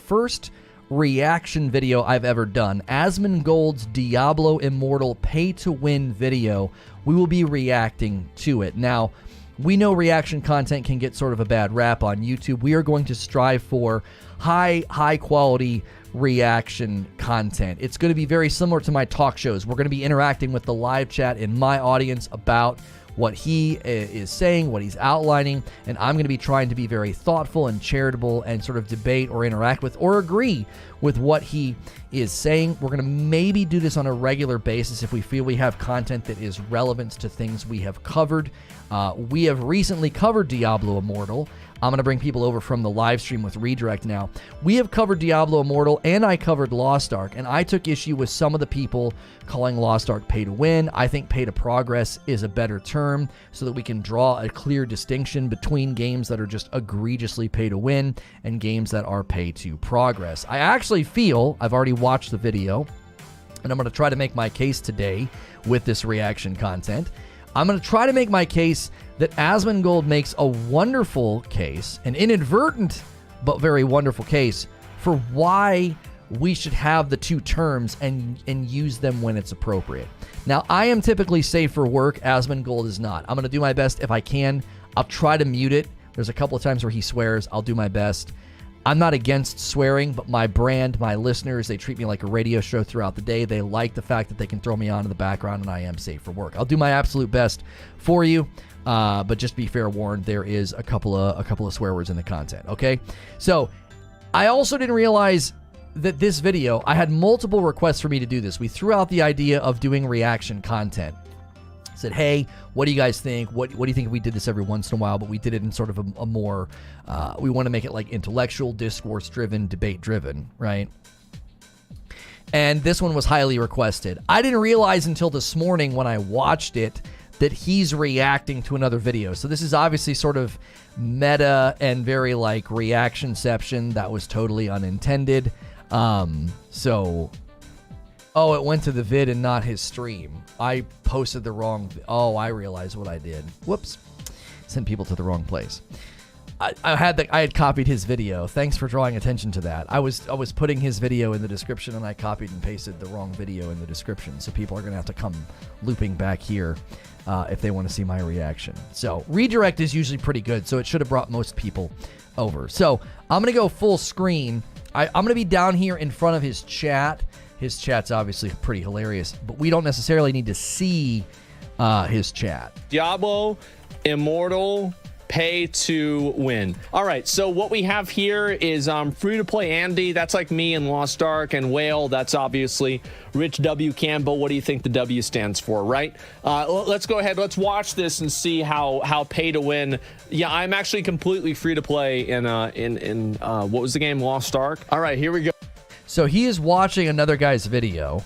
first reaction video I've ever done. Asmongold's Diablo Immortal Pay-to-Win video. We will be reacting to it. Now, we know reaction content can get sort of a bad rap on YouTube. We are going to strive for high quality reaction content. It's going to be very similar to my talk shows. We're going to be interacting with the live chat in my audience about what he is saying, what he's outlining, and I'm going to be trying to be very thoughtful and charitable and sort of debate or interact with or agree with what he is saying. We're going to maybe do this on a regular basis if we feel we have content that is relevant to things we have covered. We have recently covered Diablo Immortal. I'm going to bring people over from the live stream with Redirect now. We have covered Diablo Immortal, and I covered Lost Ark, and I took issue with some of the people calling Lost Ark pay to win. I think pay to progress is a better term so that we can draw a clear distinction between games that are just egregiously pay to win and games that are pay to progress. I actually feel, I've already watched the video, and I'm going to try to make my case today with this reaction content. I'm going to try to make my case that Asmongold makes a wonderful case, an inadvertent but very wonderful case, for why we should have the two terms and use them when it's appropriate. Now, I am typically safe for work. Asmongold is not. I'm going to do my best if I can. I'll try to mute it. There's a couple of times where he swears. I'll do my best. I'm not against swearing, but my brand, my listeners, they treat me like a radio show throughout the day. They like the fact that they can throw me on in the background and I am safe for work. I'll do my absolute best for you, but just be fair warned, there is a couple of swear words in the content, okay? So I also didn't realize that this video, I had multiple requests for me to do this. We threw out the idea of doing reaction content. Said, hey, what do you guys think? What do you think if we did this every once in a while? But we did it in sort of a more, we want to make it like intellectual, discourse-driven, debate-driven, right? And this one was highly requested. I didn't realize until this morning when I watched it that he's reacting to another video. So this is obviously sort of meta and very like reactionception. That was totally unintended. Oh, it went to the vid and not his stream. I posted the wrong... Oh, I realized what I did. Whoops. Sent people to the wrong place. I had copied his video. Thanks for drawing attention to that. I was putting his video in the description and I copied and pasted the wrong video in the description. So people are going to have to come looping back here if they want to see my reaction. So redirect is usually pretty good. So it should have brought most people over. So I'm going to go full screen. I'm going to be down here in front of his chat. His chat's obviously pretty hilarious, but we don't necessarily need to see his chat. Diablo Immortal Pay to Win. All right, so what we have here is free-to-play Andy. That's like me and Lost Ark, and Whale. That's obviously Rich W. Campbell. What do you think the W stands for, right? Let's go ahead. Let's watch this and see how pay to win. Yeah, I'm actually completely free-to-play in what was the game? Lost Ark. All right, here we go. So he is watching another guy's video,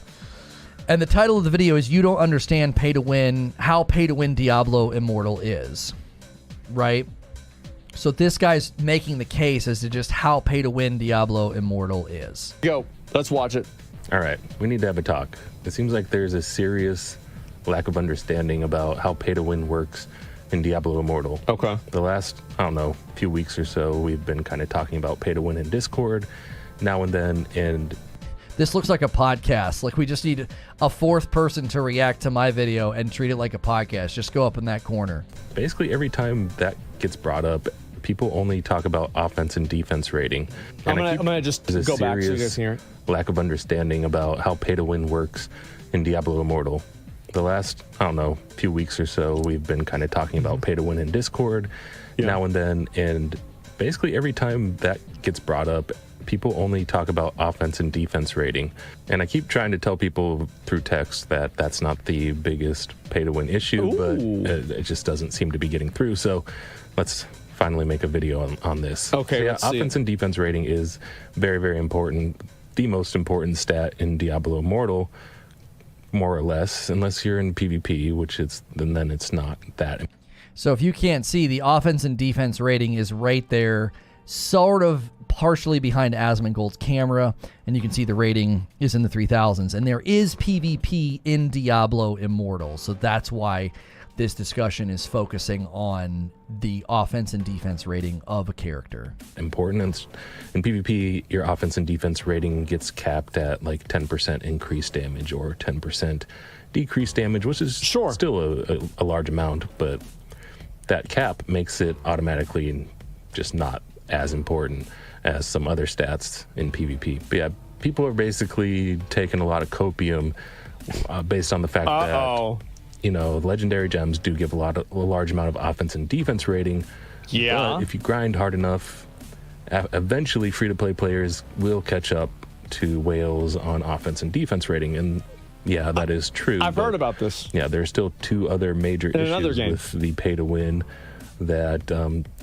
and the title of the video is "You Don't Understand Pay to Win, How Pay to Win Diablo Immortal Is," right? So this guy's making the case as to just how pay to win Diablo Immortal is. Go, let's watch it. All right, we need to have a talk. It seems like there's a serious lack of understanding about how pay to win works in Diablo Immortal. Okay. The last, I don't know, few weeks or so, we've been kind of talking about pay to win in Discord now and then, and this looks like a podcast. Like we just need a fourth person to react to my video and treat it like a podcast. Just go up in that corner. Basically every time that gets brought up, people only talk about offense and defense rating. And I'm gonna just go back so you guys can hear it. Lack of understanding about how pay to win works in Diablo Immortal. The last, I don't know, few weeks or so, we've been kind of talking about pay to win in Discord now and then, and basically every time that gets brought up, people only talk about offense and defense rating. And I keep trying to tell people through text that that's not the biggest pay to win issue. Ooh. But it just doesn't seem to be getting through. So let's finally make a video on this. Okay, so offense and defense rating is very, very important. The most important stat in Diablo Immortal, more or less, unless you're in PvP, which is then it's not that. So if you can't see, the offense and defense rating is right there, sort of partially behind Asmongold's camera, and you can see the rating is in the 3000s. And there is PvP in Diablo Immortal, so that's why this discussion is focusing on the offense and defense rating of a character. Important. In PvP, your offense and defense rating gets capped at like 10% increased damage or 10% decreased damage, which is still a large amount, but that cap makes it automatically just not as important as some other stats in PvP. But yeah, people are basically taking a lot of copium based on the fact that, you know, legendary gems do give a large amount of offense and defense rating. Yeah. But if you grind hard enough, eventually free-to-play players will catch up to whales on offense and defense rating. And yeah, that is true. I've heard about this. Yeah, there's still two other major issues with the pay-to-win that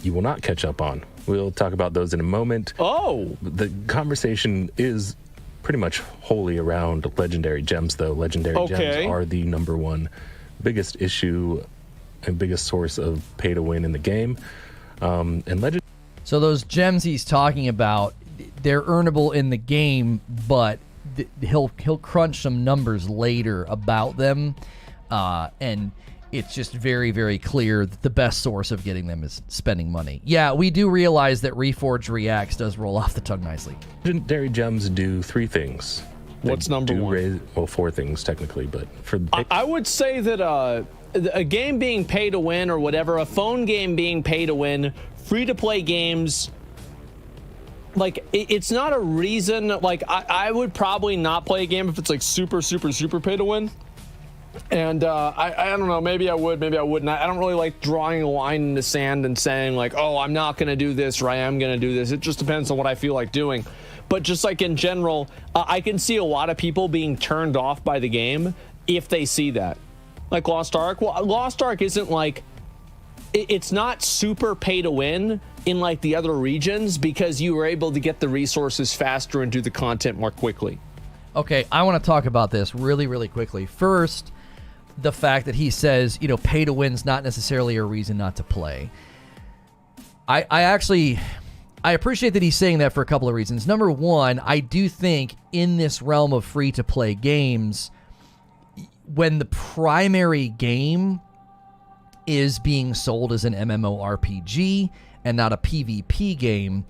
you will not catch up on. We'll talk about those in a moment. Oh! The conversation is pretty much wholly around legendary gems, though. Legendary gems are the number one biggest issue and biggest source of pay to win in the game. So those gems he's talking about, they're earnable in the game, but he'll crunch some numbers later about them, and it's just very, very clear that the best source of getting them is spending money. Yeah, we do realize that Reforge Reacts does roll off the tongue nicely. Legendary gems do three things. What's number one? Four things technically, but for I would say that a game being pay to win or whatever, a phone game being pay to win, free to play games, like it's not a reason. Like I would probably not play a game if it's like super pay to win. And I don't know, maybe I would, maybe I wouldn't. I don't really like drawing a line in the sand and saying like, oh, I'm not going to do this or I am going to do this. It just depends on what I feel like doing. But just like in general, I can see a lot of people being turned off by the game if they see that. Like Lost Ark. Well, Lost Ark isn't like, it's not super pay to win in like the other regions because you were able to get the resources faster and do the content more quickly. Okay, I want to talk about this really quickly. First, the fact that he says, you know, pay to win's not necessarily a reason not to play. I appreciate that he's saying that for a couple of reasons. Number one, I do think in this realm of free-to-play games, when the primary game is being sold as an MMORPG and not a PvP game,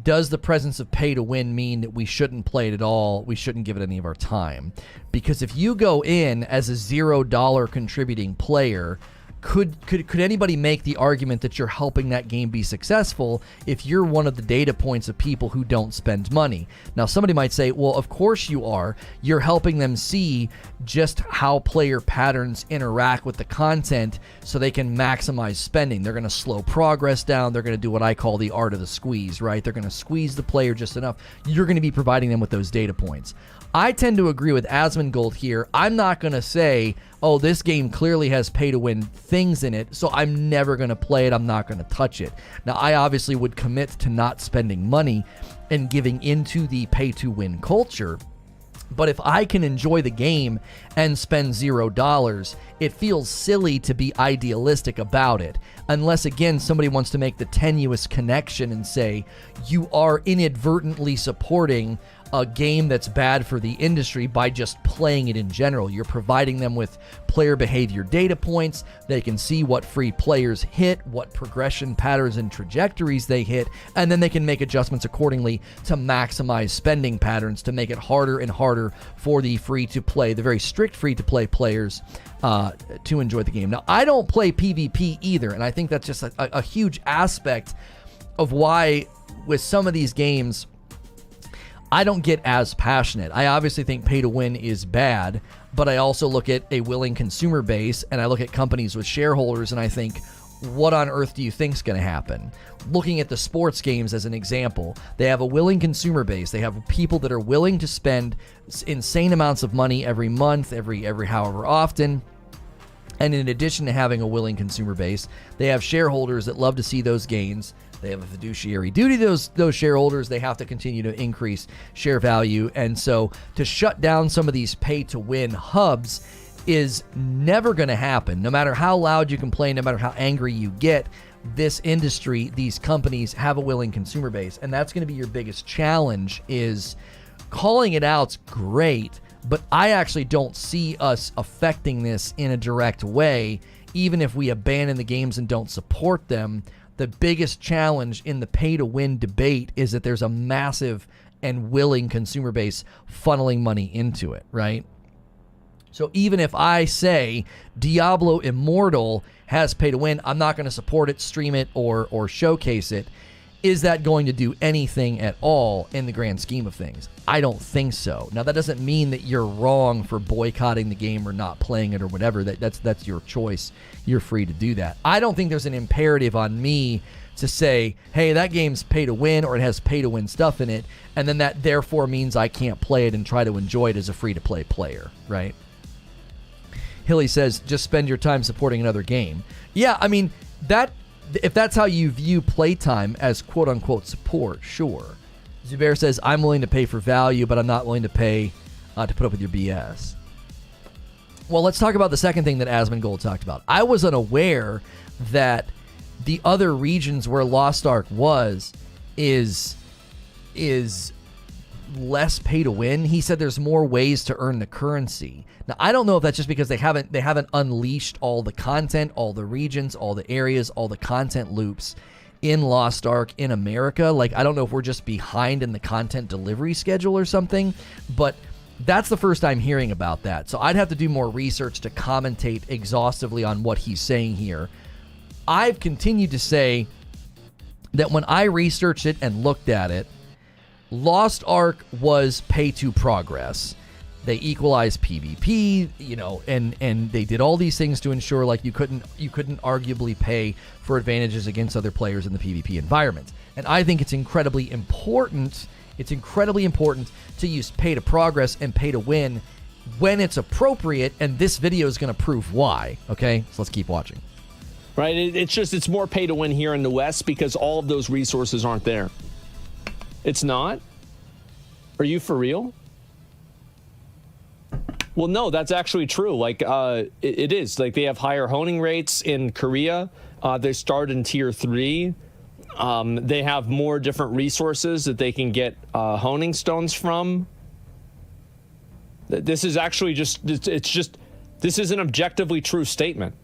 does the presence of pay to win mean that we shouldn't play it at all? We shouldn't give it any of our time? Because if you go in as a $0 contributing player, could anybody make the argument that you're helping that game be successful if you're one of the data points of people who don't spend money? Now, somebody might say, well, of course you are. You're helping them see just how player patterns interact with the content so they can maximize spending. They're going to slow progress down. They're going to do what I call the art of the squeeze, right? They're going to squeeze the player just enough. You're going to be providing them with those data points. I tend to agree with Asmongold here. I'm not going to say, oh, this game clearly has pay-to-win things in it, so I'm never going to play it. I'm not going to touch it. Now, I obviously would commit to not spending money and giving into the pay-to-win culture. But if I can enjoy the game and spend $0, it feels silly to be idealistic about it. Unless, again, somebody wants to make the tenuous connection and say, you are inadvertently supporting a game that's bad for the industry by just playing it in general. You're providing them with player behavior data points. They can see what free players hit, what progression patterns and trajectories they hit, and then they can make adjustments accordingly to maximize spending patterns to make it harder and harder for the free-to-play, the very strict free-to-play players to enjoy the game. Now, I don't play PvP either, and I think that's just a huge aspect of why with some of these games I don't get as passionate. I obviously think pay to win is bad, but I also look at a willing consumer base and I look at companies with shareholders and I think, what on earth do you think is going to happen? Looking at the sports games as an example, they have a willing consumer base. They have people that are willing to spend insane amounts of money every month, every however often. And in addition to having a willing consumer base, they have shareholders that love to see those gains. They have a fiduciary duty to those shareholders. They have to continue to increase share value. And so to shut down some of these pay-to-win hubs is never going to happen. No matter how loud you complain, no matter how angry you get, this industry, these companies have a willing consumer base. And that's going to be your biggest challenge. Is calling it out's great, but I actually don't see us affecting this in a direct way, even if we abandon the games and don't support them, the biggest challenge in the pay-to-win debate is that there's a massive and willing consumer base funneling money into it, right? So even if I say Diablo Immortal has pay-to-win, I'm not going to support it, stream it, or showcase it. Is that going to do anything at all in the grand scheme of things? I don't think so. Now, that doesn't mean that you're wrong for boycotting the game or not playing it or whatever. That's your choice. You're free to do that. I don't think there's an imperative on me to say, hey, that game's pay-to-win or it has pay-to-win stuff in it, and then that therefore means I can't play it and try to enjoy it as a free-to-play player, right? Hilly says, just spend your time supporting another game. Yeah, I mean, if that's how you view playtime as quote-unquote support, sure. Zubair says, I'm willing to pay for value, but I'm not willing to pay to put up with your BS. Well, let's talk about the second thing that Asmongold talked about. I was unaware that the other regions where Lost Ark is less pay to win. He said there's more ways to earn the currency. Now, I don't know if that's just because they haven't unleashed all the content, all the regions, all the areas, all the content loops in Lost Ark in America. Like, I don't know if we're just behind in the content delivery schedule or something, but that's the first I'm hearing about that. So I'd have to do more research to commentate exhaustively on what he's saying here. I've continued to say that when I researched it and looked at it, Lost Ark was pay to progress. They equalized PvP, and they did all these things to ensure like you couldn't arguably pay for advantages against other players in the PvP environment. And I think it's incredibly important. It's incredibly important to use pay to progress and pay to win when it's appropriate, and this video is going to prove why. Okay, so let's keep watching. Right, it's more pay to win here in the West because all of those resources aren't there. It's not? Are you for real? Well, no, that's actually true. Like, it is. Like, they have higher honing rates in Korea. They start in tier 3. They have more different resources that they can get honing stones from. This is actually this is an objectively true statement.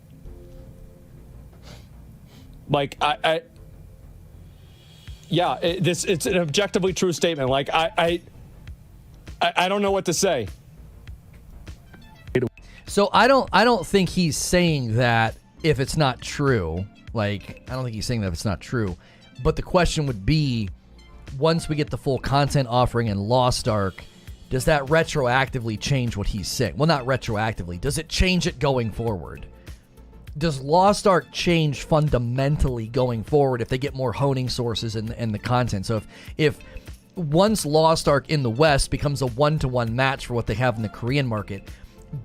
Like, it's an objectively true statement. Like, I don't know what to say. So I don't think he's saying that if it's not true. Like, I don't think he's saying that if it's not true. But the question would be, once we get the full content offering in Lost Ark, does that retroactively change what he's saying? Well, not retroactively. Does it change it going forward? Does Lost Ark change fundamentally going forward if they get more honing sources and the content? So if once Lost Ark in the West becomes a one-to-one match for what they have in the Korean market,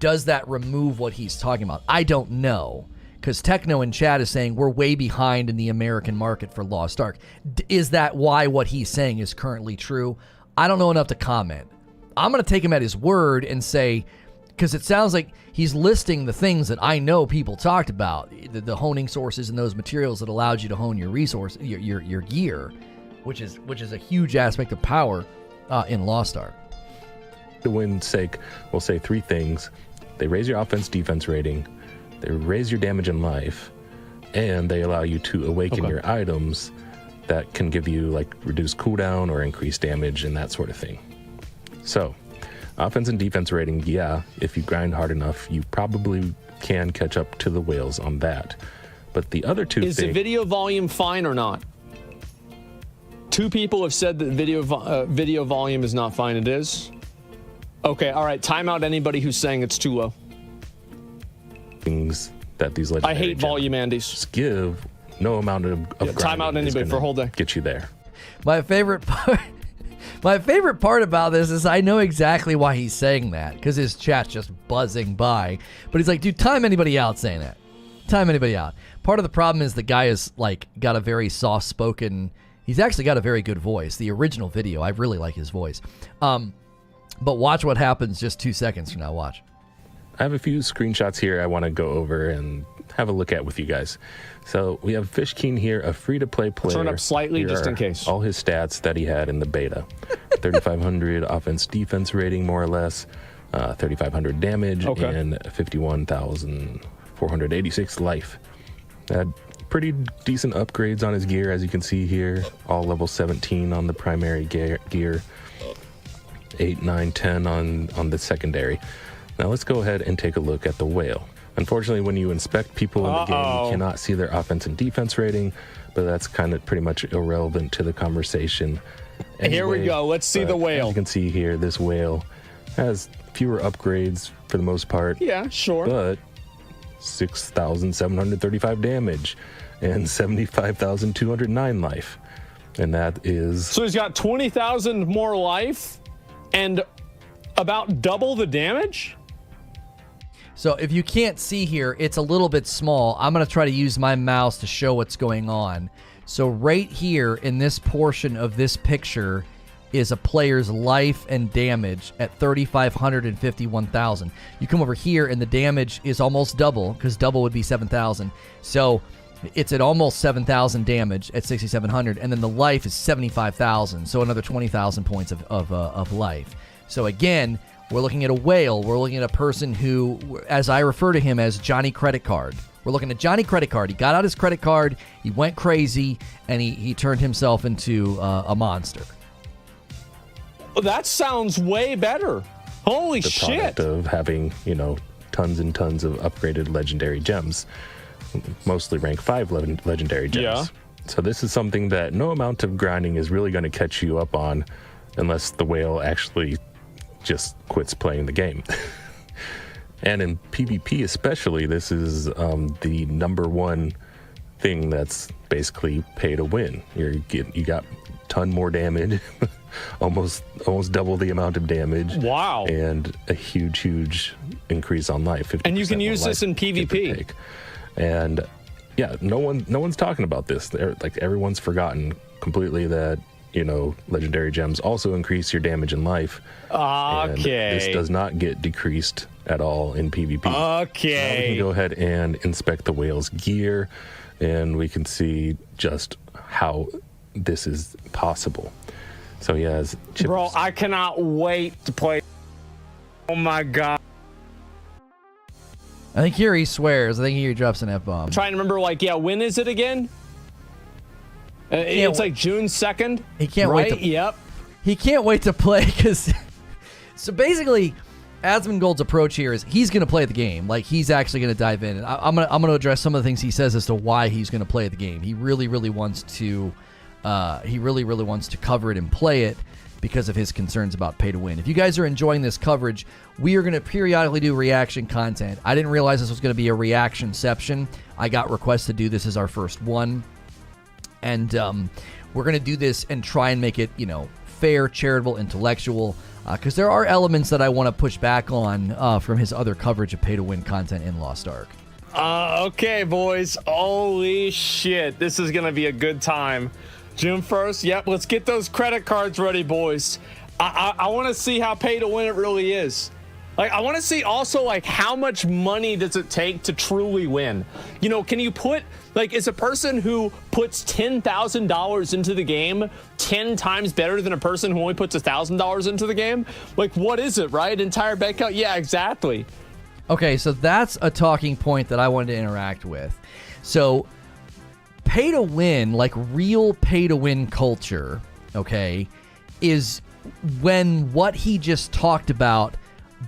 does that remove what he's talking about? I don't know, because Techno in chat is saying we're way behind in the American market for Lost Ark. Is that why what he's saying is currently true? I don't know enough to comment. I'm going to take him at his word and say, because it sounds like he's listing the things that I know people talked about, the honing sources and those materials that allowed you to hone your resource, your gear, which is a huge aspect of power in Lost Ark. To win's sake, we'll say 3 things. They raise your offense-defense rating, they raise your damage in life, and they allow you to awaken your items that can give you, like, reduced cooldown or increased damage and that sort of thing. So, offense and defense rating, yeah, if you grind hard enough, you probably can catch up to the whales on that. But the other two things... Is the video volume fine or not? 2 people have said that video volume is not fine. It is? Okay, all right. Time out anybody who's saying it's too low. Things that these legendary I hate volume, Andes. Give no amount of time out anybody for a whole day. Get you there. My favorite part about this is I know exactly why he's saying that, because his chat's just buzzing by. But he's like, dude, time anybody out saying that. Time anybody out. Part of the problem is the guy is like got a very soft-spoken. He's actually got a very good voice. The original video, I really like his voice. But watch what happens just 2 seconds from now. Watch. I have a few screenshots here I want to go over and have a look at with you guys. So we have Fishkeen here, a free-to-play player. Turn up slightly here just in case. All his stats that he had in the beta. 3,500 offense-defense rating, more or less. 3,500 damage and 51,000 486 life. Had pretty decent upgrades on his gear, as you can see here. All level 17 on the primary gear. 8, 9, 10 on the secondary. Now let's go ahead and take a look at the whale. Unfortunately, when you inspect people in the game, you cannot see their offense and defense rating, but that's kind of pretty much irrelevant to the conversation. Anyway, here we go. Let's see the whale. As you can see here, this whale has fewer upgrades for the most part. Yeah, sure. But 6,735 damage and 75,209 life. And that is... So he's got 20,000 more life and about double the damage? So if you can't see here, it's a little bit small. I'm going to try to use my mouse to show what's going on. So right here in this portion of this picture is a player's life and damage at 3,500 and 51,000. You come over here and the damage is almost double, because double would be 7,000. So it's at almost 7,000 damage at 6,700, and then the life is 75,000. So another 20,000 points of life. So again, we're looking at a whale. We're looking at a person who, as I refer to him as Johnny Credit Card. We're looking at Johnny Credit Card. He got out his credit card, he went crazy, and he turned himself into a monster. Well, that sounds way better. Holy the shit. Product of having, tons and tons of upgraded legendary gems. Mostly rank 5 legendary gems. Yeah. So this is something that no amount of grinding is really going to catch you up on unless the whale actually just quits playing the game. And in PvP especially, this is the number one thing that's basically pay to win. You got a ton more damage, almost double the amount of damage. Wow. And a huge increase on life. And you can use this in PvP. And yeah, no one's talking about this. Like everyone's forgotten completely that legendary gems also increase your damage and life. Okay. And this does not get decreased at all in PvP. Okay. Now we can go ahead and inspect the whale's gear, and we can see just how this is possible. So he has chips. Bro, I cannot wait to play. Oh my god. I think here he swears. I think here he drops an F-bomb. I'm trying to remember, when is it again? It's like June 2nd. He can't right? wait to. Yep. He can't wait to play because. So basically, Asmongold's approach here is he's going to play the game. Like he's actually going to dive in. And I'm gonna address some of the things he says as to why he's going to play the game. He really wants to. He really wants to cover it and play it because of his concerns about pay to win. If you guys are enjoying this coverage, we are going to periodically do reaction content. I didn't realize this was going to be a reaction-ception. I got requests to do this as our first one. And we're going to do this and try and make it, fair, charitable, intellectual, because there are elements that I want to push back on from his other coverage of pay-to-win content in Lost Ark. Okay, boys. Holy shit. This is going to be a good time. June 1st. Yep, let's get those credit cards ready, boys. I want to see how pay-to-win it really is. I want to see also, how much money does it take to truly win? Can you put, is a person who puts $10,000 into the game 10 times better than a person who only puts $1,000 into the game? What is it, right? Entire bank account? Yeah, exactly. Okay, so that's a talking point that I wanted to interact with. So, pay to win, real pay to win culture, okay, is when what he just talked about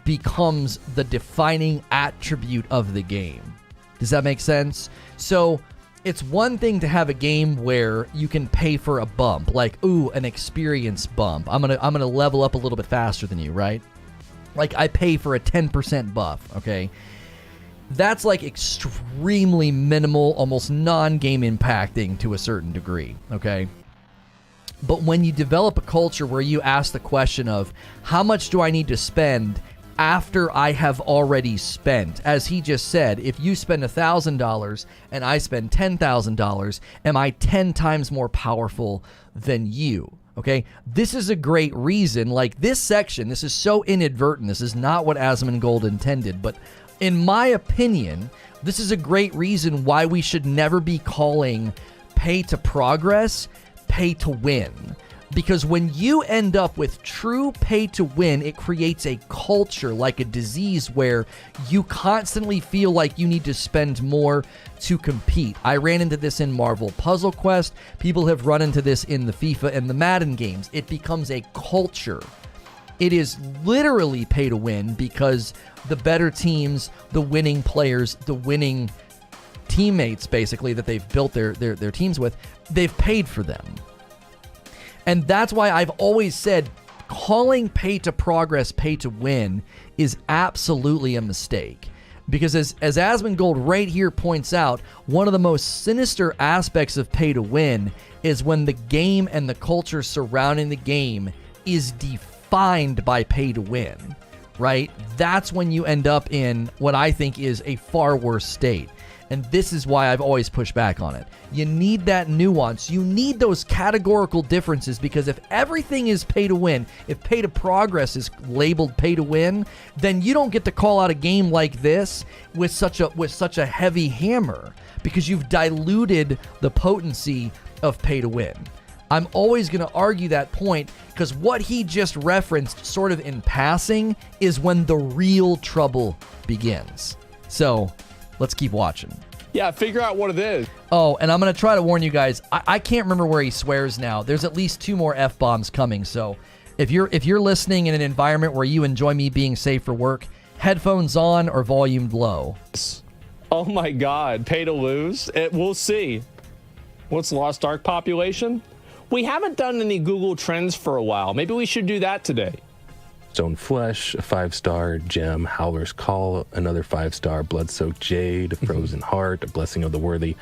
becomes the defining attribute of the game. Does that make sense? So it's one thing to have a game where you can pay for a bump, an experience bump. I'm gonna level up a little bit faster than you, right? I pay for a 10% buff, okay? That's extremely minimal, almost non-game impacting to a certain degree, okay? But when you develop a culture where you ask the question of how much do I need to spend after I have already spent, as he just said, if you spend $1,000 and I spend $10,000, am I 10 times more powerful than you? Okay, this is a great reason. This section, this is so inadvertent. This is not what Asmongold intended, but in my opinion, this is a great reason why we should never be calling pay to progress pay to win. Because when you end up with true pay to win, it creates a culture like a disease where you constantly feel like you need to spend more to compete. I ran into this in Marvel Puzzle Quest. People have run into this in the FIFA and the Madden games. It becomes a culture. It is literally pay to win because the better teams, the winning players, the winning teammates basically that they've built their teams with, they've paid for them. And that's why I've always said calling pay to progress pay to win is absolutely a mistake. Because as Asmongold right here points out, one of the most sinister aspects of pay to win is when the game and the culture surrounding the game is defined by pay to win, right? That's when you end up in what I think is a far worse state. And this is why I've always pushed back on it. You need that nuance. You need those categorical differences, because if everything is pay to win, if pay to progress is labeled pay to win, then you don't get to call out a game like this with such a heavy hammer, because you've diluted the potency of pay to win. I'm always going to argue that point, because what he just referenced sort of in passing is when the real trouble begins. So let's keep watching. Yeah, figure out what it is. Oh, and I'm going to try to warn you guys. I can't remember where he swears now. There's at least 2 more F-bombs coming. So if you're listening in an environment where you enjoy me being safe for work, headphones on or volumed low. Oh my God, pay to lose? We'll see. What's Lost Ark population? We haven't done any Google Trends for a while. Maybe we should do that today. Stone Flesh, a 5-star gem. Howler's Call, another 5-star. Blood-Soaked Jade, Frozen Heart, a Blessing of the Worthy,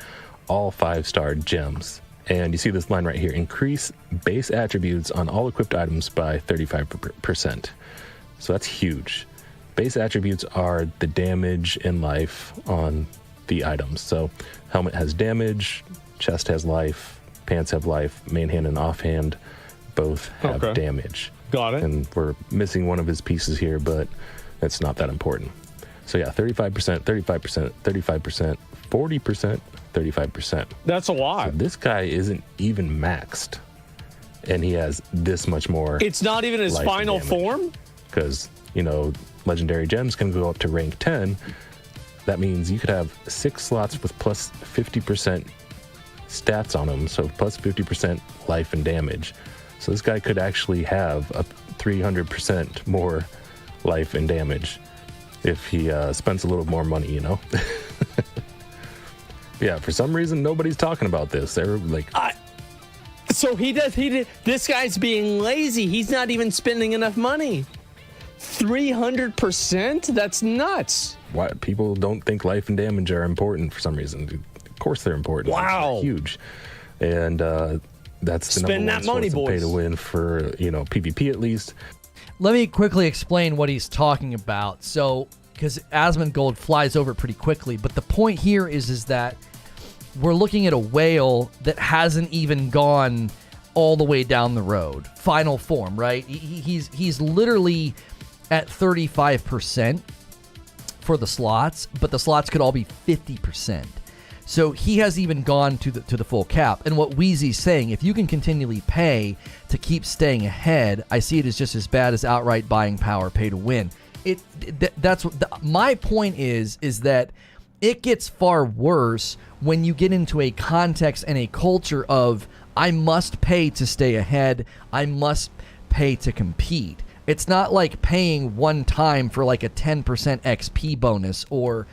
all 5-star gems. And you see this line right here: increase base attributes on all equipped items by 35%. So that's huge. Base attributes are the damage and life on the items. So helmet has damage, chest has life, pants have life, main hand and offhand both have damage. Got it. And we're missing one of his pieces here, but it's not that important. So yeah, 35%, 35%, 35%, 40%, 35%. That's a lot. So this guy isn't even maxed, and he has this much more. It's not even his final form? Because, you know, legendary gems can go up to rank 10. That means you could have 6 slots with plus 50% stats on them, so plus 50% life and damage. So this guy could actually have a 300% more life and damage if he spends a little more money, you know? Yeah, for some reason, nobody's talking about this. They're like... So this guy's being lazy. He's not even spending enough money. 300%? That's nuts. Why people don't think life and damage are important for some reason. Of course they're important. Wow. They're huge. And that's the Spend number that one money, source of boys. pay to win for, you know, PvP at least. Let me quickly explain what he's talking about. So, because Asmongold flies over it pretty quickly, but the point here is that we're looking at a whale that hasn't even gone all the way down the road. Final form, right? He's literally at 35% for the slots, but the slots could all be 50%. So he hasn't even gone to the full cap. And what Wheezy's saying, if you can continually pay to keep staying ahead, I see it as just as bad as outright buying power, pay to win. That's what my point is that it gets far worse when you get into a context and a culture of I must pay to stay ahead, I must pay to compete. It's not like paying one time for like a 10% XP bonus or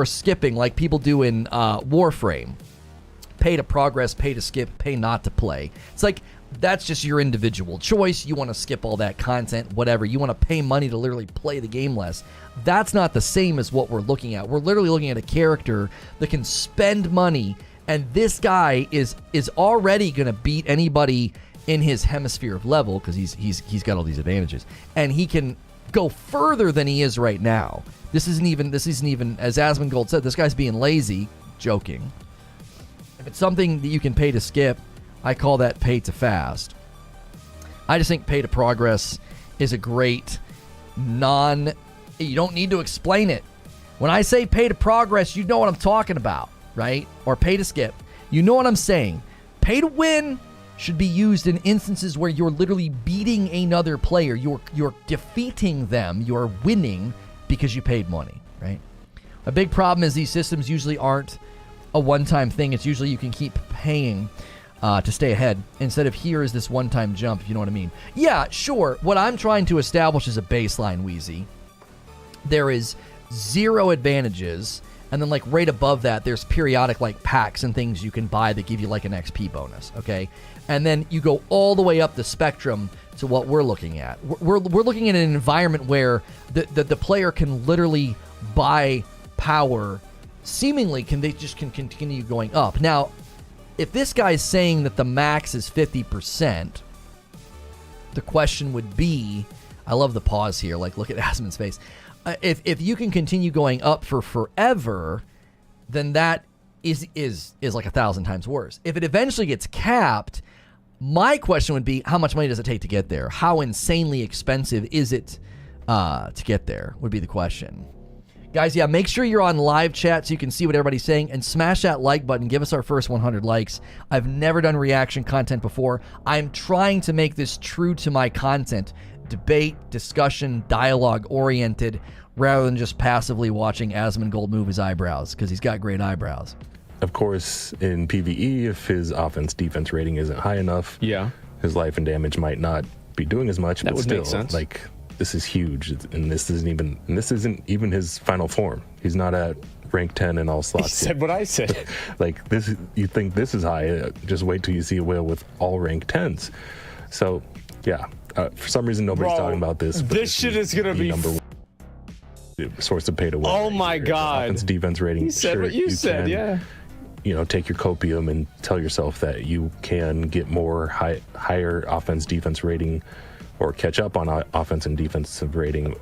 skipping like people do in Warframe. Pay to progress, pay to skip, pay not to play. It's like that's just your individual choice. You want to skip all that content, whatever. You want to pay money to literally play the game less. That's not the same as what we're looking at. We're literally looking at a character that can spend money, and this guy is already going to beat anybody in his hemisphere of level because he's got all these advantages, and he can go further than he is right now. This isn't even as Asmongold said, this guy's being lazy, joking. If it's something that you can pay to skip, I call that pay to fast. I just think pay to progress is a great you don't need to explain it. When I say pay to progress, you know what I'm talking about, right? Or pay to skip. You know what I'm saying. Pay to win, should be used in instances where you're literally beating another player. You're defeating them. You're winning because you paid money, right? A big problem is these systems usually aren't a one-time thing. It's usually you can keep paying to stay ahead instead of here is this one-time jump, if you know what I mean. Yeah, sure. What I'm trying to establish is a baseline, Wheezy. There is 0 advantages, and then like right above that, there's periodic like packs and things you can buy that give you like an XP bonus, okay? And then you go all the way up the spectrum to what we're looking at. We're looking at an environment where the player can literally buy power, seemingly can continue going up. Now, if this guy's saying that the max is 50%, the question would be, I love the pause here, like look at Asmon's face. If you can continue going up for forever, then that is like 1,000 times worse. If it eventually gets capped, my question would be, how much money does it take to get there? How insanely expensive is it to get there would be the question. Guys, yeah, make sure you're on live chat so you can see what everybody's saying, and smash that like button. Give us our first 100 likes. I've never done reaction content before. I'm trying to make this true to my content. Debate, discussion, dialogue-oriented, rather than just passively watching Asmongold move his eyebrows, because he's got great eyebrows. Of course, in PvE, if his offense-defense rating isn't high enough, his life and damage might not be doing as much. That but would still, make sense. Like, this is huge, and this isn't even his final form. He's not at rank 10 in all slots. He said what I said. Like this, you think this is high? Just wait till you see a whale with all rank 10s. So, yeah. For some reason, nobody's talking about this. But this shit is gonna be number one source of pay to win. Oh my god! Offense defense rating. You said what you said. Yeah. You know, take your copium and tell yourself that you can get more higher offense defense rating, or catch up on offense and defensive rating.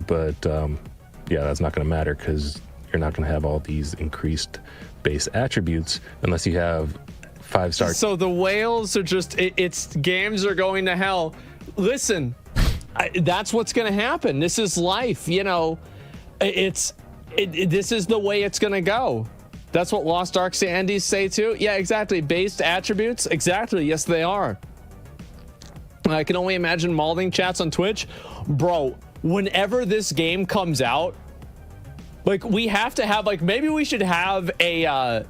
But yeah, that's not going to matter because you're not going to have all these increased base attributes unless you have 5-star. So the whales are just it's games are going to hell. Listen, that's what's going to happen. This is life, you know. This is the way it's going to go. That's what Lost Ark Sandies say too. Yeah, exactly. Based attributes, exactly. Yes, they are. I can only imagine malding chats on Twitch, bro. Whenever this game comes out, like we have to have like maybe we should have a.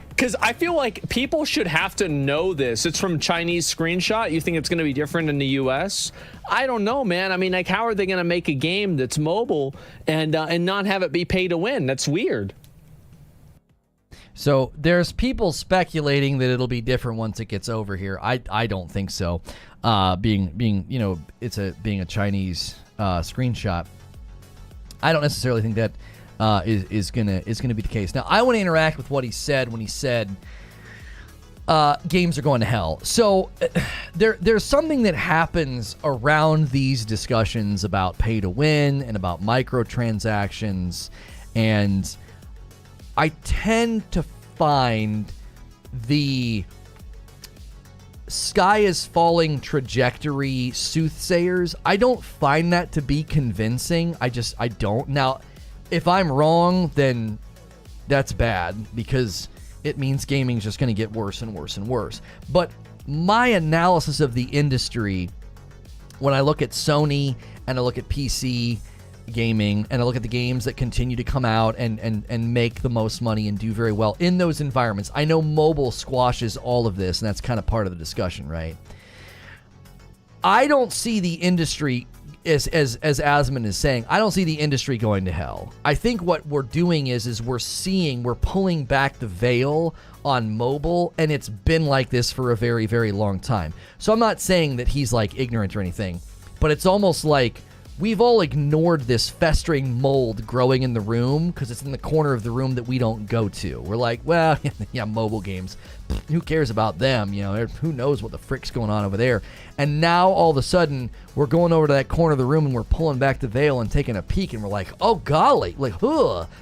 Because I feel like people should have to know this. It's from Chinese screenshot. You think it's going to be different in the US? I don't know, man. I mean, like, how are they going to make a game that's mobile and not have it be pay to win? That's weird. So there's people speculating that it'll be different once it gets over here. I don't think so. Being you know, being a Chinese screenshot. I don't necessarily think that is gonna be the case. Now I want to interact with what he said when he said games are going to hell. So there's something that happens around these discussions about pay to win and about microtransactions, and I tend to find the sky is falling trajectory soothsayers. I don't find that to be convincing. I don't. Now, if I'm wrong, then that's bad because it means gaming's just going to get worse and worse and worse. But my analysis of the industry, when I look at Sony and I look at PC gaming and I look at the games that continue to come out and make the most money and do very well in those environments. I know mobile squashes all of this, and that's kind of part of the discussion, right? I don't see the industry, as Asmon is saying, I don't see the industry going to hell. I think what we're doing is we're pulling back the veil on mobile, and it's been like this for a very, very long time. So I'm not saying that he's like ignorant or anything, but it's almost like we've all ignored this festering mold growing in the room because it's in the corner of the room that we don't go to. We're like, well, yeah, mobile games. Who cares about them? You know, who knows what the frick's going on over there? And now all of a sudden we're going over to that corner of the room and we're pulling back the veil and taking a peek and we're like, oh golly, like,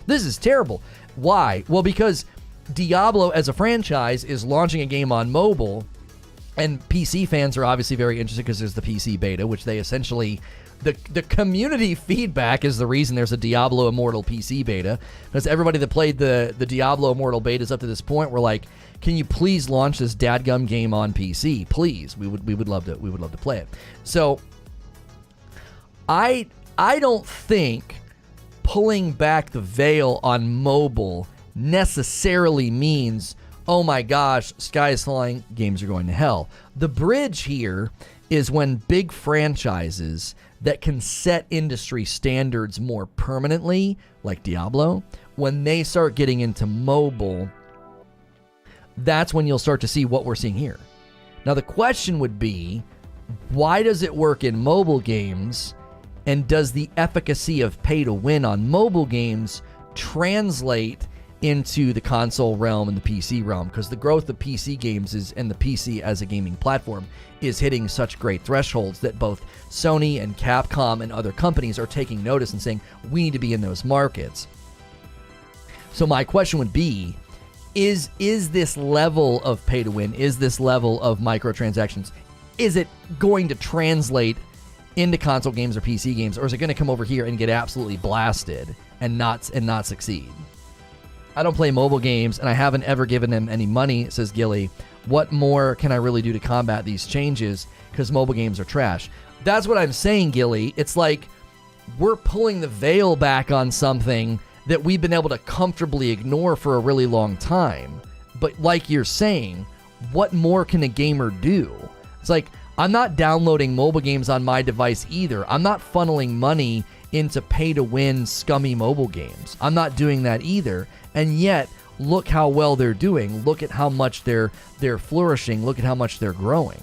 this is terrible. Why? Well, because Diablo as a franchise is launching a game on mobile And PC fans are obviously very interested because there's the PC beta, which they essentially... The community feedback is the reason there's a Diablo Immortal PC beta, because everybody that played the Diablo Immortal betas up to this point were like, can you please launch this dadgum game on PC? Please. We would love to play it. So I don't think pulling back the veil on mobile necessarily means, oh my gosh, sky is falling, games are going to hell. The bridge here is when big franchises that can set industry standards more permanently, like Diablo, when they start getting into mobile, that's when you'll start to see what we're seeing here. Now, the question would be, why does it work in mobile games, and does the efficacy of pay to win on mobile games translate into the console realm and the PC realm? Because the growth of PC games and the PC as a gaming platform is hitting such great thresholds that both Sony and Capcom and other companies are taking notice and saying, we need to be in those markets. So my question would be, is this level of pay to win, is this level of microtransactions, is it going to translate into console games or PC games, or is it going to come over here and get absolutely blasted and not succeed? I don't play mobile games, and I haven't ever given them any money, says Gilly. What more can I really do to combat these changes? Because mobile games are trash. That's what I'm saying, Gilly. It's like we're pulling the veil back on something that we've been able to comfortably ignore for a really long time. But like you're saying, what more can a gamer do? It's like, I'm not downloading mobile games on my device either. I'm not funneling money into pay-to-win scummy mobile games. I'm not doing that either. And yet, look how well they're doing. Look at how much they're flourishing. Look at how much they're growing.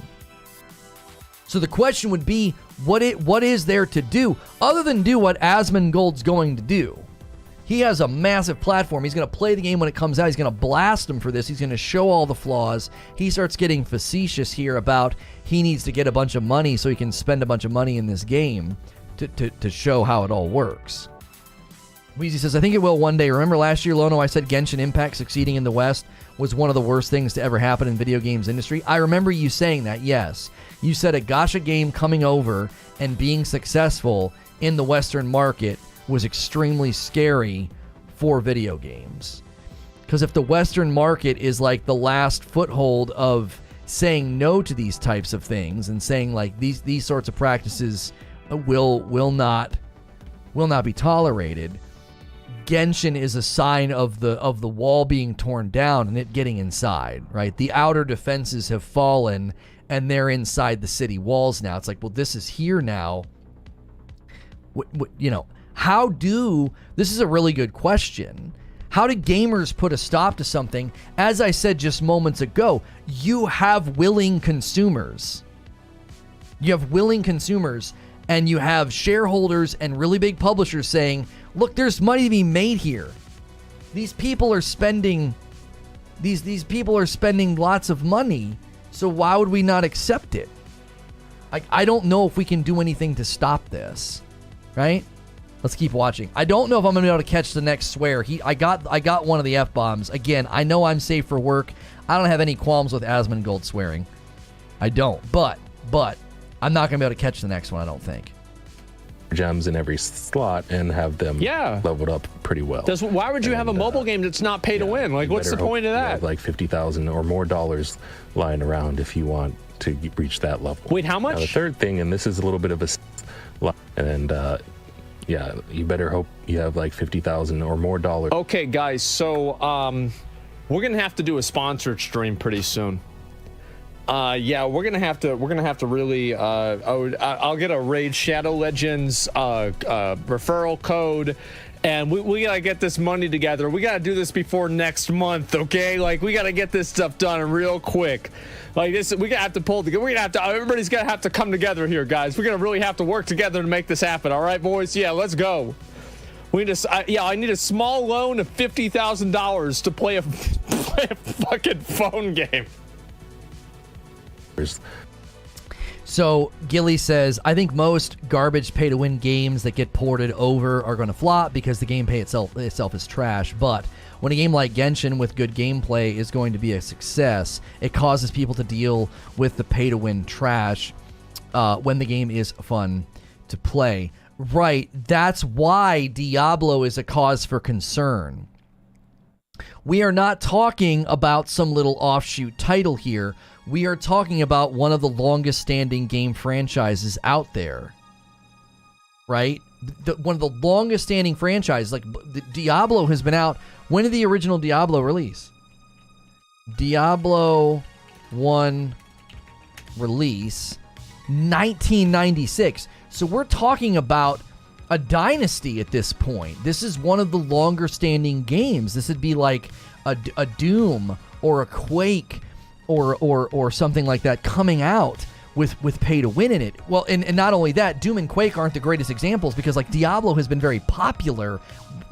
So the question would be, what is there to do other than do what Asmongold's going to do? He has a massive platform. He's going to play the game when it comes out. He's going to blast him for this. He's going to show all the flaws. He starts getting facetious here about he needs to get a bunch of money so he can spend a bunch of money in this game to show how it all works. Wheezy says, I think it will one day. Remember last year, Lono, I said Genshin Impact succeeding in the West was one of the worst things to ever happen in video games industry? I remember you saying that, yes. You said a gacha game coming over and being successful in the Western market was extremely scary for video games. Because if the Western market is like the last foothold of saying no to these types of things and saying like these sorts of practices will not be tolerated, Genshin is a sign of the wall being torn down and it getting inside, right? The outer defenses have fallen and they're inside the city walls now. It's like, well, this is here now. This is a really good question. How do gamers put a stop to something? As I said just moments ago, you have willing consumers. You have willing consumers and you have shareholders and really big publishers saying, look, there's money to be made here. These people are spending these people are spending lots of money, so why would we not accept it? I don't know if we can do anything to stop this, right? Let's keep watching. I don't know if I'm going to be able to catch the next swear. I got one of the F-bombs. Again, I know I'm safe for work. I don't have any qualms with Asmongold swearing. I don't. But I'm not going to be able to catch the next one, I don't think. Gems in every slot and have them leveled up pretty well. Why would you have a mobile game that's not pay to win? Like, what's the point of that? You have like $50,000 or more lying around if you want to reach that level. Wait, how much? Now, the third thing, and this is a little bit of a... And you better hope you have like $50,000 or more dollars. Okay, guys, so we're gonna have to do a sponsored stream pretty soon. We're gonna have to really. I'll get a Raid Shadow Legends referral code, and we gotta get this money together. We gotta do this before next month, okay? Like, we gotta get this stuff done real quick. Like this, we're gonna have to pull together. Everybody's gonna have to come together here, guys. We're gonna really have to work together to make this happen. All right, boys? Yeah, let's go. We need I need a small loan of $50,000 to play a fucking phone game. So Gilly says, I think most garbage pay-to-win games that get ported over are going to flop because the gameplay itself is trash. But when a game like Genshin with good gameplay is going to be a success, it causes people to deal with the pay-to-win trash when the game is fun to play. Right, that's why Diablo is a cause for concern. We are not talking about some little offshoot title here. We are talking about one of the longest standing game franchises out there. Right? One of the longest standing franchises. Like, Diablo has been out. When did the original Diablo release? Diablo 1 release, 1996. So we're talking about a dynasty at this point. This is one of the longer standing games. This would be like a Doom or a Quake or something like that coming out with pay to win in it. Well, and not only that, Doom and Quake aren't the greatest examples because like Diablo has been very popular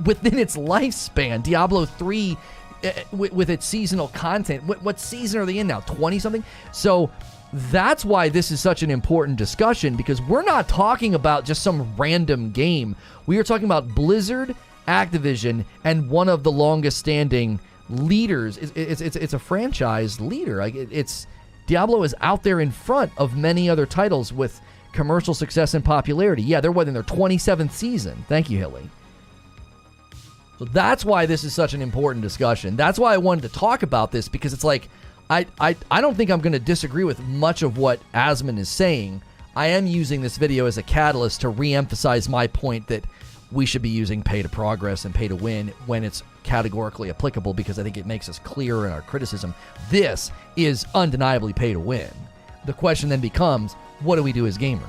within its lifespan. Diablo 3 with its seasonal content. What season are they in now? 20 something? So that's why this is such an important discussion, because we're not talking about just some random game. We are talking about Blizzard, Activision, and one of the longest standing leaders. It's a franchise leader. Like it's Diablo is out there in front of many other titles with commercial success and popularity. Yeah, they're in their 27th season. Thank you, Hilly. So that's why this is such an important discussion. That's why I wanted to talk about this, because it's like I don't think I'm going to disagree with much of what Asmon is saying. I am using this video as a catalyst to re-emphasize my point that we should be using pay to progress and pay to win when it's categorically applicable, because I think it makes us clearer in our criticism. This is undeniably pay to win. The question then becomes, what do we do as gamers?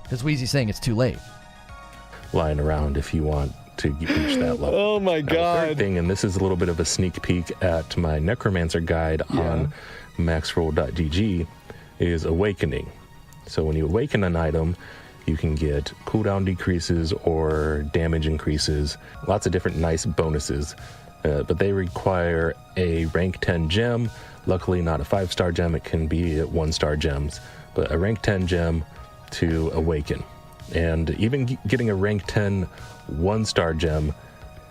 Because Wheezy's saying it's too late. Lying around if you want to reach that level. Oh my God. The third thing, and this is a little bit of a sneak peek at my Necromancer guide on maxroll.gg, is Awakening. So when you awaken an item, you can get cooldown decreases or damage increases, lots of different nice bonuses, but they require a rank 10 gem. Luckily not a 5-star gem, it can be at 1-star gems, but a rank 10 gem to awaken. And even getting a rank 10 1-star gem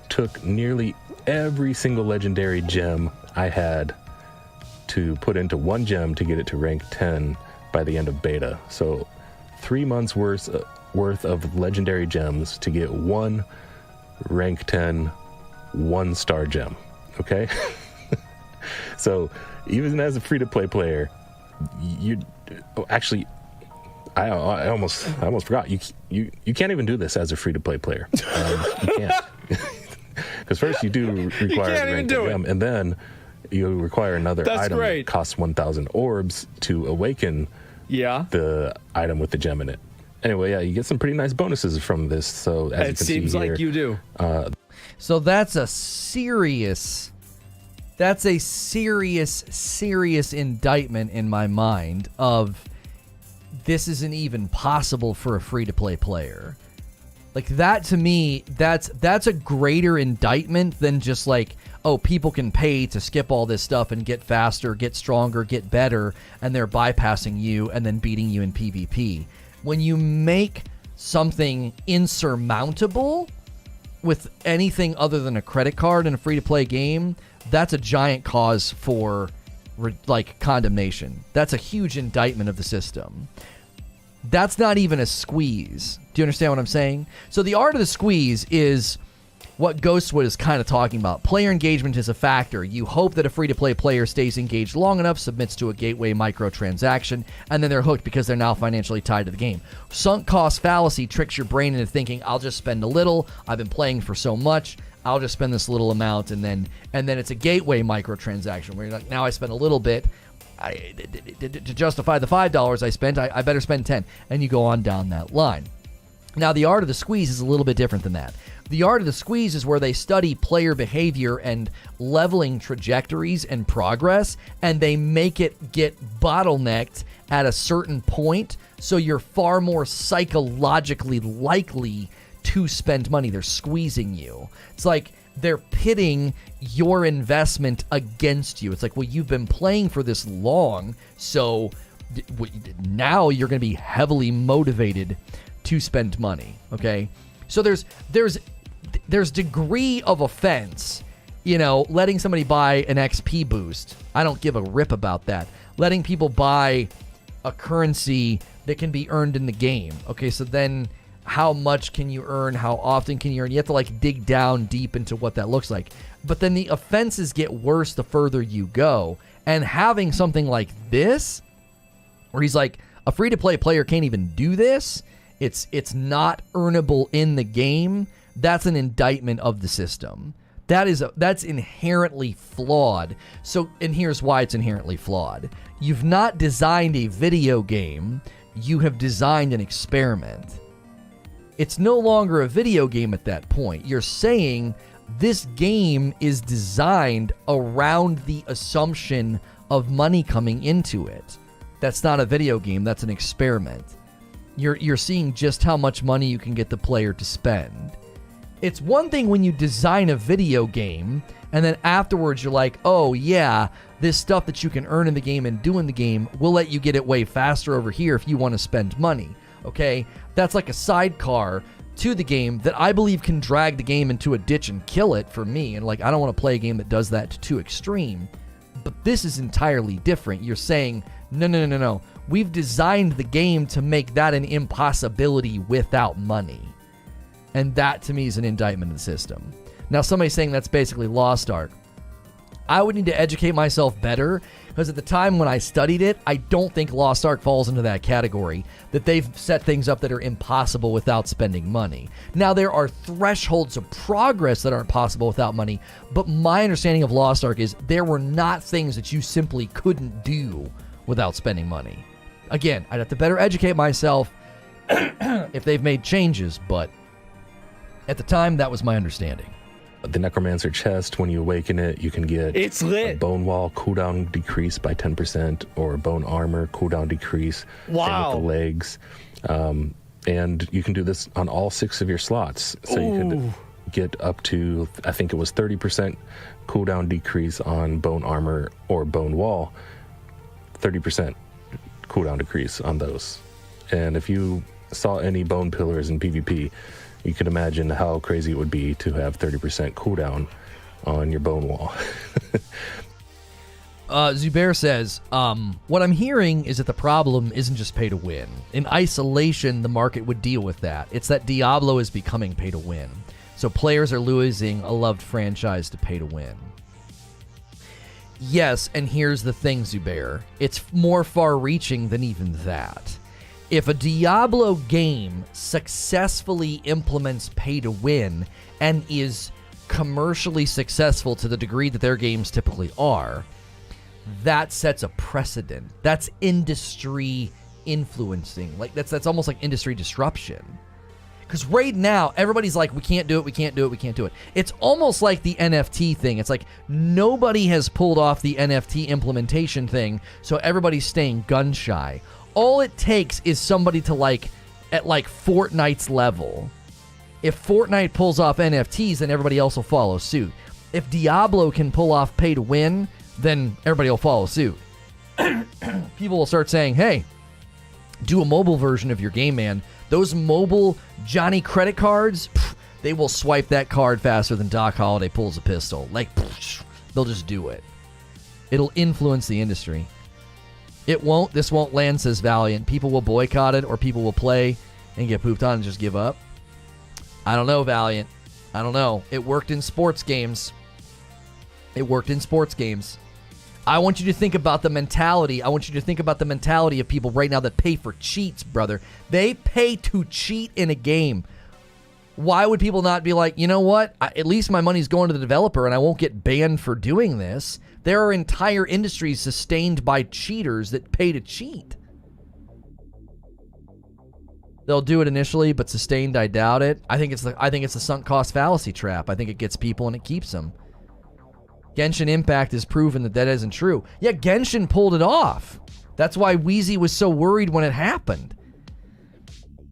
took nearly every single legendary gem I had to put into one gem to get it to rank 10 by the end of beta. So 3 months worth of legendary gems to get one rank 10 1-star gem. Okay? So even as a free-to-play player, I almost forgot. You can't even do this as a free-to-play player. You can't. Because first you do require a rank gem, and then you require another item that costs 1,000 orbs to awaken the item with the gem in it. Anyway, yeah, you get some pretty nice bonuses from this. So as you can see here, seems like you do. So that's a serious indictment in my mind of this isn't even possible for a free-to-play player. Like, that to me, that's a greater indictment than just like, oh, people can pay to skip all this stuff and get faster, get stronger, get better, and they're bypassing you and then beating you in PvP. When you make something insurmountable with anything other than a credit card in a free-to-play game, that's a giant cause for condemnation. That's a huge indictment of the system. That's not even a squeeze. Do you understand what I'm saying? So the art of the squeeze is what Ghostwood is kind of talking about. Player engagement is a factor. You hope that a free-to-play player stays engaged long enough, submits to a gateway microtransaction, and then they're hooked because they're now financially tied to the game. Sunk cost fallacy tricks your brain into thinking, I'll just spend a little. I've been playing for so much. I'll just spend this little amount, and then it's a gateway microtransaction where you're like, now I spent a little bit. To justify the $5 I spent, I better spend 10, and you go on down that line. Now, the art of the squeeze is a little bit different than that. The art of the squeeze is where they study player behavior and leveling trajectories and progress, and they make it get bottlenecked at a certain point, so you're far more psychologically likely to spend money. They're squeezing you. It's like they're pitting your investment against you. It's like, well, you've been playing for this long, so now you're going to be heavily motivated to spend money. Okay, so there's degree of offense. Letting somebody buy an XP boost, I don't give a rip about that. Letting people buy a currency that can be earned in the game. Okay, so then how much can you earn? How often can you earn? You have to dig down deep into what that looks like. But then the offenses get worse the further you go. And having something like this, where he's like, a free-to-play player can't even do this, it's not earnable in the game, that's an indictment of the system. That's inherently flawed. So, and here's why it's inherently flawed. You've not designed a video game, you have designed an experiment. It's no longer a video game at that point. You're saying this game is designed around the assumption of money coming into it. That's not a video game, that's an experiment. You're seeing just how much money you can get the player to spend. It's one thing when you design a video game and then afterwards you're like, oh yeah, this stuff that you can earn in the game and do in the game, we'll let you get it way faster over here if you want to spend money. Okay? That's like a sidecar to the game that I believe can drag the game into a ditch and kill it for me. And I don't want to play a game that does that too extreme. But this is entirely different. You're saying, no. We've designed the game to make that an impossibility without money. And that, to me, is an indictment of the system. Now, somebody's saying that's basically Lost Ark. I would need to educate myself better, because at the time when I studied it, I don't think Lost Ark falls into that category, that they've set things up that are impossible without spending money. Now, there are thresholds of progress that aren't possible without money, but my understanding of Lost Ark is there were not things that you simply couldn't do without spending money. Again, I'd have to better educate myself if they've made changes, but at the time, that was my understanding. The Necromancer chest, when you awaken it, you can get it's lit. A bone wall cooldown decrease by 10% or bone armor cooldown decrease. Wow. Same with the legs. And you can do this on all 6 of your slots. So you can get up to, I think it was 30% cooldown decrease on bone armor or bone wall. 30% cooldown decrease on those. And if you saw any bone pillars in PvP, you can imagine how crazy it would be to have 30% cooldown on your bone wall. Zubair says, what I'm hearing is that the problem isn't just pay to win. In isolation, the market would deal with that. It's that Diablo is becoming pay to win. So players are losing a loved franchise to pay to win. Yes, and here's the thing, Zubair. It's more far-reaching than even that. If a Diablo game successfully implements pay to win and is commercially successful to the degree that their games typically are, that sets a precedent. That's industry influencing. That's almost like industry disruption. Because right now, everybody's like, we can't do it. It's almost like the NFT thing. It's like nobody has pulled off the NFT implementation thing, so everybody's staying gun shy. All it takes is somebody to at Fortnite's level. If Fortnite pulls off NFTs, then everybody else will follow suit. If Diablo can pull off pay to win, then everybody will follow suit. People will start saying, hey, do a mobile version of your game, man. Those mobile Johnny credit cards, they will swipe that card faster than Doc Holliday pulls a pistol. They'll just do it. It'll influence the industry. This won't land, says Valiant. People will boycott it, or people will play and get pooped on and just give up. I don't know, Valiant. I don't know. It worked in sports games. I want you to think about the mentality. I want you to think about the mentality of people right now that pay for cheats, brother. They pay to cheat in a game. Why would people not be like, you know what? At least my money's going to the developer and I won't get banned for doing this. There are entire industries sustained by cheaters that pay to cheat. They'll do it initially, but sustained, I doubt it. I think it's the sunk cost fallacy trap. I think it gets people and it keeps them. Genshin Impact has proven that isn't true. Yeah, Genshin pulled it off. That's why Wheezy was so worried when it happened.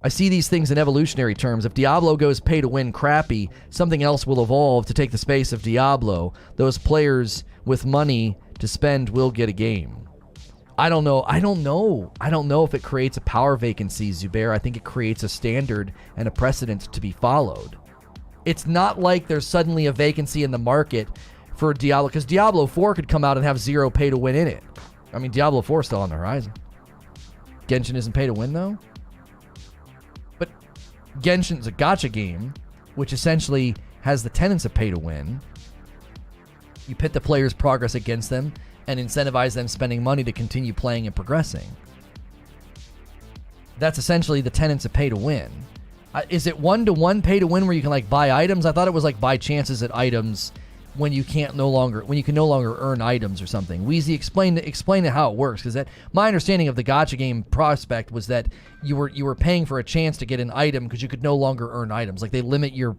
I see these things in evolutionary terms. If Diablo goes pay to win crappy, something else will evolve to take the space of Diablo. Those players with money to spend will get a game. I don't know. I don't know if it creates a power vacancy, Zubair. I think it creates a standard and a precedent to be followed. It's not like there's suddenly a vacancy in the market for Diablo, because Diablo 4 could come out and have 0 pay to win in it. I mean, Diablo 4 is still on the horizon. Genshin isn't pay to win, though. But Genshin's a gacha game, which essentially has the tenets of pay to win. You pit the player's progress against them and incentivize them spending money to continue playing and progressing. That's essentially the tenets of pay to win. Is it 1-to-1 pay to win where you can like buy items? I thought it was like buy chances at items when you can no longer earn items or something. Wheezy, explain how it works, because that my understanding of the gacha game prospect was that you were paying for a chance to get an item because you could no longer earn items. Like they limit your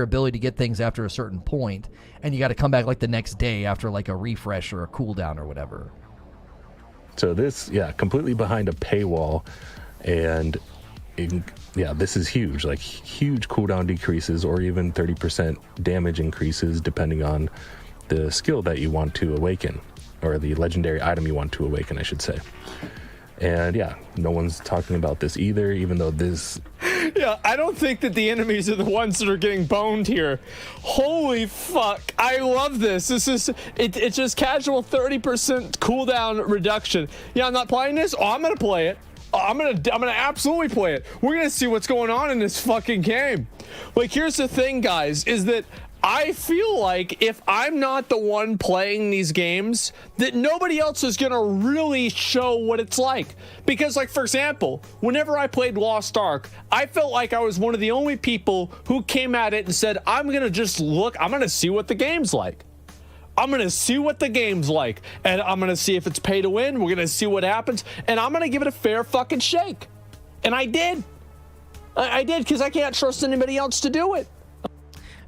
ability to get things after a certain point, and you got to come back like the next day after like a refresh or a cooldown or whatever. So this, completely behind a paywall, and this is huge. Like huge cooldown decreases, or even 30% damage increases, depending on the skill that you want to awaken, or the legendary item you want to awaken, I should say. And no one's talking about this either, even though this... I don't think that the enemies are the ones that are getting boned here. Holy fuck, I love this. It's just casual 30% cooldown reduction. I'm not playing this. I'm gonna play it. I'm gonna absolutely play it. We're gonna see what's going on in this fucking game. Like, here's the thing, guys, is that I feel like if I'm not the one playing these games, that nobody else is gonna really show what it's like. Because, like, for example, whenever I played Lost Ark, I felt like I was one of the only people who came at it and said, I'm gonna just look, I'm gonna see what the game's like. I'm going to see what the game's like, and I'm going to see if it's pay to win. We're going to see what happens, and I'm going to give it a fair fucking shake. And I did. I did, because I can't trust anybody else to do it.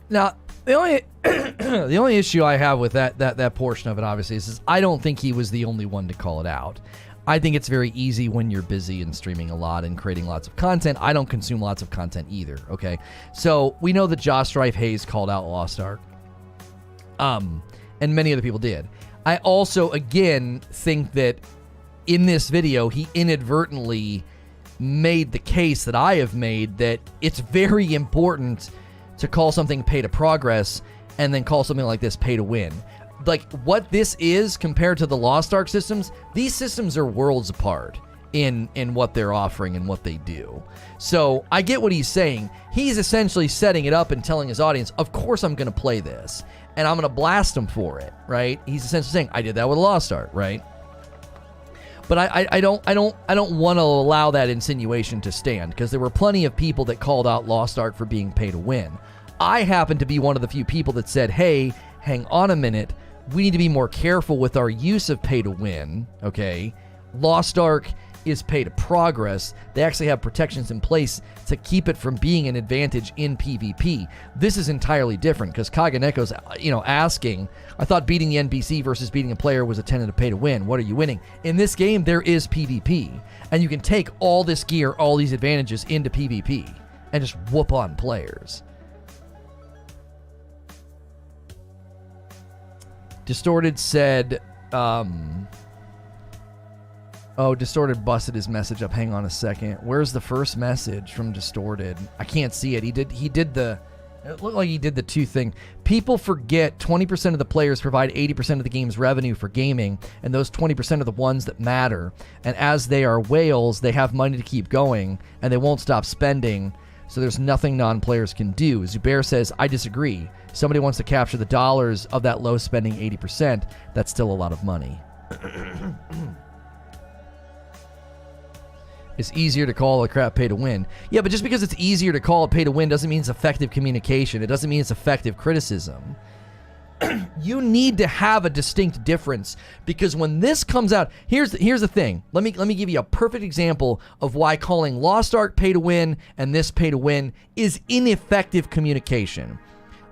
Now, the only issue I have with that portion of it, obviously, is I don't think he was the only one to call it out. I think it's very easy when you're busy and streaming a lot and creating lots of content. I don't consume lots of content either, okay? So we know that Josh Strife Hayes called out Lost Ark. And many other people did. I also, again, think that in this video, he inadvertently made the case that I have made that it's very important to call something pay to progress and then call something like this pay to win. Like, what this is compared to the Lost Ark systems, these systems are worlds apart in what they're offering and what they do. So I get what he's saying. He's essentially setting it up and telling his audience, of course I'm going to play this, and I'm going to blast him for it, right? He's essentially saying, I did that with Lost Ark, right? But I don't want to allow that insinuation to stand, because there were plenty of people that called out Lost Ark for being pay to win. I happen to be one of the few people that said, hey, hang on a minute, we need to be more careful with our use of pay to win, okay? Lost Ark is pay to progress. They actually have protections in place to keep it from being an advantage in PvP. This is entirely different, because Kaganeko's, asking, I thought beating the NPC versus beating a player was a tenet of pay to win. What are you winning? In this game, there is PvP, and you can take all this gear, all these advantages into PvP and just whoop on players. Distorted said, Distorted busted his message up. Hang on a second. Where's the first message from Distorted? I can't see it. It looked like he did the two thing. People forget 20% of the players provide 80% of the game's revenue for gaming, and those 20% are the ones that matter. And as they are whales, they have money to keep going, and they won't stop spending, so there's nothing non-players can do. Zubair says, I disagree. Somebody wants to capture the dollars of that low-spending 80%. That's still a lot of money. It's easier to call a crap pay to win. Yeah, but just because it's easier to call it pay to win doesn't mean it's effective communication. It doesn't mean it's effective criticism. You need to have a distinct difference, because when this comes out, here's the thing. Let me give you a perfect example of why calling Lost Ark pay to win and this pay to win is ineffective communication.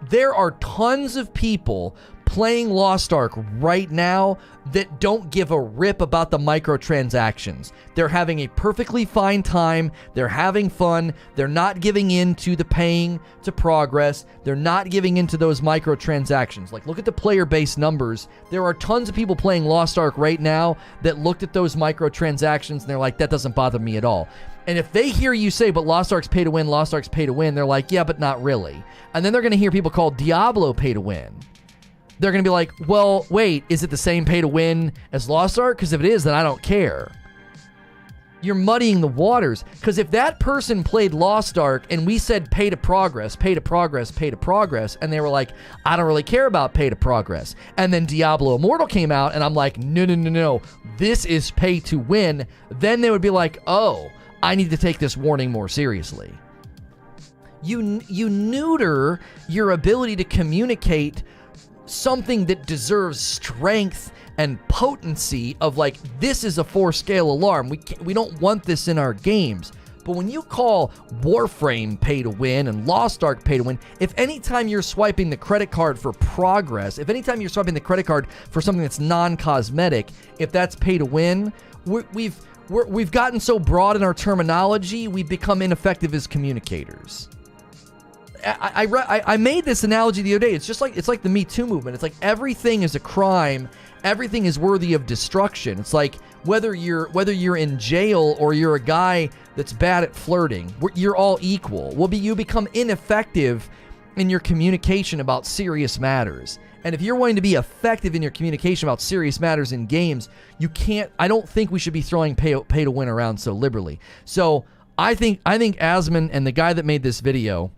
There are tons of people playing Lost Ark right now that don't give a rip about the microtransactions. They're having a perfectly fine time. They're having fun. They're not giving in to the paying to progress. They're not giving into those microtransactions. Like, look at the player-based numbers. There are tons of people playing Lost Ark right now that looked at those microtransactions and they're like, that doesn't bother me at all. And if they hear you say, but Lost Ark's pay to win, Lost Ark's pay to win, they're like, yeah, but not really. And then they're going to hear people call Diablo pay to win. They're going to be like, well, wait, is it the same pay to win as Lost Ark? Because if it is, then I don't care. You're muddying the waters. Because if that person played Lost Ark and we said pay to progress, pay to progress, pay to progress, and they were like, I don't really care about pay to progress. And then Diablo Immortal came out and I'm like, no, this is pay to win. Then they would be like, oh, I need to take this warning more seriously. You neuter your ability to communicate something that deserves strength and potency of like, this is a 4-scale alarm. We don't want this in our games. But when you call Warframe pay to win and Lost Ark pay to win, if anytime you're swiping the credit card for progress, if anytime you're swiping the credit card for something that's non-cosmetic, if that's pay to win, we've gotten so broad in our terminology, we've become ineffective as communicators. I made this analogy the other day. It's like the Me Too movement. It's like everything is a crime. Everything is worthy of destruction. It's like whether you're in jail or you're a guy that's bad at flirting, you're all equal. You become ineffective in your communication about serious matters. And if you're wanting to be effective in your communication about serious matters in games, you can't. I don't think we should be throwing pay to win around so liberally. So I think Asmon and the guy that made this video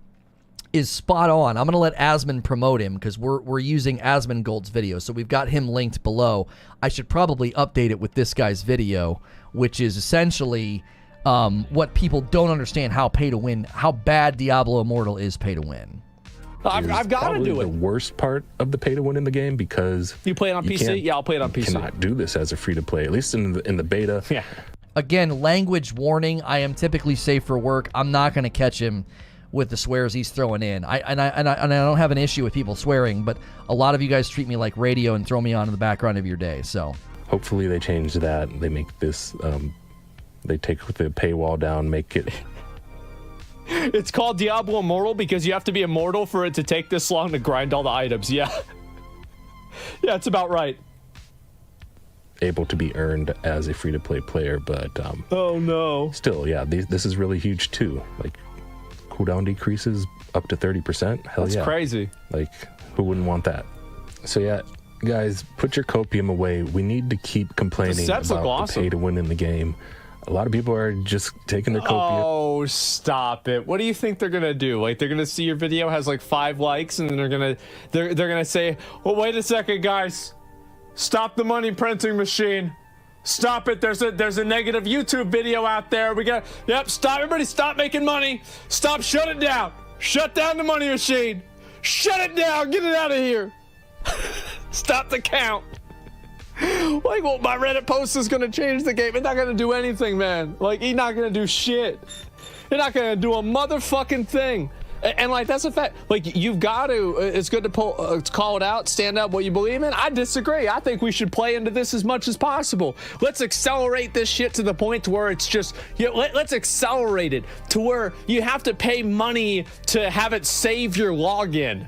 is spot on. I'm going to let Asmon promote him because we're using Asmongold's video. So we've got him linked below. I should probably update it with this guy's video, which is essentially what people don't understand, how pay to win, how bad Diablo Immortal is pay to win. I've got to do it. The worst part of the pay to win in the game, because you play it on PC. Yeah, I'll play it on PC. Cannot do this as a free to play, at least in the beta. Yeah. Again, language warning. I am typically safe for work. I'm not going to catch him with the swears he's throwing in. I don't have an issue with people swearing, but a lot of you guys treat me like radio and throw me on in the background of your day. So hopefully they change that. They make this. They take the paywall down, make it. It's called Diablo Immortal because you have to be immortal for it to take this long to grind all the items. Yeah. Yeah, it's about right. Able to be earned as a free-to-play player, but oh no. Still, yeah, this is really huge too. Like, cooldown decreases up to 30%. Hell yeah. That's crazy. Like, who wouldn't want that? So yeah, guys, put your copium away. We need to keep complaining about the pay to win in the game. A lot of people are just taking their copium. Oh, stop it. What do you think they're going to do? Like, they're going to see your video has like 5 likes and they're going to say, "Oh, wait a second, guys. Stop the money printing machine. Stop it. There's a negative YouTube video out there. Stop, everybody, stop making money. Stop, shut it down. Shut down the money machine. Shut it down. Get it out of here. Stop the count." Like, well, my Reddit post is gonna change the game. It's not gonna do anything, man. Like, he's not gonna do shit. He's not gonna do a motherfucking thing. And like, that's a fact. Like, you've got to. It's good to call it out, stand up what you believe in. I disagree. I think we should play into this as much as possible. Let's accelerate this shit to the point to where it's just. Let's accelerate it to where you have to pay money to have it save your login.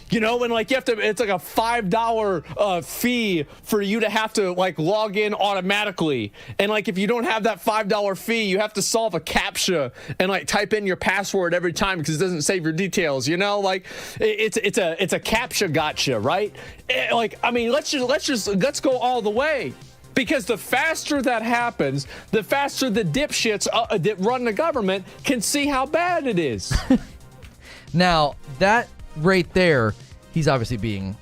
You know, and like you have to, it's like a $5 fee for you to have to like log in automatically. And like if you don't have that $5 fee, you have to solve a CAPTCHA and like type in your password every time because it doesn't save your details. You know, like it's a CAPTCHA gotcha, right? Like, I mean, let's go all the way. Because the faster that happens, the faster the dipshits that run the government can see how bad it is. Now that right there, he's obviously being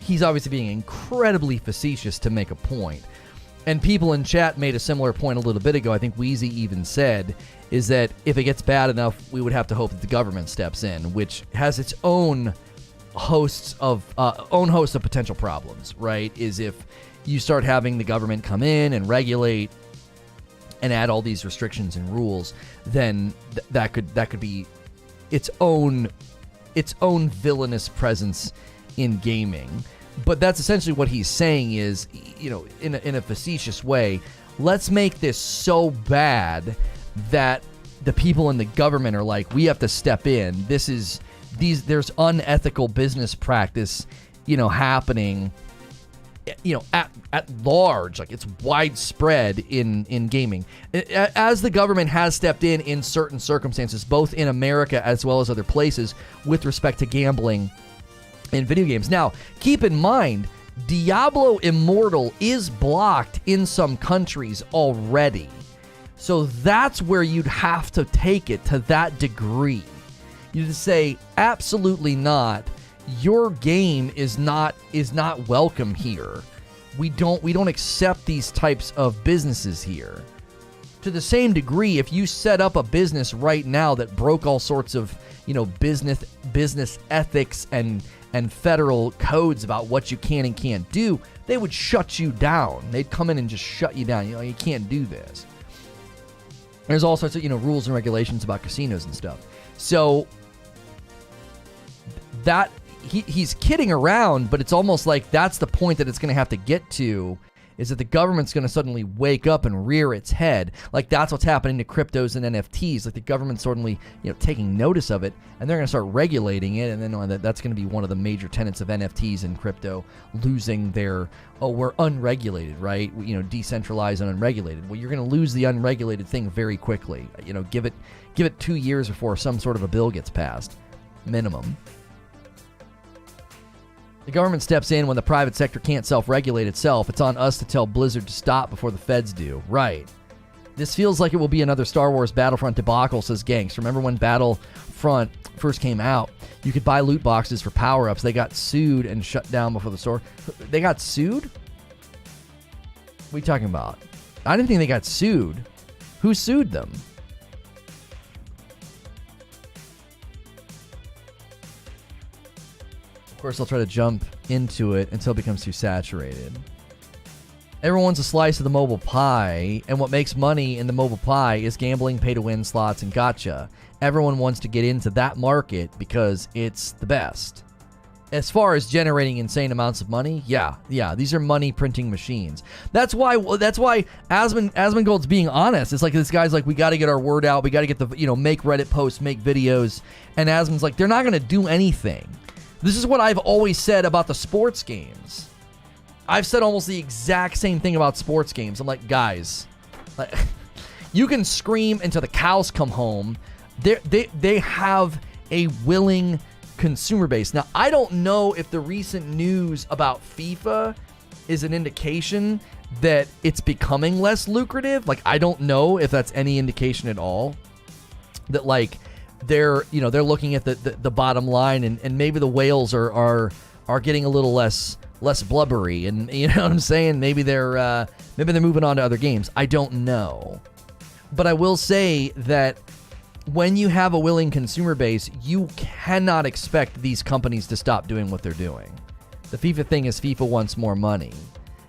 incredibly facetious to make a point. And people in chat made a similar point a little bit ago. I think Wheezy even said is that if it gets bad enough, we would have to hope that the government steps in, which has its own host of potential problems, right? Is if you start having the government come in and regulate and add all these restrictions and rules, then that could be its own its own villainous presence in gaming. But that's essentially what he's saying is, you know, in a facetious way, let's make this so bad that the people in the government are like, we have to step in. There's unethical business practice, you know, happening, you know, at large, like it's widespread in gaming, as the government has stepped in certain circumstances, both in America as well as other places, with respect to gambling in video games. Now, keep in mind, Diablo Immortal is blocked in some countries already, so that's where you'd have to take it to that degree. You'd say, absolutely not. Your game is not welcome here. We don't accept these types of businesses here. To the same degree, if you set up a business right now that broke all sorts of, you know, business ethics and federal codes about what you can and can't do, they would shut you down. They'd come in and just shut you down. You know, you can't do this. There's all sorts of, you know, rules and regulations about casinos and stuff. So that he's kidding around, but it's almost like that's the point that it's going to have to get to, is that the government's going to suddenly wake up and rear its head. Like that's what's happening to cryptos and NFTs. Like the government's suddenly, you know, taking notice of it, and they're going to start regulating it, and then that's going to be one of the major tenets of NFTs and crypto, losing their, we're unregulated, right? You know, decentralized and unregulated. Well, you're going to lose the unregulated thing very quickly. You know, give it 2 years before some sort of a bill gets passed, minimum. The government steps in when the private sector can't self-regulate itself. It's on us to tell Blizzard to stop before the feds do. Right. This feels like it will be another Star Wars Battlefront debacle, says Ganks. Remember when Battlefront first came out? You could buy loot boxes for power-ups. They got sued and shut down before the store. They got sued? What are you talking about? I didn't think they got sued. Who sued them? Of course, they'll try to jump into it until it becomes too saturated. Everyone wants a slice of the mobile pie, and what makes money in the mobile pie is gambling, pay-to-win, slots, and gacha. Everyone wants to get into that market because it's the best. As far as generating insane amounts of money, yeah, these are money-printing machines. That's why Asmongold's being honest. It's like this guy's like, we got to get our word out. We got to get the, you know, make Reddit posts, make videos, and Asmon's like, they're not going to do anything. This is what I've always said about the sports games. I've said almost the exact same thing about sports games. I'm like, guys, you can scream until the cows come home. They have a willing consumer base. Now, I don't know if the recent news about FIFA is an indication that it's becoming less lucrative. Like, I don't know if that's any indication at all. That, like, they're looking at the bottom line, and maybe the whales are getting a little less blubbery, and you know what I'm saying? Maybe they're moving on to other games. I don't know. But I will say that when you have a willing consumer base, you cannot expect these companies to stop doing what they're doing. The FIFA thing is FIFA wants more money.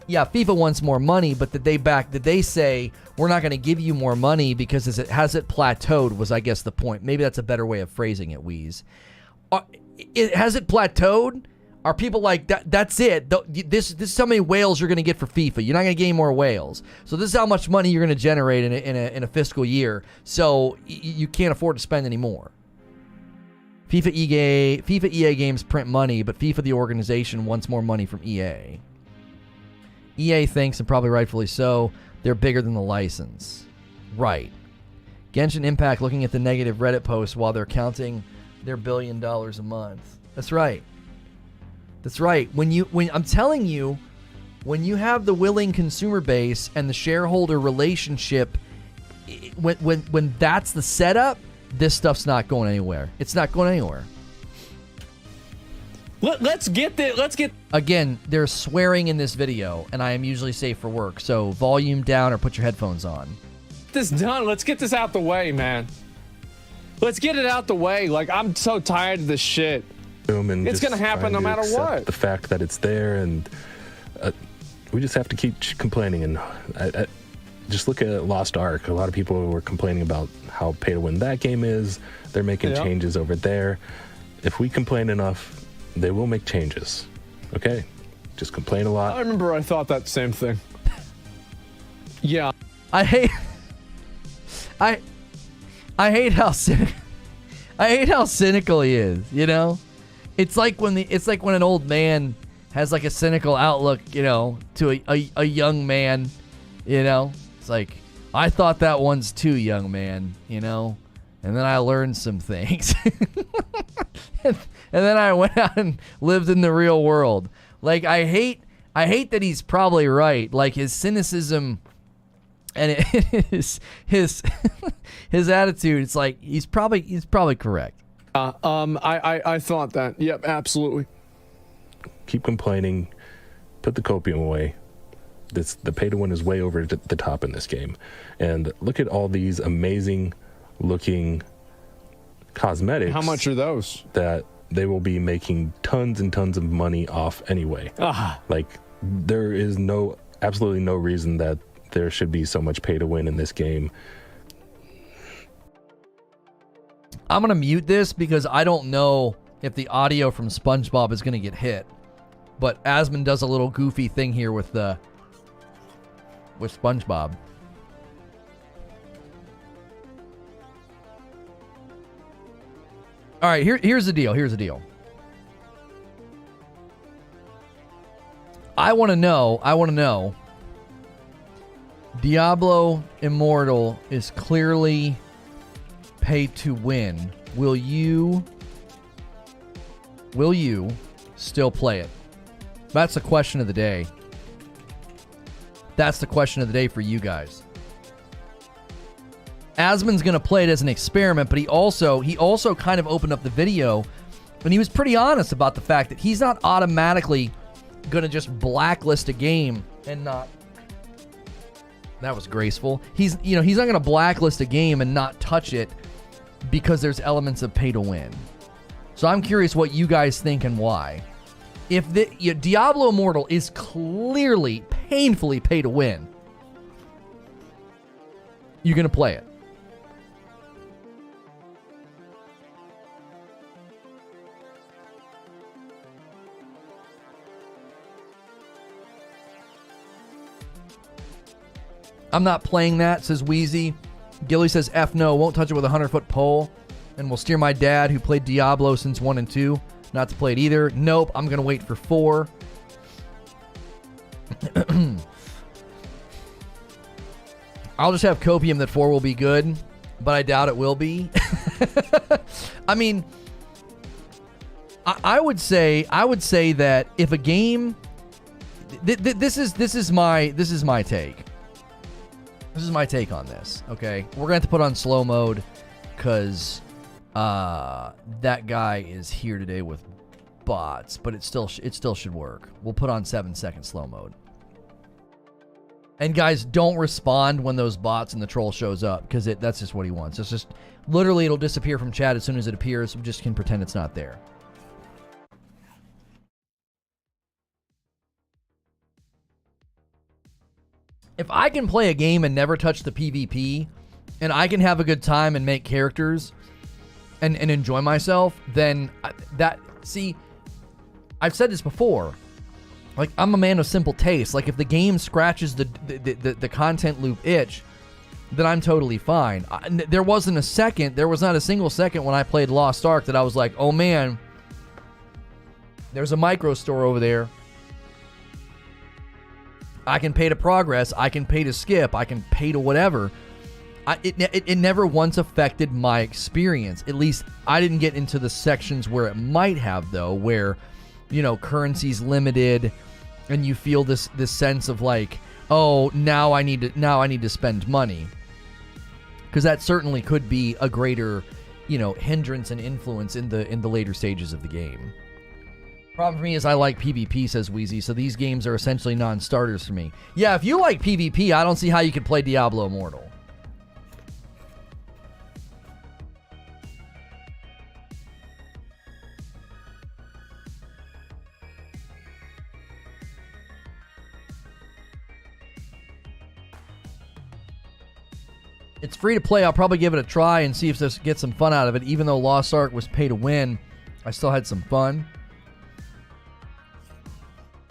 Yeah, FIFA wants more money, but did they say we're not going to give you more money because has it plateaued was, I guess, the point. Maybe that's a better way of phrasing it, Wheeze. Has it plateaued? Are people like, that's it? This is how many whales you're going to get for FIFA. You're not going to get any more whales. So this is how much money you're going to generate in a fiscal year. So you can't afford to spend any more. FIFA EA games print money, but FIFA the organization wants more money from EA. EA thinks, and probably rightfully so, they're bigger than the license. Right. Genshin Impact looking at the negative Reddit posts while they're counting their $1 billion a month. That's right. That's right. When I'm telling you, when you have the willing consumer base and the shareholder relationship, when that's the setup, this stuff's not going anywhere. It's not going anywhere. Let's get. Again, there's swearing in this video, and I am usually safe for work, so volume down or put your headphones on. This done. Let's get this out the way, man. Let's get it out the way. Like, I'm so tired of this shit. And it's gonna happen no matter what. The fact that it's there, and we just have to keep complaining. And I just look at Lost Ark. A lot of people were complaining about how pay to win that game is. They're making changes over there. if we complain enough, they will make changes. Okay? Just complain a lot. I remember I thought that same thing. Yeah. I hate how cynical he is, you know? It's like when an old man has like a cynical outlook, you know, to a young man, you know? It's like, I thought that one's too, young man, you know? And then I learned some things. And then I went out and lived in the real world. Like, I hate that he's probably right. Like, his cynicism and his attitude, it's like he's probably correct. I thought that. Yep, absolutely. Keep complaining. Put the copium away. The pay to win is way over the top in this game. And look at all these amazing looking cosmetics. How much are those? That they will be making tons and tons of money off anyway. Like, there is absolutely no reason that there should be so much pay to win in this game. I'm going to mute this because I don't know if the audio from SpongeBob is going to get hit. But Asmon does a little goofy thing here with SpongeBob. All right, here's the deal. I want to know. Diablo Immortal is clearly pay to win. Will you still play it? That's the question of the day. That's the question of the day for you guys. Asmon's going to play it as an experiment, but he also kind of opened up the video, and he was pretty honest about the fact that he's not automatically going to just blacklist a game and not... That was graceful. He's not going to blacklist a game and not touch it because there's elements of pay to win. So I'm curious what you guys think and why. If Diablo Immortal is clearly, painfully pay to win, you're going to play it. I'm not playing that, says Wheezy. Gilly says, F no, won't touch it with a 100-foot pole. And will steer my dad, who played Diablo since 1 and 2, not to play it either. Nope, I'm going to wait for 4. I'll just have copium that 4 will be good, but I doubt it will be. I mean, I would say that if a game... This is my take. This is my take on this, okay? We're going to have to put on slow mode because that guy is here today with bots, but it still should work. We'll put on 7-second slow mode. And guys, don't respond when those bots and the troll shows up because that's just what he wants. It's just literally it'll disappear from chat as soon as it appears. We just can pretend it's not there. If I can play a game and never touch the PvP, and I can have a good time and make characters and enjoy myself, then I've said this before. Like, I'm a man of simple taste. Like, if the game scratches the content loop itch, then I'm totally fine. There was not a single second when I played Lost Ark that I was like, oh man, there's a micro store over there. I can pay to progress, I can pay to skip, I can pay to whatever. It never once affected my experience. At least I didn't get into the sections where it might have, though, where, currency's limited and you feel this sense of like, oh, now I need to spend money. Because that certainly could be a greater, hindrance and influence in the later stages of the game. Problem for me is I like PvP, says Wheezy, so these games are essentially non-starters for me. Yeah, if you like PvP, I don't see how you could play Diablo Immortal. It's free to play. I'll probably give it a try and see if this gets some fun out of it, even though Lost Ark was pay to win. I still had some fun.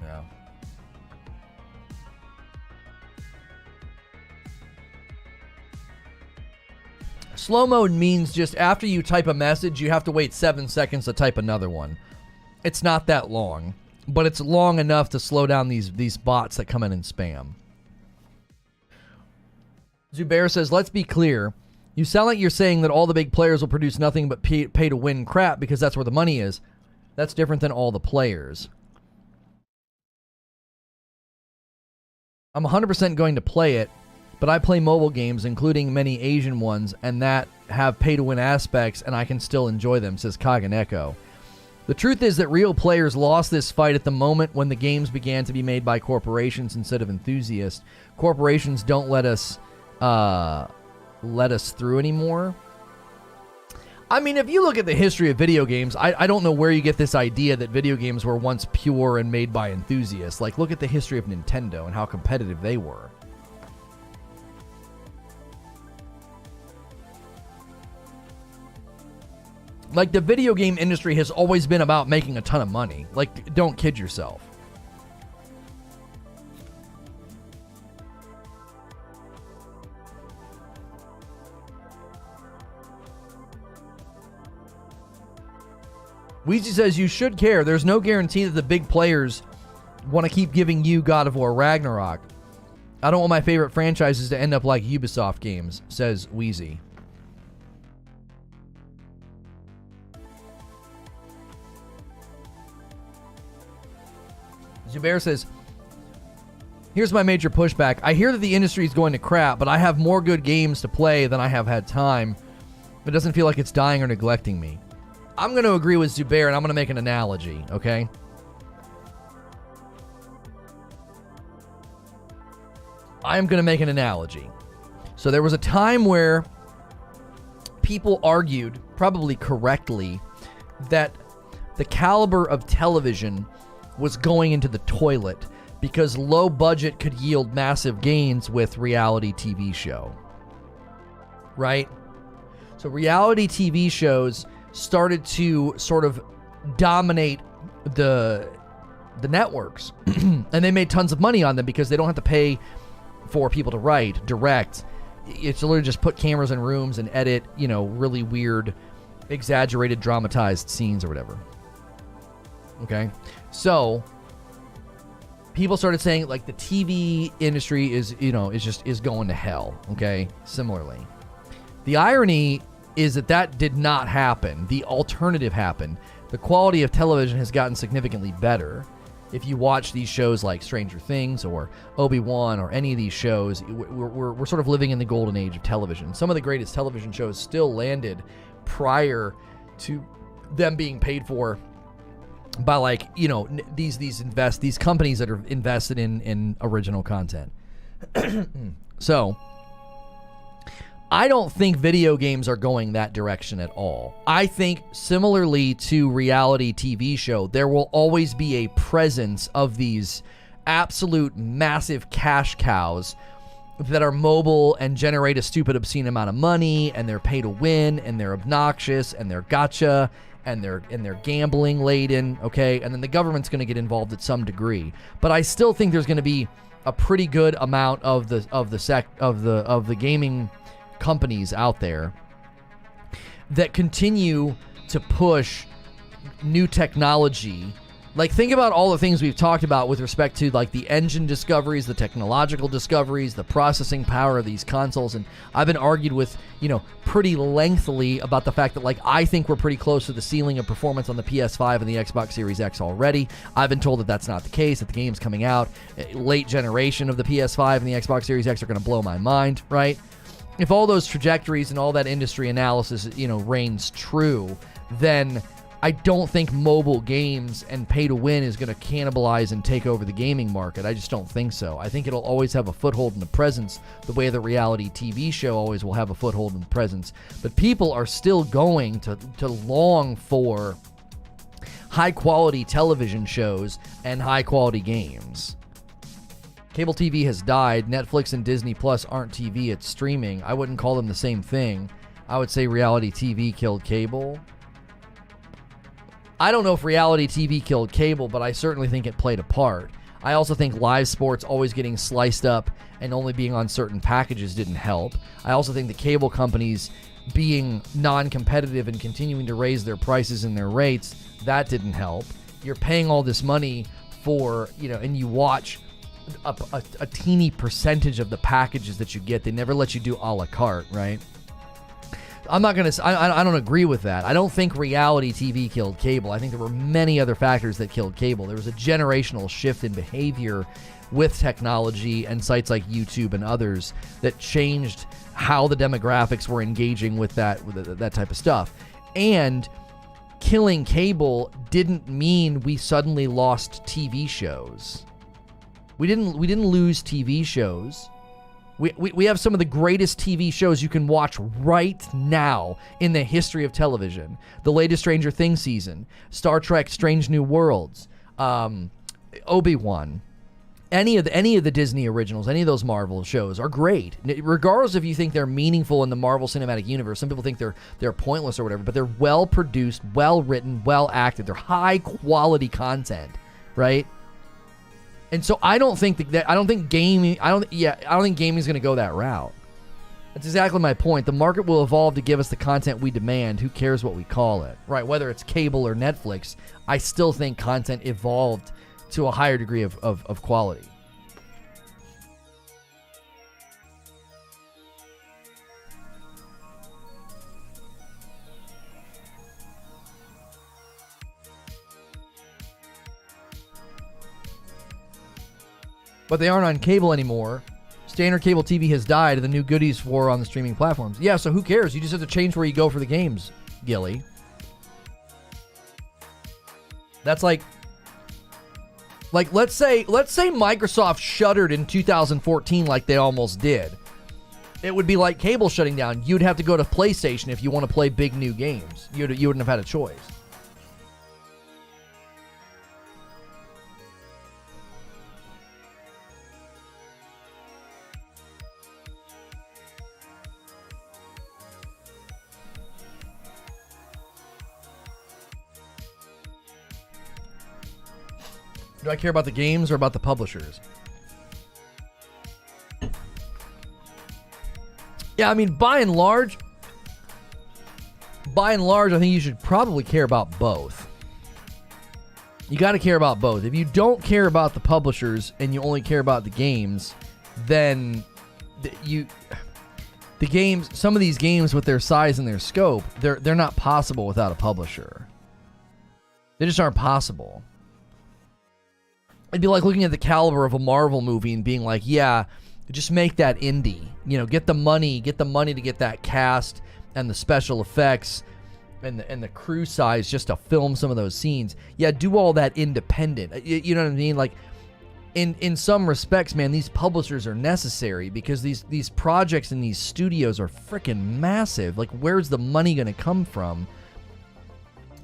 Yeah. Slow mode means just after you type a message, you have to wait 7 seconds to type another one. It's not that long, but it's long enough to slow down these bots that come in and spam. Zubair says, let's be clear. You sound like you're saying that all the big players will produce nothing but pay to win crap because that's where the money is. That's different than all the players. I'm 100% going to play it, but I play mobile games, including many Asian ones, and that have pay-to-win aspects, and I can still enjoy them, says Kaganeko. The truth is that real players lost this fight at the moment when the games began to be made by corporations instead of enthusiasts. Corporations don't let us through anymore. I mean, if you look at the history of video games, I don't know where you get this idea that video games were once pure and made by enthusiasts. Like, look at the history of Nintendo and how competitive they were. Like, the video game industry has always been about making a ton of money. Like, don't kid yourself. Weezy says you should care. There's no guarantee that the big players want to keep giving you God of War Ragnarok. I don't want my favorite franchises to end up like Ubisoft games, says Wheezy. Zubair says, here's my major pushback. I hear that the industry is going to crap, but I have more good games to play than I have had time. It doesn't feel like it's dying or neglecting me. I'm going to agree with Zubair, and I'm going to make an analogy, okay? I'm going to make an analogy. So there was a time where people argued, probably correctly, that the caliber of television was going into the toilet because low budget could yield massive gains with reality TV show. Right? So reality TV shows started to sort of dominate the networks. And they made tons of money on them because they don't have to pay for people to write, direct. It's literally just put cameras in rooms and edit, you know, really weird, exaggerated, dramatized scenes or whatever. Okay? So people started saying like the TV industry is going to hell, okay? Similarly. The irony is that did not happen. The alternative happened. The quality of television has gotten significantly better. If you watch these shows like Stranger Things or Obi-Wan or any of these shows, we're sort of living in the golden age of television. Some of the greatest television shows still landed prior to them being paid for by, like, you know, these companies that are invested in original content. So I don't think video games are going that direction at all. I think similarly to reality TV show, there will always be a presence of these absolute massive cash cows that are mobile and generate a stupid obscene amount of money, and they're pay to win, and they're obnoxious, and they're gotcha, and they're gambling laden, okay? And then the government's going to get involved at some degree. But I still think there's going to be a pretty good amount of the gaming companies out there that continue to push new technology. Like, think about all the things we've talked about with respect to, like, the engine discoveries, the technological discoveries, the processing power of these consoles. And I've been argued with, you know, pretty lengthily about the fact that, like, I think we're pretty close to the ceiling of performance on the PS5 and the Xbox Series X already. I've been told that that's not the case, that the games coming out, late generation of the PS5 and the Xbox Series X are going to blow my mind, right? If all those trajectories and all that industry analysis, you know, reigns true, then I don't think mobile games and pay to win is going to cannibalize and take over the gaming market. I just don't think so. I think it'll always have a foothold in the presence the way the reality TV show always will have a foothold in the presence. But people are still going to long for high quality television shows and high quality games. Cable TV has died. Netflix and Disney Plus aren't TV, it's streaming. I wouldn't call them the same thing. I would say reality TV killed cable. I don't know if reality TV killed cable, but I certainly think it played a part. I also think live sports always getting sliced up and only being on certain packages didn't help. I also think the cable companies being non-competitive and continuing to raise their prices and their rates, that didn't help. You're paying all this money for, and you watch a teeny percentage of the packages that you get. They never let you do a la carte, right? I don't agree with that. I don't think reality TV killed cable. I think there were many other factors that killed cable. There was a generational shift in behavior with technology and sites like YouTube and others that changed how the demographics were engaging with that type of stuff. And killing cable didn't mean we suddenly lost TV shows. We didn't lose TV shows. We have some of the greatest TV shows you can watch right now in the history of television. The latest Stranger Things season, Star Trek Strange New Worlds, Obi-Wan. Any of the Disney originals, any of those Marvel shows are great. Regardless if you think they're meaningful in the Marvel Cinematic Universe. Some people think they're pointless or whatever, but they're well produced, well written, well acted. They're high quality content, right? And so I don't think gaming is going to go that route. That's exactly my point. The market will evolve to give us the content we demand. Who cares what we call it, right? Whether it's cable or Netflix, I still think content evolved to a higher degree of quality. But they aren't on cable anymore. Standard cable TV has died, and the new goodies for on the streaming platforms. Yeah, so who cares? You just have to change where you go for the games, Gilly. That's like let's say Microsoft shuttered in 2014 like they almost did. It would be like cable shutting down. You'd have to go to PlayStation if you want to play big new games. You wouldn't have had a choice. Do I care about the games or about the publishers? Yeah, I mean, by and large, I think you should probably care about both. You got to care about both. If you don't care about the publishers and you only care about the games, then some of these games with their size and their scope, they're not possible without a publisher. They just aren't possible. It'd be like looking at the caliber of a Marvel movie and being like, yeah, just make that indie. Get the money to get that cast and the special effects and the crew size just to film some of those scenes. Yeah, do all that independent. You know what I mean? Like, in some respects, man, these publishers are necessary because these projects and these studios are freaking massive. Like, where's the money going to come from?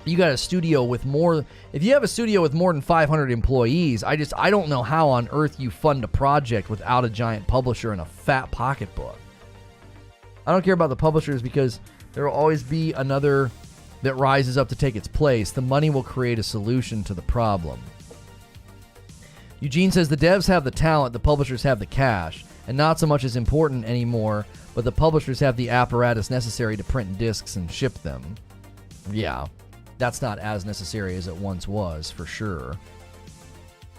You got a studio with more. If you have a studio with more than 500 employees, I don't know how on earth you fund a project without a giant publisher and a fat pocketbook. I don't care about the publishers because there will always be another that rises up to take its place. The money will create a solution to the problem. Eugene says the devs have the talent, the publishers have the cash, and not so much as important anymore, but the publishers have the apparatus necessary to print discs and ship them. Yeah. That's not as necessary as it once was, for sure.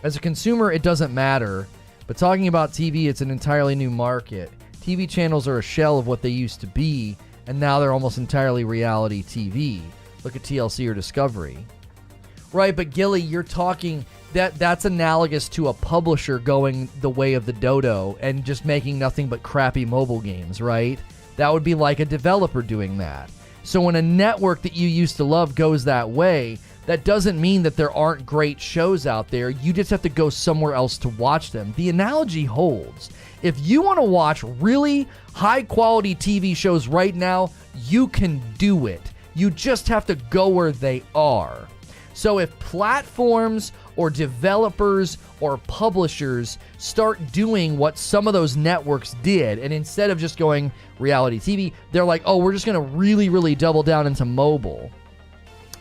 As a consumer, it doesn't matter, but talking about TV, it's an entirely new market. TV channels are a shell of what they used to be, and now they're almost entirely reality TV. Look at TLC or Discovery. Right, but Gilly, you're talking... That's analogous to a publisher going the way of the dodo and just making nothing but crappy mobile games, right? That would be like a developer doing that. So when a network that you used to love goes that way, that doesn't mean that there aren't great shows out there. You just have to go somewhere else to watch them. The analogy holds. If you want to watch really high-quality TV shows right now, you can do it. You just have to go where they are. So if platforms or developers or publishers start doing what some of those networks did, and instead of just going reality TV, they're like, oh, we're just going to really, really double down into mobile.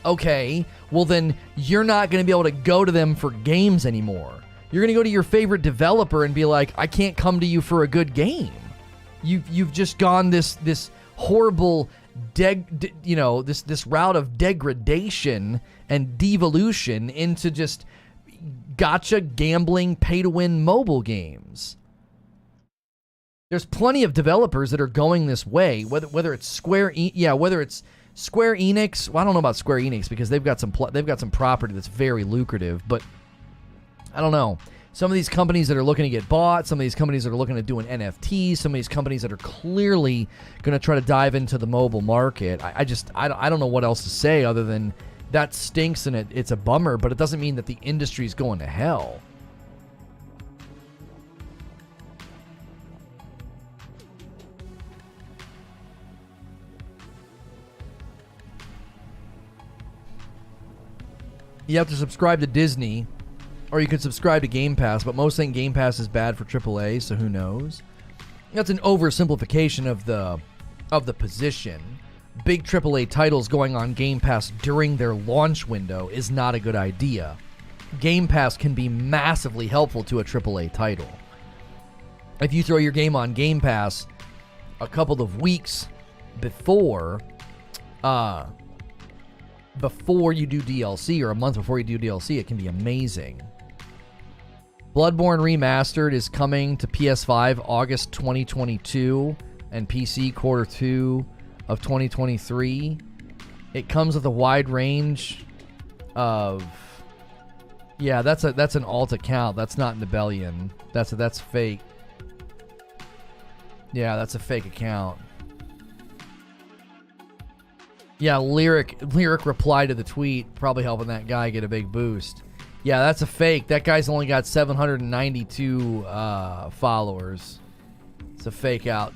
Okay, well then you're not going to be able to go to them for games anymore. You're going to go to your favorite developer and be like, I can't come to you for a good game. You've just gone this horrible this route of degradation and devolution into just gotcha gambling pay to win mobile games. There's plenty of developers that are going this way, whether it's Square Enix. Well, I don't know about Square Enix because they've got some property that's very lucrative, but I don't know. Some of these companies that are looking to get bought, some of these companies that are looking at doing NFTs, some of these companies that are clearly going to try to dive into the mobile market. I don't know what else to say other than that stinks and it's a bummer, but it doesn't mean that the industry is going to hell. You have to subscribe to Disney, or you could subscribe to Game Pass, but most think Game Pass is bad for AAA, so who knows? That's an oversimplification of the position. Big AAA titles going on Game Pass during their launch window is not a good idea. Game Pass can be massively helpful to a AAA title. If you throw your game on Game Pass a couple of weeks before you do DLC, or a month before you do DLC, it can be amazing. Bloodborne Remastered is coming to PS5 August 2022 and PC quarter 2 of 2023. It comes with a wide range of... Yeah, that's an alt account. That's not Nibelian. That's fake. Yeah, that's a fake account. Yeah, Lyric replied to the tweet, probably helping that guy get a big boost. Yeah, that's a fake. That guy's only got 792 followers. It's a fake out.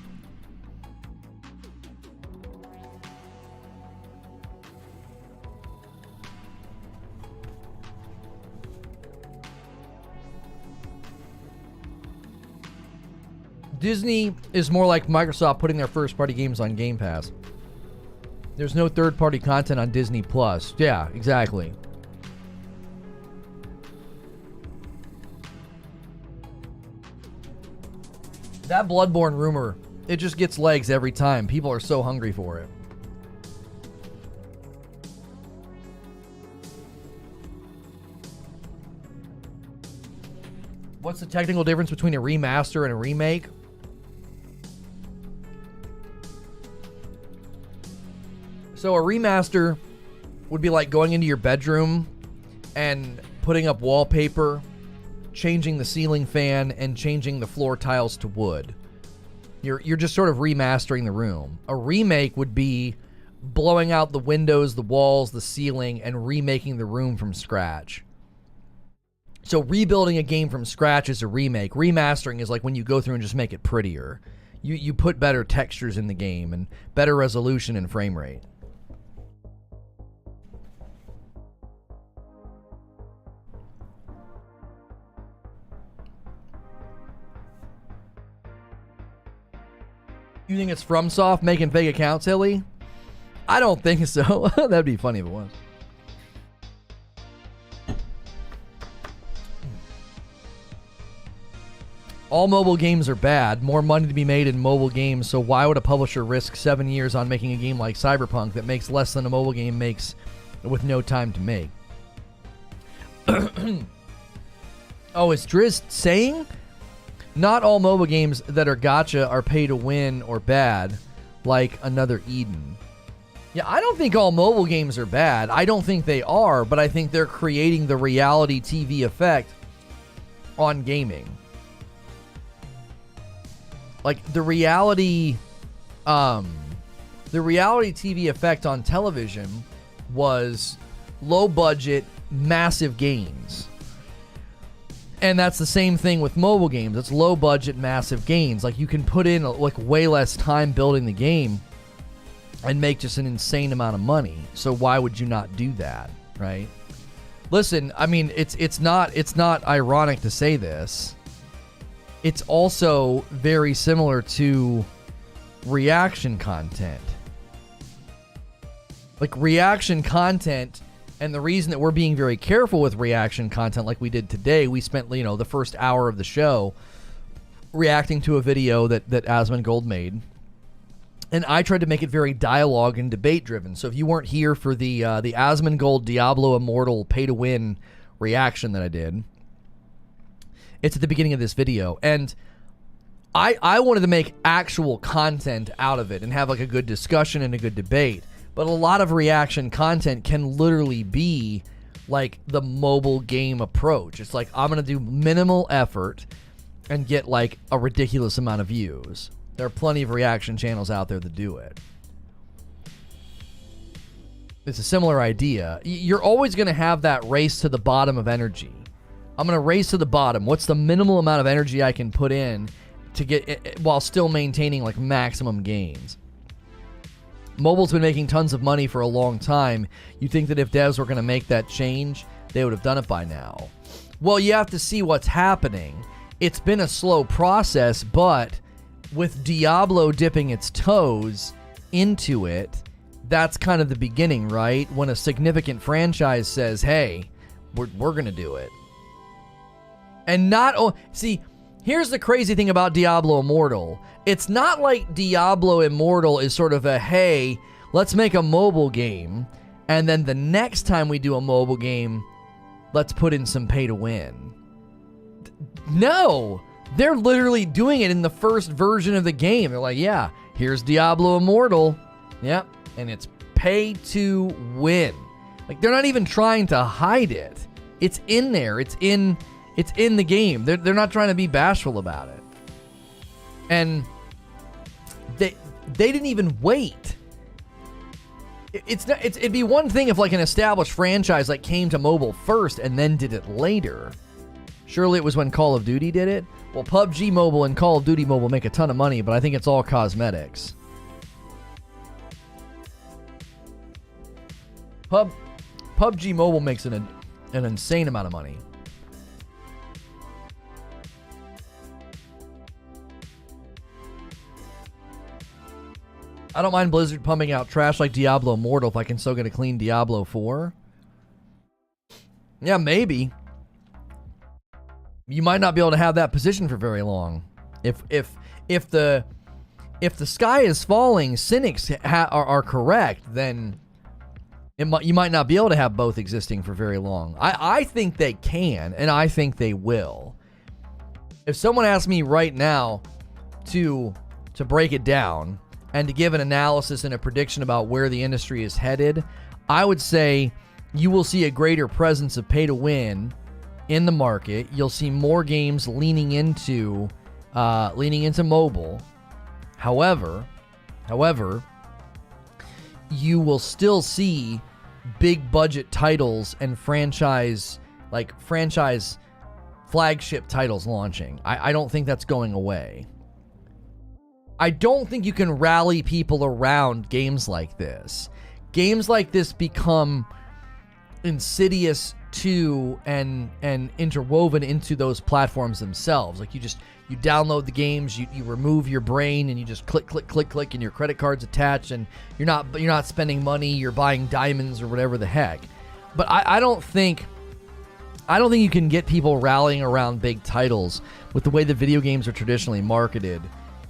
Disney is more like Microsoft putting their first-party games on Game Pass. There's no third-party content on Disney Plus. Yeah, exactly. That Bloodborne rumor, it just gets legs every time. People are so hungry for it. What's the technical difference between a remaster and a remake? So a remaster would be like going into your bedroom and putting up wallpaper, changing the ceiling fan, and changing the floor tiles to wood. You're just sort of remastering the room. A remake would be blowing out the windows, the walls, the ceiling, and remaking the room from scratch. So rebuilding a game from scratch is a remake. Remastering is like when you go through and just make it prettier. You put better textures in the game and better resolution and frame rate. You think it's FromSoft making fake accounts, Hilly? I don't think so. That'd be funny if it was. All mobile games are bad. More money to be made in mobile games, so why would a publisher risk 7 years on making a game like Cyberpunk that makes less than a mobile game makes with no time to make? Oh, is Driz saying? Not all mobile games that are gacha are pay to win or bad, like Another Eden. Yeah, I don't think all mobile games are bad. I don't think they are, but I think they're creating the reality TV effect on gaming. Like the reality TV effect on television was low budget, massive gains. And that's the same thing with mobile games. It's low budget, massive gains. Like you can put in like way less time building the game and make just an insane amount of money. So why would you not do that, right? Listen, I mean, it's not ironic to say this. It's also very similar to reaction content. Like reaction content, and the reason that we're being very careful with reaction content like we did today, we spent, you know, the first hour of the show reacting to a video that Asmongold made. And I tried to make it very dialogue and debate driven. So if you weren't here for the Asmongold Diablo Immortal Pay to Win reaction that I did, it's at the beginning of this video. And I wanted to make actual content out of it and have like a good discussion and a good debate. But a lot of reaction content can literally be like the mobile game approach. It's like, I'm going to do minimal effort and get like a ridiculous amount of views. There are plenty of reaction channels out there that do it. It's a similar idea. You're always going to have that race to the bottom of energy. I'm going to race to the bottom. What's the minimal amount of energy I can put in to get it while still maintaining like maximum gains? Mobile's been making tons of money for a long time. You think that if devs were going to make that change, they would have done it by now. Well, you have to see what's happening. It's been a slow process, but with Diablo dipping its toes into it, that's kind of the beginning, right? When a significant franchise says, hey, we're going to do it. And see, here's the crazy thing about Diablo Immortal. It's not like Diablo Immortal is sort of a, hey, let's make a mobile game, and then the next time we do a mobile game, let's put in some pay to win. No! They're literally doing it in the first version of the game. They're like, yeah, here's Diablo Immortal. Yep. And it's pay to win. Like, they're not even trying to hide it. It's in there. It's in the game. They're not trying to be bashful about it. And they didn't even wait. It'd be one thing if like an established franchise like came to mobile first and then did it later. Surely it was when Call of Duty did it. Well, PUBG Mobile and Call of Duty Mobile make a ton of money, but I think it's all cosmetics. PUBG Mobile makes an insane amount of money. I don't mind Blizzard pumping out trash like Diablo Immortal if I can still get a clean Diablo 4. Yeah, maybe. You might not be able to have that position for very long. If the sky is falling, cynics are correct, then you might not be able to have both existing for very long. I think they can, and I think they will. If someone asked me right now to break it down and to give an analysis and a prediction about where the industry is headed, I would say you will see a greater presence of pay to win in the market. You'll see more games leaning into mobile. However, you will still see big budget titles and franchise flagship titles launching. I don't think that's going away. I don't think you can rally people around games like this. Games like this become insidious to and interwoven into those platforms themselves. Like you download the games, you remove your brain, and you just click, and your credit card's attached, and you're not spending money, you're buying diamonds or whatever the heck. But I don't think you can get people rallying around big titles with the way the video games are traditionally marketed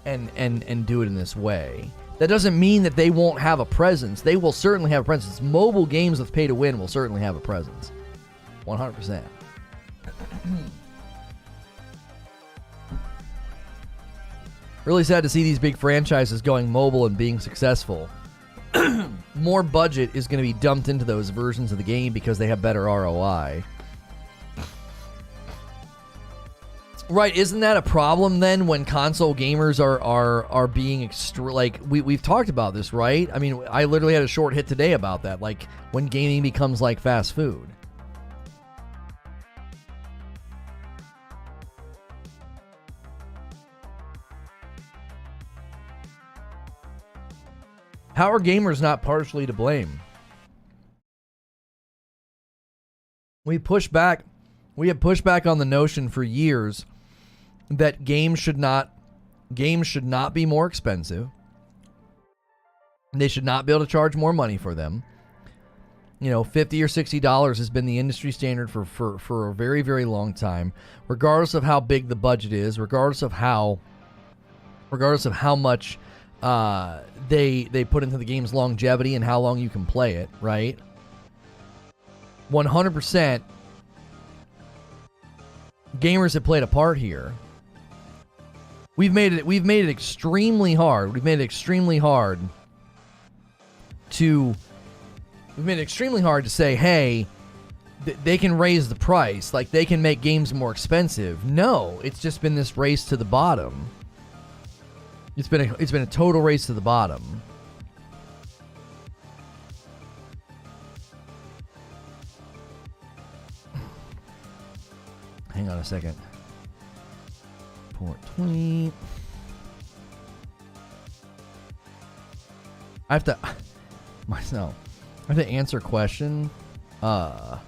and do it in this way. That doesn't mean that they won't have a presence. They will certainly have a presence. Mobile games with pay to win will certainly have a presence. 100%. Really sad to see these big franchises going mobile and being successful. More budget is going to be dumped into those versions of the game because they have better ROI. Right, isn't that a problem then when console gamers are being we've talked about this, right? I mean, I literally had a short hit today about that, like when gaming becomes like fast food. How are gamers not partially to blame? We have pushed back on the notion for years that games should not be more expensive. They should not be able to charge more money for them. You know, $50 or $60 has been the industry standard for a very, very long time, regardless of how big the budget is, regardless of how much they put into the game's longevity and how long you can play it, right? 100% gamers have played a part here. We've made it extremely hard. We've made it extremely hard to say, hey, they can raise the price, like they can make games more expensive. No, it's just been this race to the bottom. It's been a total race to the bottom. Hang on a second. Port 20. I have to answer a question. No.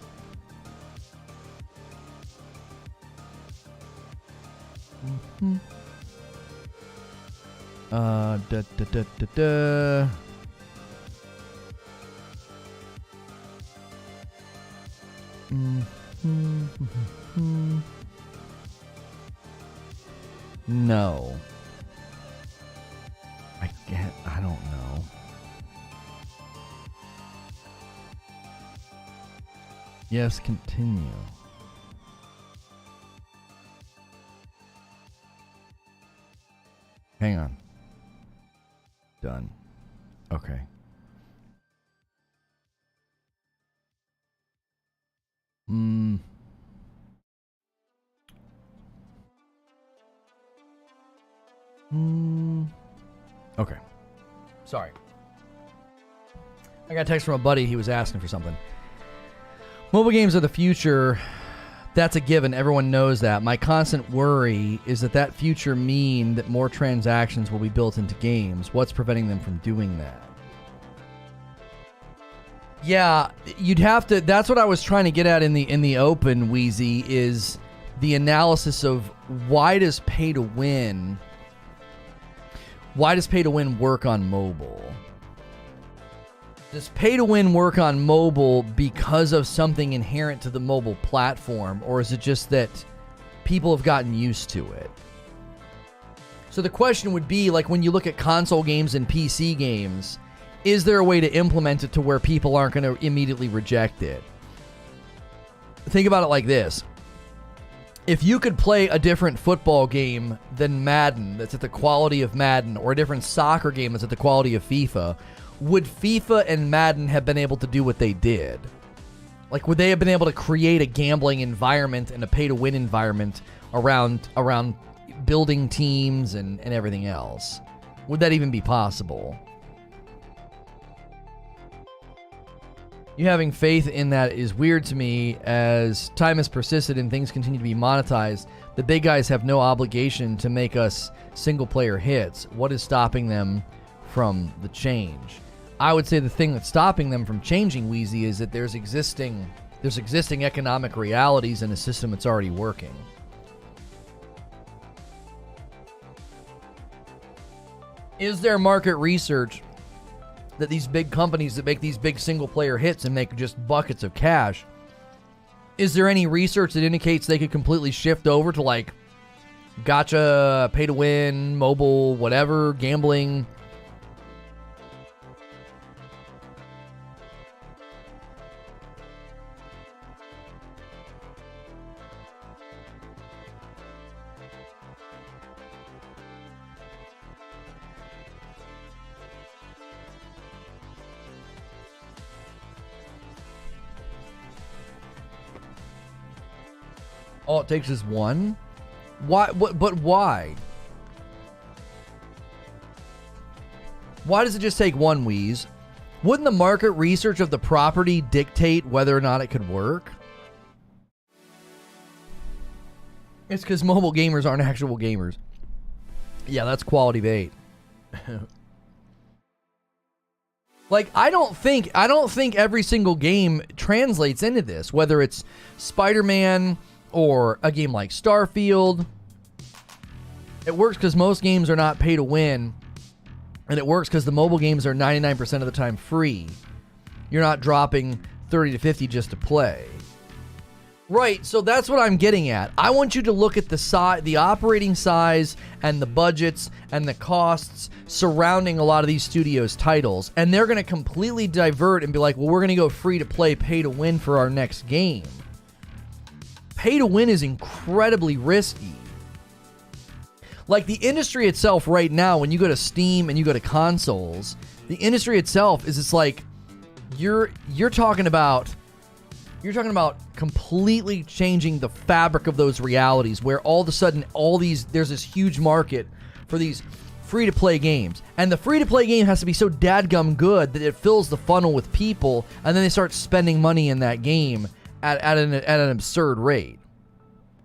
I don't know. Yes, continue. Hang on. Done. Okay. Okay. Sorry. I got a text from a buddy. He was asking for something. Mobile games are the future. That's a given. Everyone knows that. My constant worry is that future mean that more transactions will be built into games. What's preventing them from doing that? Yeah, you'd have to. That's what I was trying to get at in the open, Wheezy, is the analysis of why does pay to win work on mobile? Does pay to win work on mobile because of something inherent to the mobile platform, or is it just that people have gotten used to it? So the question would be, like, when you look at console games and PC games, is there a way to implement it to where people aren't going to immediately reject it? Think about it like this. If you could play a different football game than Madden that's at the quality of Madden, or a different soccer game that's at the quality of FIFA, would FIFA and Madden have been able to do what they did? Like, would they have been able to create a gambling environment and a pay-to-win environment around building teams and everything else? Would that even be possible? You having faith in that is weird to me. As time has persisted and things continue to be monetized, the big guys have no obligation to make us single-player hits. What is stopping them from the change? I would say the thing that's stopping them from changing, Wheezy, is that there's existing economic realities in a system that's already working. Is there market research that these big companies that make these big single-player hits and make just buckets of cash, is there any research that indicates they could completely shift over to, like, gacha, pay-to-win, mobile, whatever, gambling? All it takes is one? Why? But why? Why does it just take one, Wheeze? Wouldn't the market research of the property dictate whether or not it could work? It's because mobile gamers aren't actual gamers. Yeah, that's quality bait. Like, I don't think every single game translates into this, whether it's Spider-Man or a game like Starfield. It works because most games are not pay to win, and it works because the mobile games are 99% of the time free. You're not dropping $30 to $50 just to play. Right, so that's what I'm getting at. I want you to look at the operating size and the budgets and the costs surrounding a lot of these studios' titles, and they're going to completely divert and be like, well, we're going to go free to play, pay to win for our next game. Pay to win is incredibly risky. Like the industry itself right now, when you go to Steam and you go to consoles, the industry itself is, it's like you're talking about completely changing the fabric of those realities, where all of a sudden there's this huge market for these free-to-play games. And the free-to-play game has to be so dadgum good that it fills the funnel with people, and then they start spending money in that game at an absurd rate.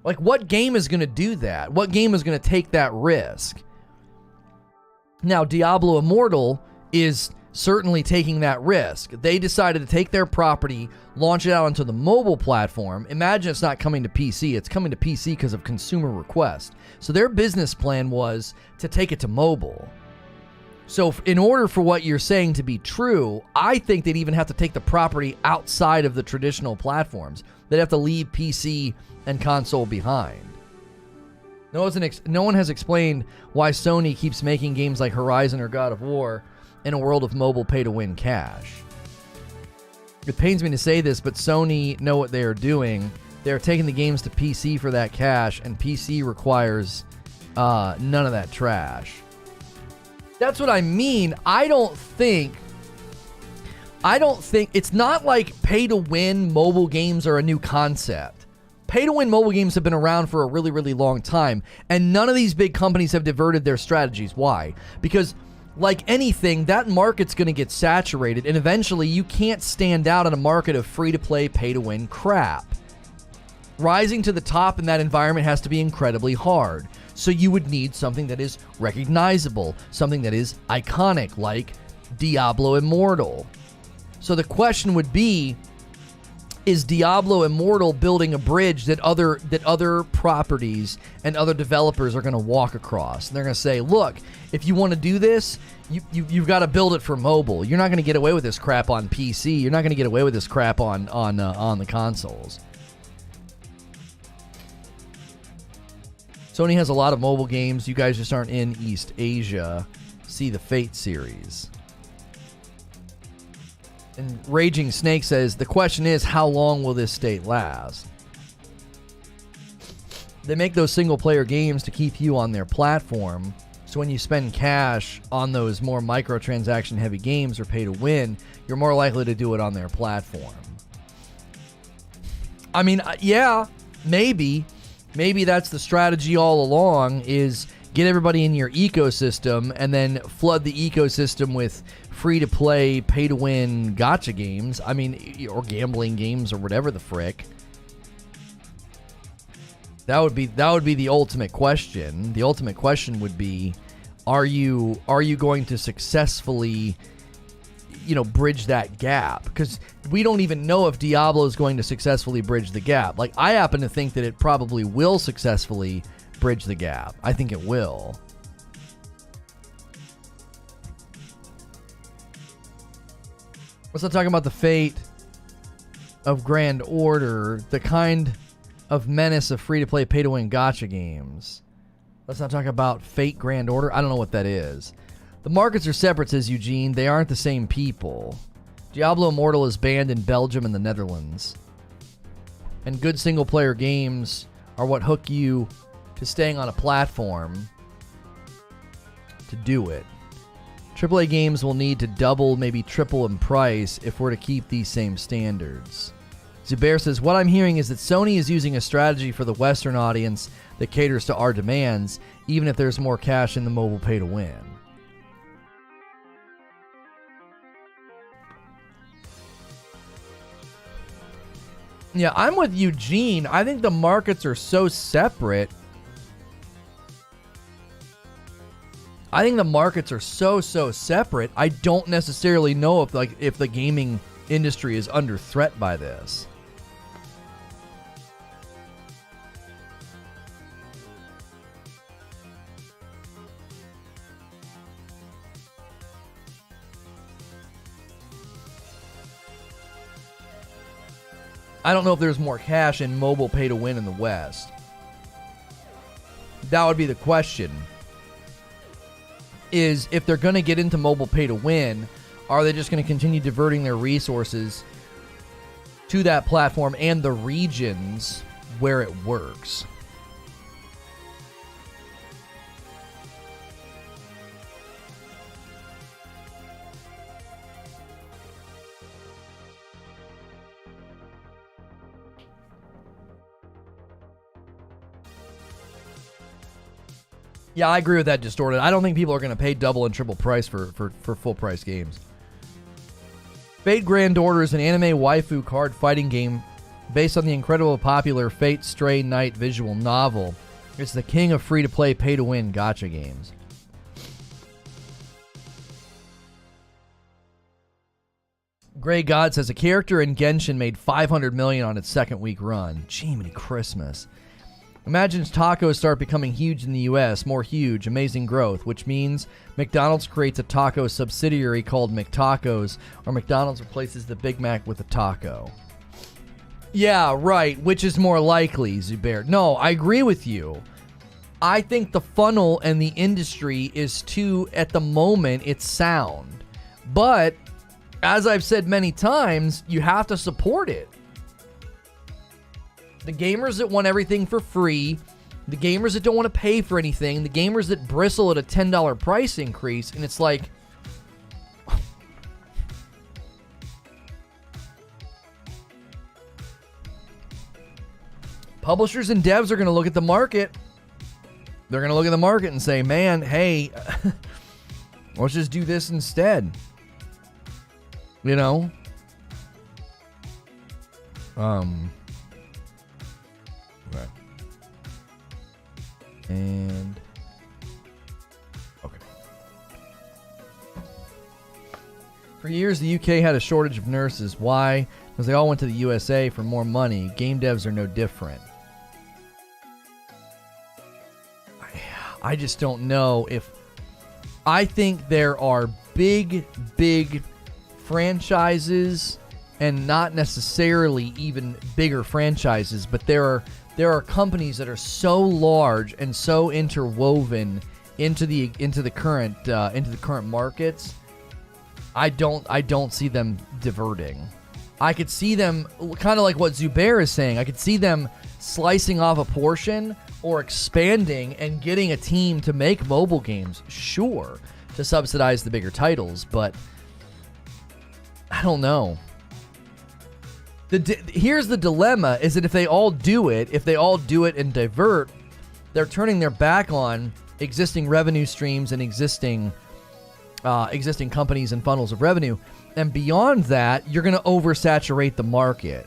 Like, what game is going to do that? What game is going to take that risk? Now, Diablo Immortal is certainly taking that risk. They decided to take their property, launch it out onto the mobile platform. Imagine it's not coming to PC. It's coming to PC because of consumer request. So their business plan was to take it to mobile. So in order for what you're saying to be true, I think they'd even have to take the property outside of the traditional platforms. They'd have to leave PC and console behind. No one has explained why Sony keeps making games like Horizon or God of War in a world of mobile pay-to-win cash. It pains me to say this, but Sony know what they are doing. They're taking the games to PC for that cash, and PC requires none of that trash. That's what I mean. I don't think it's not like pay-to-win mobile games are a new concept. Pay-to-win mobile games have been around for a really, really long time, and none of these big companies have diverted their strategies. Why? Because like anything, that market's going to get saturated, and eventually you can't stand out in a market of free-to-play, pay-to-win crap. Rising to the top in that environment has to be incredibly hard. So you would need something that is recognizable, something that is iconic, like Diablo Immortal. So the question would be, is Diablo Immortal building a bridge that other properties and other developers are going to walk across? And they're going to say, look, if you want to do this, you've got to build it for mobile. You're not going to get away with this crap on PC. You're not going to get away with this crap on the consoles. Sony has a lot of mobile games. You guys just aren't in East Asia. See the Fate series. And Raging Snake says, the question is, how long will this state last? They make those single-player games to keep you on their platform. So when you spend cash on those more microtransaction-heavy games or pay to win, you're more likely to do it on their platform. I mean, yeah, maybe. Maybe that's the strategy all along, is get everybody in your ecosystem and then flood the ecosystem with free-to-play, pay-to-win gacha games. I mean, or gambling games or whatever the frick. That would be the ultimate question. The ultimate question would be, are you going to successfully, bridge that gap? Because we don't even know if Diablo is going to successfully bridge the gap. Like, I happen to think that it probably will successfully bridge the gap. I think it will. Let's not talk about the fate of Grand Order, the kind of menace of free-to-play, pay-to-win gacha games. Let's not talk about Fate Grand Order. I don't know what that is. The markets are separate, says Eugene. They aren't the same people. Diablo Immortal is banned in Belgium and the Netherlands. And good single-player games are what hook you to staying on a platform to do it. AAA games will need to double, maybe triple in price if we're to keep these same standards. Zubair says, what I'm hearing is that Sony is using a strategy for the Western audience that caters to our demands, even if there's more cash in the mobile pay-to-win. Yeah, I'm with Eugene. I think the markets are so separate. I don't necessarily know if the gaming industry is under threat by this. I don't know if there's more cash in mobile pay to win in the West. That would be the question. Is if they're going to get into mobile pay to win, are they just going to continue diverting their resources to that platform and the regions where it works? Yeah, I agree with that, Distorted. I don't think people are going to pay double and triple price for full price games. Fate Grand Order is an anime waifu card fighting game based on the incredibly popular Fate Stray Night visual novel. It's the king of free-to-play, pay-to-win gacha games. Grey God says a character in Genshin made $500 million on its second week run. Jiminy Christmas. Imagine tacos start becoming huge in the U.S., more huge, amazing growth, which means McDonald's creates a taco subsidiary called McTacos, or McDonald's replaces the Big Mac with a taco. Yeah, right, which is more likely, Zubair. No, I agree with you. I think the funnel and the industry is too, at the moment, it's sound. But, as I've said many times, you have to support it. The gamers that want everything for free, the gamers that don't want to pay for anything, the gamers that bristle at a $10 price increase, and it's like... Publishers and devs are going to look at the market. They're going to look at the market and say, man, hey, let's just do this instead. You know? Right. And okay. For years, the UK had a shortage of nurses. Why? Because they all went to the USA for more money. Game devs are no different. I just don't know if... I think there are big franchises, and not necessarily even bigger franchises, but there are companies that are so large and so interwoven into the current markets. I don't see them diverting. I could see them, kind of like what Zubair is saying, I could see them slicing off a portion or expanding and getting a team to make mobile games, sure, to subsidize the bigger titles, but I don't know. Here's the dilemma, is that if they all do it and divert, they're turning their back on existing revenue streams and existing companies and funnels of revenue. And beyond that, you're going to oversaturate the market.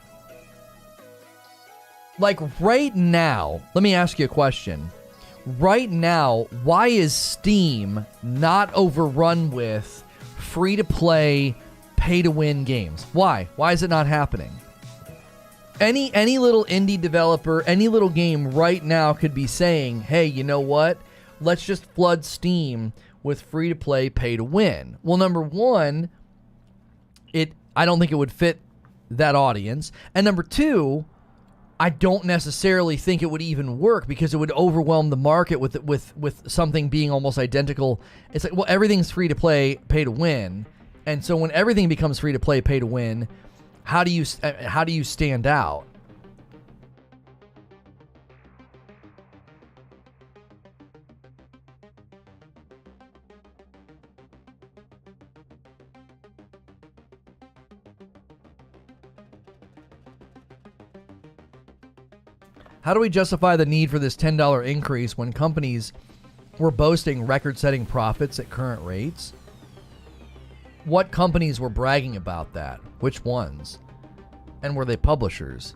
Like right now, let me ask you a question. Right now, why is Steam not overrun with free-to-play, pay-to-win games? Why? Why is it not happening? Any little indie developer, any little game right now could be saying, hey, you know what? Let's just flood Steam with free-to-play, pay-to-win. Well, number one, I don't think it would fit that audience. And number two, I don't necessarily think it would even work because it would overwhelm the market with something being almost identical. It's like, well, everything's free-to-play, pay-to-win. And so when everything becomes free-to-play, pay-to-win, how do you stand out? How do we justify the need for this $10 increase when companies were boasting record-setting profits at current rates? What companies were bragging about that? Which ones? And were they publishers?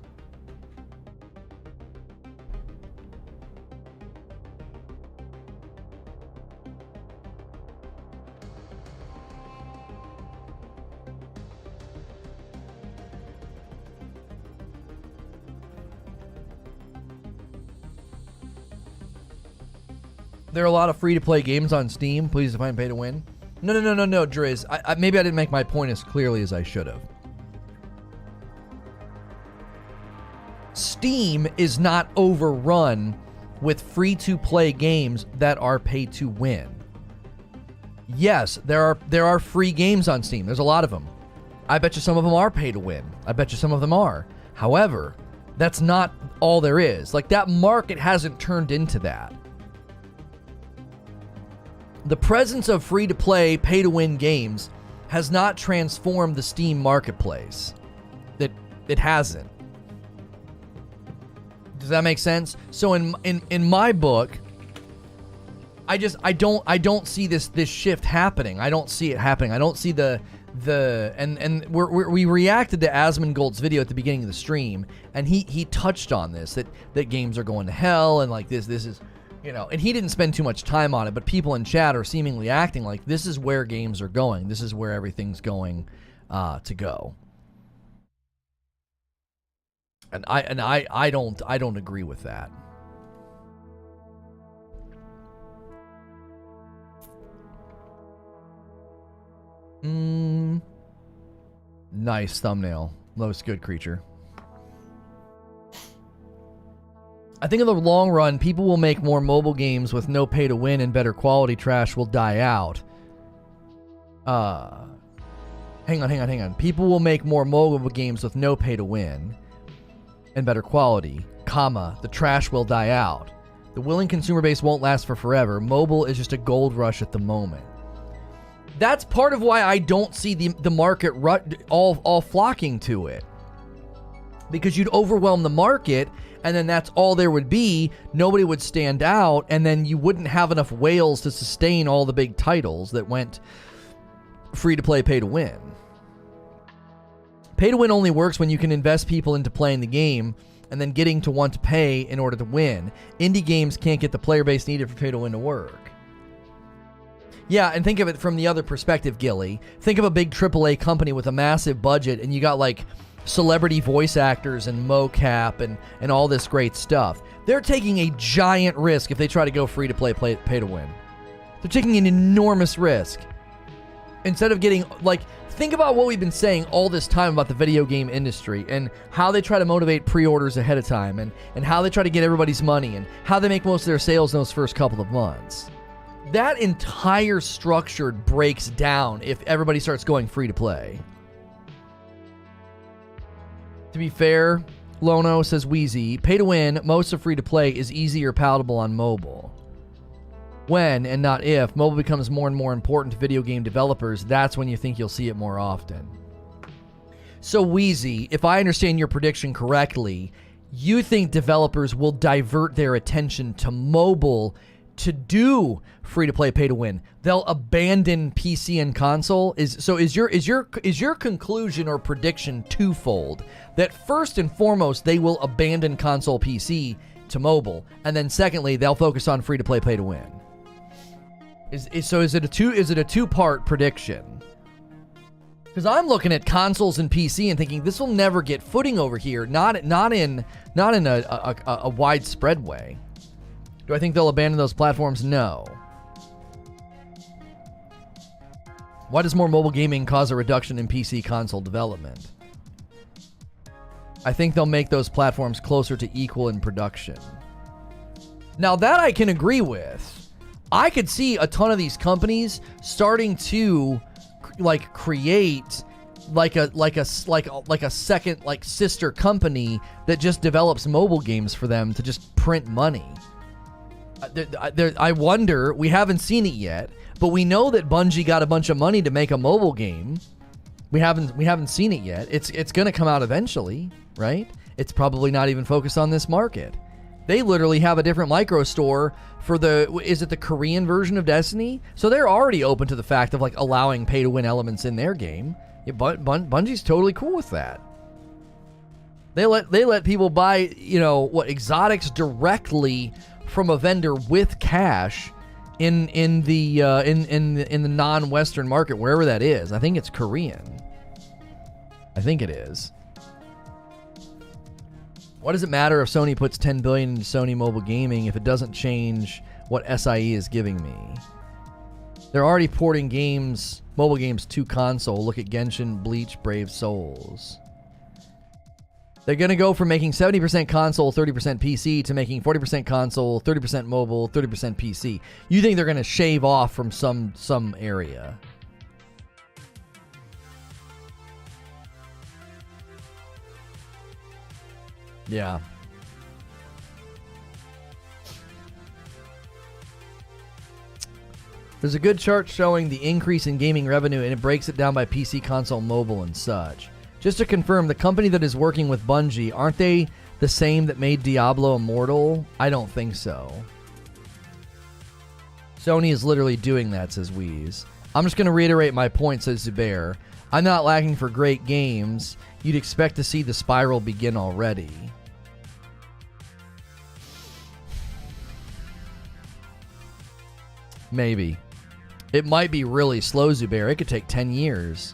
There are a lot of free-to-play games on Steam. Please define pay-to-win. No, Driz. Maybe I didn't make my point as clearly as I should have. Steam is not overrun with free-to-play games that are pay-to-win. Yes, there are free games on Steam. There's a lot of them. I bet you some of them are pay-to-win. I bet you some of them are. However, that's not all there is. Like, that market hasn't turned into that. The presence of free-to-play, pay-to-win games has not transformed the Steam marketplace. It hasn't. Does that make sense? So in my book, I don't see this shift happening. I don't see it happening. I don't see we reacted to Asmongold's video at the beginning of the stream, and he touched on this, that games are going to hell, and like this is, you know, and he didn't spend too much time on it, but people in chat are seemingly acting like this is where games are going. This is where everything's going to go. And I don't agree with that. Nice thumbnail. Lowest good creature. I think in the long run, people will make more mobile games with no pay to win, and better quality trash will die out. Hang on. People will make more mobile games with no pay to win and better quality, the trash will die out. The willing consumer base won't last for forever. Mobile is just a gold rush at the moment. That's part of why I don't see the market all flocking to it. Because you'd overwhelm the market, and then that's all there would be. Nobody would stand out, and then you wouldn't have enough whales to sustain all the big titles that went free to play, pay to win. Pay to win only works when you can invest people into playing the game and then getting to want to pay in order to win. Indie games can't get the player base needed for pay to win to work. Yeah, and think of it from the other perspective, Gilly. Think of a big AAA company with a massive budget, and you got like celebrity voice actors and mocap and all this great stuff. They're taking a giant risk if they try to go free to play, pay to win. They're taking an enormous risk. Instead of getting, like, think about what we've been saying all this time about the video game industry and how they try to motivate pre-orders ahead of time and how they try to get everybody's money and how they make most of their sales in those first couple of months. That entire structure breaks down if everybody starts going free to play. To be fair, Lono says Wheezy, pay to win, most of free to play is easier palatable on mobile. When, and not if, mobile becomes more and more important to video game developers, that's when you think you'll see it more often. So Wheezy, if I understand your prediction correctly, you think developers will divert their attention to mobile to do free-to-play pay-to-win. They'll abandon PC and console. Is your conclusion or prediction twofold? That first and foremost, they will abandon console PC to mobile, and then secondly, they'll focus on free-to-play pay-to-win. Is it a two-part prediction? Because I'm looking at consoles and PC and thinking this will never get footing over here. Not in a widespread way. Do I think they'll abandon those platforms? No. Why does more mobile gaming cause a reduction in PC console development? I think they'll make those platforms closer to equal in production. Now that I can agree with. I could see a ton of these companies starting to like create like a second like sister company that just develops mobile games for them to just print money. I wonder, we haven't seen it yet, but we know that Bungie got a bunch of money to make a mobile game. We haven't seen it yet. It's going to come out eventually, right? It's probably not even focused on this market. They literally have a different micro store for is it the Korean version of Destiny? So they're already open to the fact of like allowing pay to win elements in their game. Yeah, Bungie's totally cool with that. They let people buy, exotics directly from a vendor with cash in the non-Western market, wherever that is. I think it's Korean. I think it is. What does it matter if Sony puts $10 billion into Sony mobile gaming if it doesn't change what SIE is giving me? They're already porting mobile games to console. Look at Genshin, Bleach, Brave Souls. They're going to go from making 70% console, 30% PC to making 40% console, 30% mobile, 30% PC. You think they're going to shave off from some area? Yeah. There's a good chart showing the increase in gaming revenue, and it breaks it down by PC, console, mobile, and such. Just to confirm, the company that is working with Bungie, aren't they the same that made Diablo Immortal? I don't think so. Sony is literally doing that, says Wheeze. I'm just going to reiterate my point, says Zubair. I'm not lacking for great games. You'd expect to see the spiral begin already. Maybe. It might be really slow, Zubair. It could take 10 years.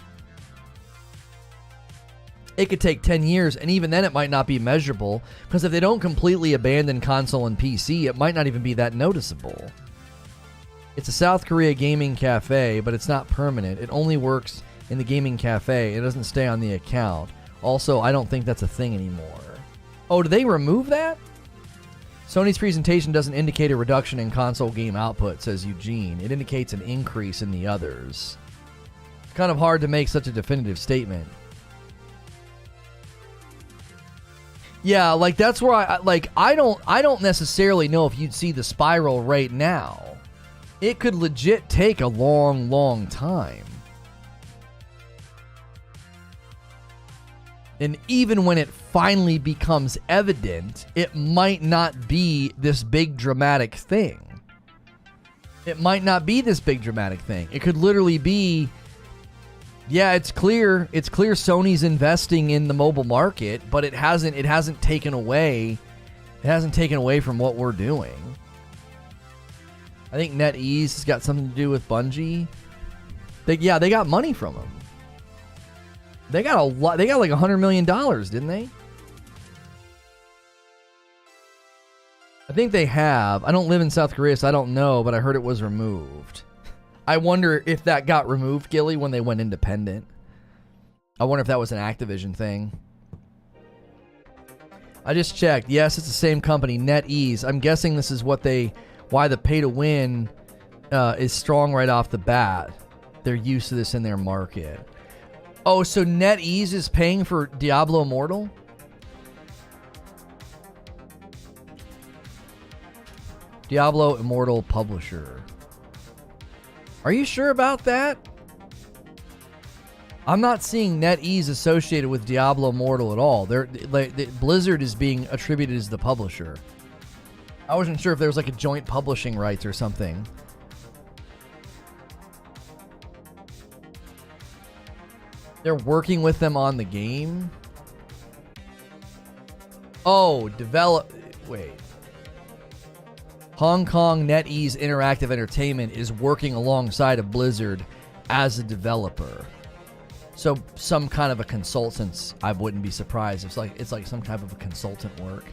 It could take 10 years, and even then it might not be measurable, because if they don't completely abandon console and PC, it might not even be that noticeable. It's a South Korea gaming cafe, but it's not permanent. It only works in the gaming cafe. It doesn't stay on the account. Also, I don't think that's a thing anymore. Oh, did they remove that? Sony's presentation doesn't indicate a reduction in console game output, says Eugene. It indicates an increase in the others. It's kind of hard to make such a definitive statement. Yeah, like that's where I don't necessarily know if you'd see the spiral right now. It could legit take a long, long time. And even when it finally becomes evident, it might not be this big dramatic thing. It might not be this big dramatic thing. It could literally be, yeah, it's clear Sony's investing in the mobile market, but it hasn't taken away from what we're doing. I think NetEase has got something to do with Bungie. They got money from them. They got a lot. They got like $100 million, didn't they? I think they have. I don't live in South Korea, so I don't know, but I heard it was removed. I wonder if that got removed, Gilly, when they went independent. I wonder if that was an Activision thing. I just checked. Yes, it's the same company, NetEase. I'm guessing this is why the pay to win is strong right off the bat. They're used to this in their market. Oh, so NetEase is paying for Diablo Immortal? Diablo Immortal publisher. Are you sure about that? I'm not seeing NetEase associated with Diablo Immortal at all. Blizzard is being attributed as the publisher. I wasn't sure if there was like a joint publishing rights or something. They're working with them on the game? Oh, wait. Hong Kong NetEase Interactive Entertainment is working alongside of Blizzard as a developer. So some kind of a consultant. I wouldn't be surprised. It's like some type of a consultant work.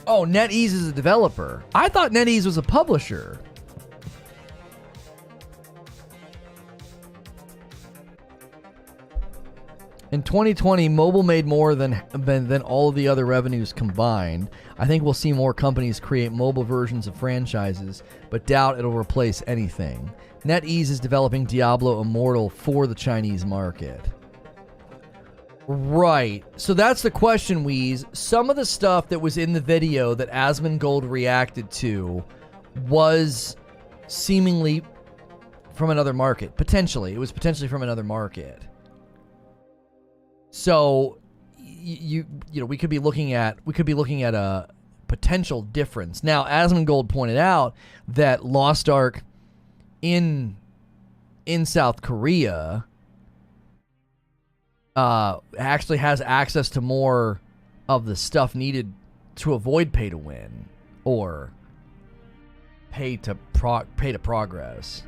Oh, NetEase is a developer. I thought NetEase was a publisher. In 2020, mobile made more than all of the other revenues combined. I think we'll see more companies create mobile versions of franchises, but doubt it'll replace anything. NetEase is developing Diablo Immortal for the Chinese market. Right. So that's the question, Wheeze. Some of the stuff that was in the video that Asmongold reacted to was seemingly from another market. Potentially. It was potentially from another market. So we could be looking at a potential difference. Now, Asmongold pointed out that Lost Ark in South Korea actually has access to more of the stuff needed to avoid pay to win or pay to progress.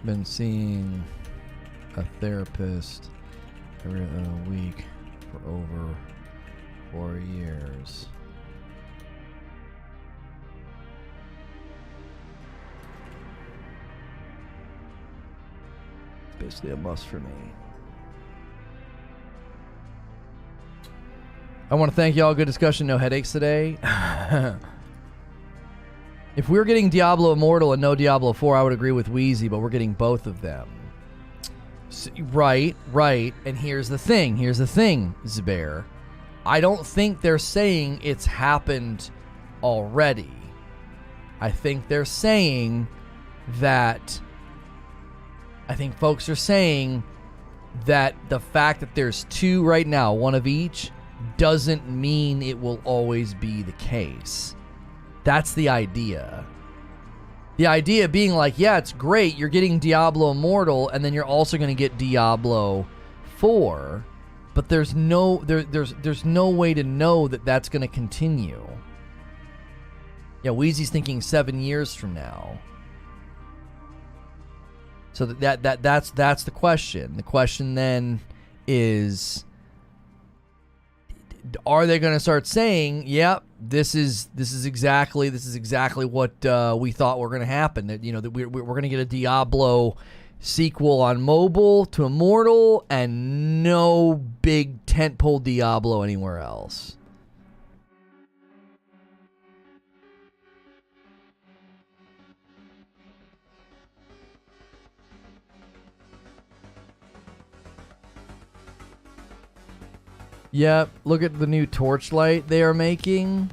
Been seeing a therapist every other week for over 4 years. Basically a must for me. I want to thank y'all. Good discussion. No headaches today. If we were getting Diablo Immortal and no Diablo 4, I would agree with Wheezy, but we're getting both of them. Right. And here's the thing, Zubair. I don't think they're saying it's happened already. I think they're saying that... I think folks are saying that the fact that there's two right now, one of each, doesn't mean it will always be the case. That's the idea. The idea being like, yeah, it's great, you're getting Diablo Immortal, and then you're also going to get Diablo 4, but there's no way to know that that's going to continue. Yeah, Wheezy's thinking 7 years from now. So that's the question. The question then is, are they going to start saying, "Yep, this is exactly what we thought were going to happen"? That that we're going to get a Diablo sequel on mobile to Immortal, and no big tentpole Diablo anywhere else. Yep, look at the new Torchlight they are making.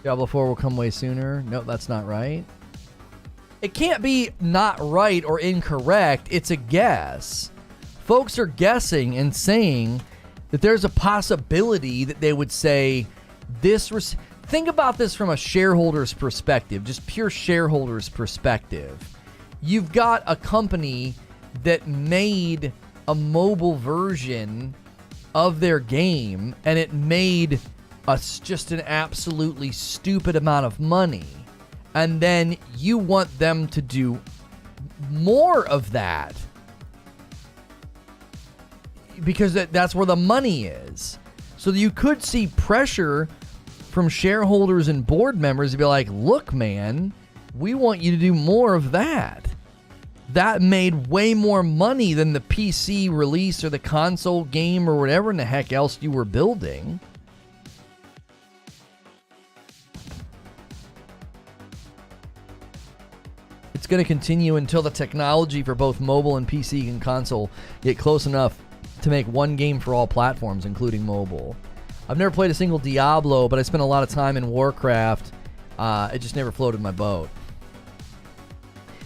Diablo 4 will come way sooner. No, that's not right. It can't be not right or incorrect. It's a guess. Folks are guessing and saying that there's a possibility that they would say this... Think about this from a shareholder's perspective, just pure shareholder's perspective. You've got a company that made a mobile version of their game, and it made us just an absolutely stupid amount of money, and then you want them to do more of that because that's where the money is. So you could see pressure from shareholders and board members to be like, look, man, we want you to do more of that. That made way more money than the PC release or the console game or whatever in the heck else you were building. It's going to continue until the technology for both mobile and PC and console get close enough to make one game for all platforms, including mobile. I've never played a single Diablo, but I spent a lot of time in Warcraft. It just never floated my boat.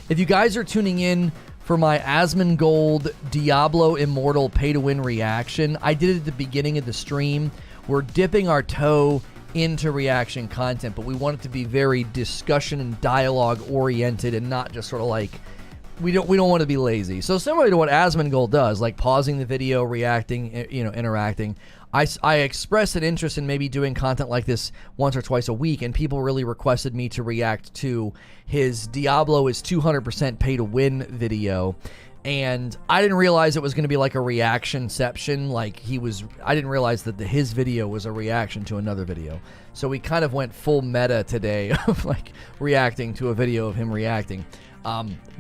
If you guys are tuning in for my Asmongold Diablo Immortal Pay-to-Win reaction, I did it at the beginning of the stream. We're dipping our toe into reaction content, but we want it to be very discussion and dialogue oriented and not just sort of like, we don't want to be lazy. So similar to what Asmongold does, like pausing the video, reacting, interacting. I expressed an interest in maybe doing content like this once or twice a week, and people really requested me to react to his Diablo is 200% pay to win video. And I didn't realize it was going to be like a reaction-ception. I didn't realize that his video was a reaction to another video. So we kind of went full meta today of like reacting to a video of him reacting.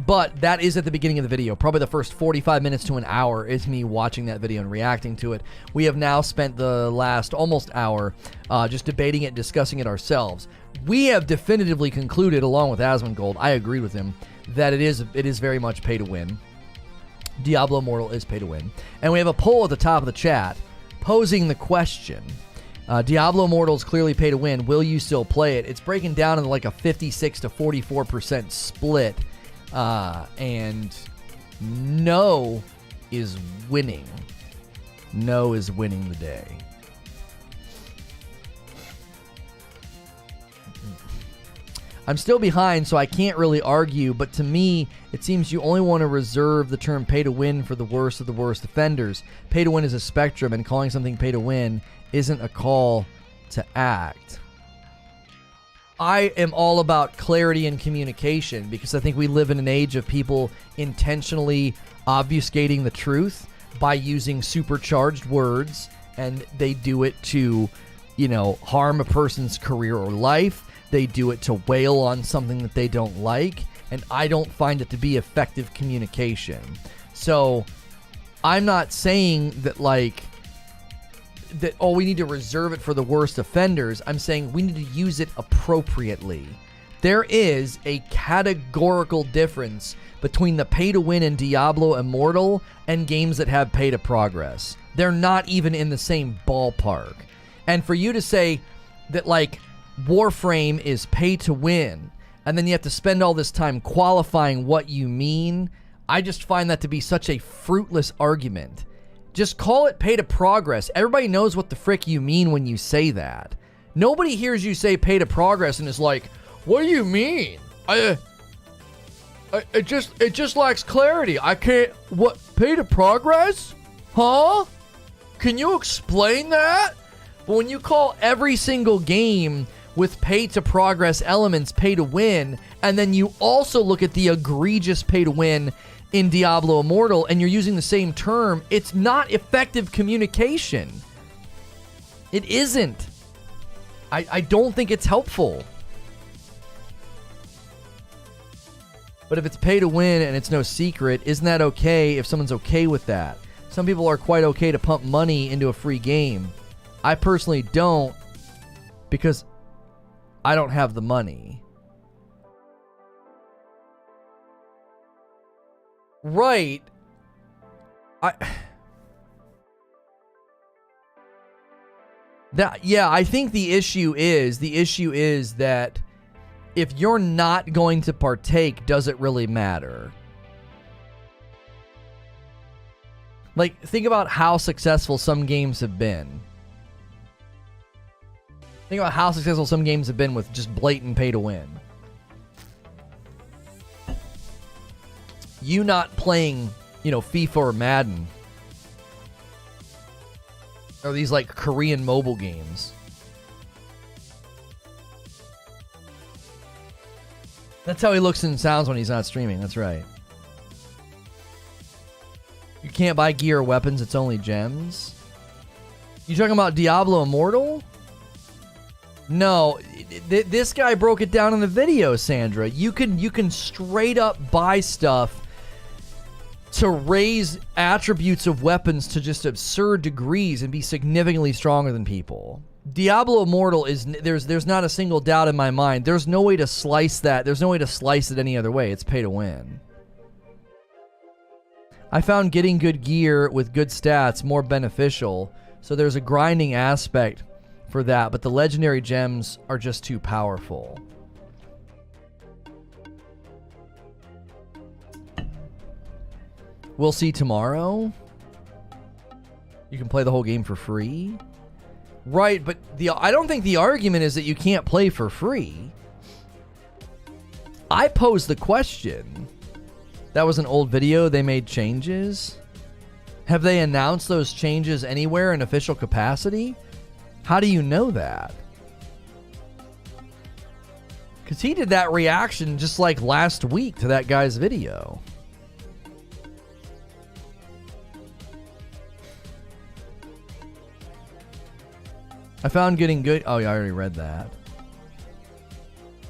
But that is at the beginning of the video. Probably the first 45 minutes to an hour is me watching that video and reacting to it. We have now spent the last almost hour just debating it, discussing it ourselves. We have definitively concluded, along with Asmongold, I agree with him, that it is very much pay to win. Diablo Immortal is pay to win. And we have a poll at the top of the chat posing the question. Diablo Immortal is clearly pay to win. Will you still play it? It's breaking down into like a 56 to 44% split. And no is winning. No is winning the day. I'm still behind, so I can't really argue, but to me, it seems you only want to reserve the term pay to win for the worst of the worst offenders. Pay to win is a spectrum, and calling something pay to win isn't a call to act. I am all about clarity and communication because I think we live in an age of people intentionally obfuscating the truth by using supercharged words, and they do it to, harm a person's career or life. They do it to wail on something that they don't like, and I don't find it to be effective communication. So I'm not saying that we need to reserve it for the worst offenders. I'm saying we need to use it appropriately. There is a categorical difference between the pay-to-win in Diablo Immortal and games that have pay-to-progress. They're not even in the same ballpark. And for you to say that, Warframe is pay-to-win, and then you have to spend all this time qualifying what you mean, I just find that to be such a fruitless argument. Just call it pay-to-progress. Everybody knows what the frick you mean when you say that. Nobody hears you say pay-to-progress and is like, what do you mean? It just lacks clarity. I can't... What? Pay-to-progress? Huh? Can you explain that? But when you call every single game with pay-to-progress elements pay-to-win, and then you also look at the egregious pay-to-win in Diablo Immortal, and you're using the same term, it's not effective communication. It isn't. I don't think it's helpful. But if it's pay to win and it's no secret, isn't that okay if someone's okay with that? Some people are quite okay to pump money into a free game. I personally don't, because I don't have the money. Right. I think the issue is that if you're not going to partake, does it really matter? Think about how successful some games have been. Think about how successful some games have been with just blatant pay to win. You not playing, FIFA or Madden, or these Korean mobile games. That's how he looks and sounds when he's not streaming. That's right. You can't buy gear or weapons. It's only gems. You talking about Diablo Immortal? No, this guy broke it down in the video, Sandra. You can straight up buy stuff to raise attributes of weapons to just absurd degrees and be significantly stronger than people. Diablo Immortal is there's not a single doubt in my mind. There's no way to slice that. There's no way to slice it any other way. It's pay to win. I found getting good gear with good stats more beneficial, so there's a grinding aspect for that, but the legendary gems are just too powerful. We'll see tomorrow. You can play the whole game for free. Right, but I don't think the argument is that you can't play for free. I posed the question. That was an old video. They made changes. Have they announced those changes anywhere in official capacity? How do you know that? Because he did that reaction just last week to that guy's video. I found getting good... Oh, yeah, I already read that.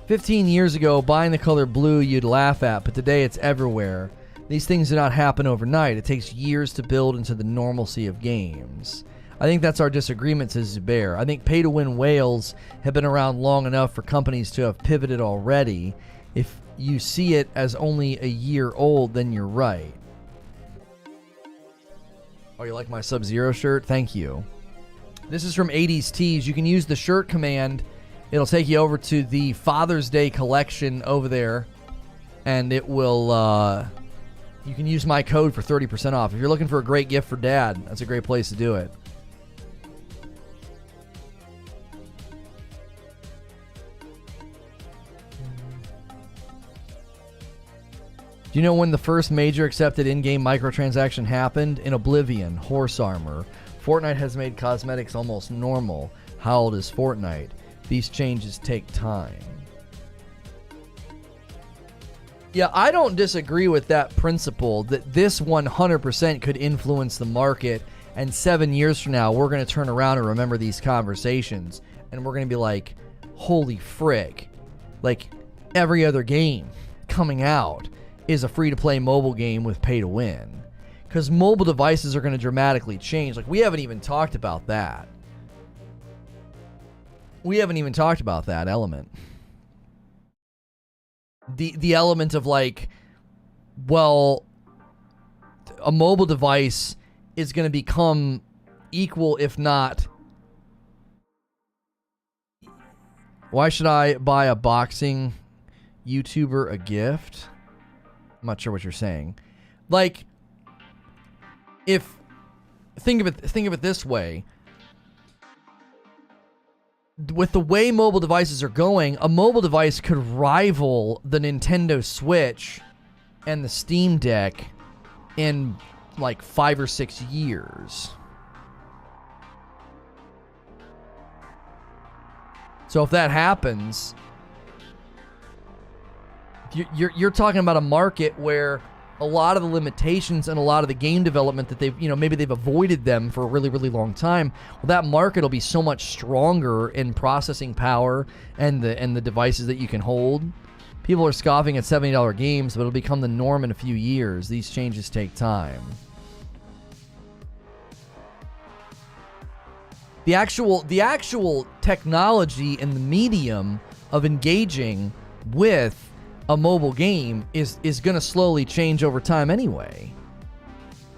15 years ago, buying the color blue you'd laugh at, but today it's everywhere. These things do not happen overnight. It takes years to build into the normalcy of games. I think that's our disagreement, says Zubair. I think pay-to-win whales have been around long enough for companies to have pivoted already. If you see it as only a year old, then you're right. Oh, you like my Sub-Zero shirt? Thank you. This is from 80s Tees. You can use the shirt command. It'll take you over to the Father's Day collection over there, and it will, you can use my code for 30% off. If you're looking for a great gift for Dad, that's a great place to do it. Do you know when the first major accepted in-game microtransaction happened? In Oblivion, Horse Armor. Fortnite has made cosmetics almost normal. How old is Fortnite? These changes take time. Yeah, I don't disagree with that principle that this 100% could influence the market, and 7 years from now, we're going to turn around and remember these conversations, and we're going to be like, holy frick, like every other game coming out is a free-to-play mobile game with pay-to-win. Because mobile devices are going to dramatically change. Like, we haven't even talked about that. We haven't even talked about that element. The element of, like, well, a mobile device is going to become equal, if not... Why should I buy a boxing YouTuber a gift? I'm not sure what you're saying. Like, think of it this way. With the way mobile devices are going, a mobile device could rival the Nintendo Switch and the Steam Deck in like 5 or 6 years. So if that happens, you're talking about a market where a lot of the limitations and a lot of the game development that they've, maybe they've avoided them for a really, really long time. Well, that market will be so much stronger in processing power and the devices that you can hold. People are scoffing at $70 games, but it'll become the norm in a few years. These changes take time. The actual technology and the medium of engaging with a mobile game is going to slowly change over time anyway.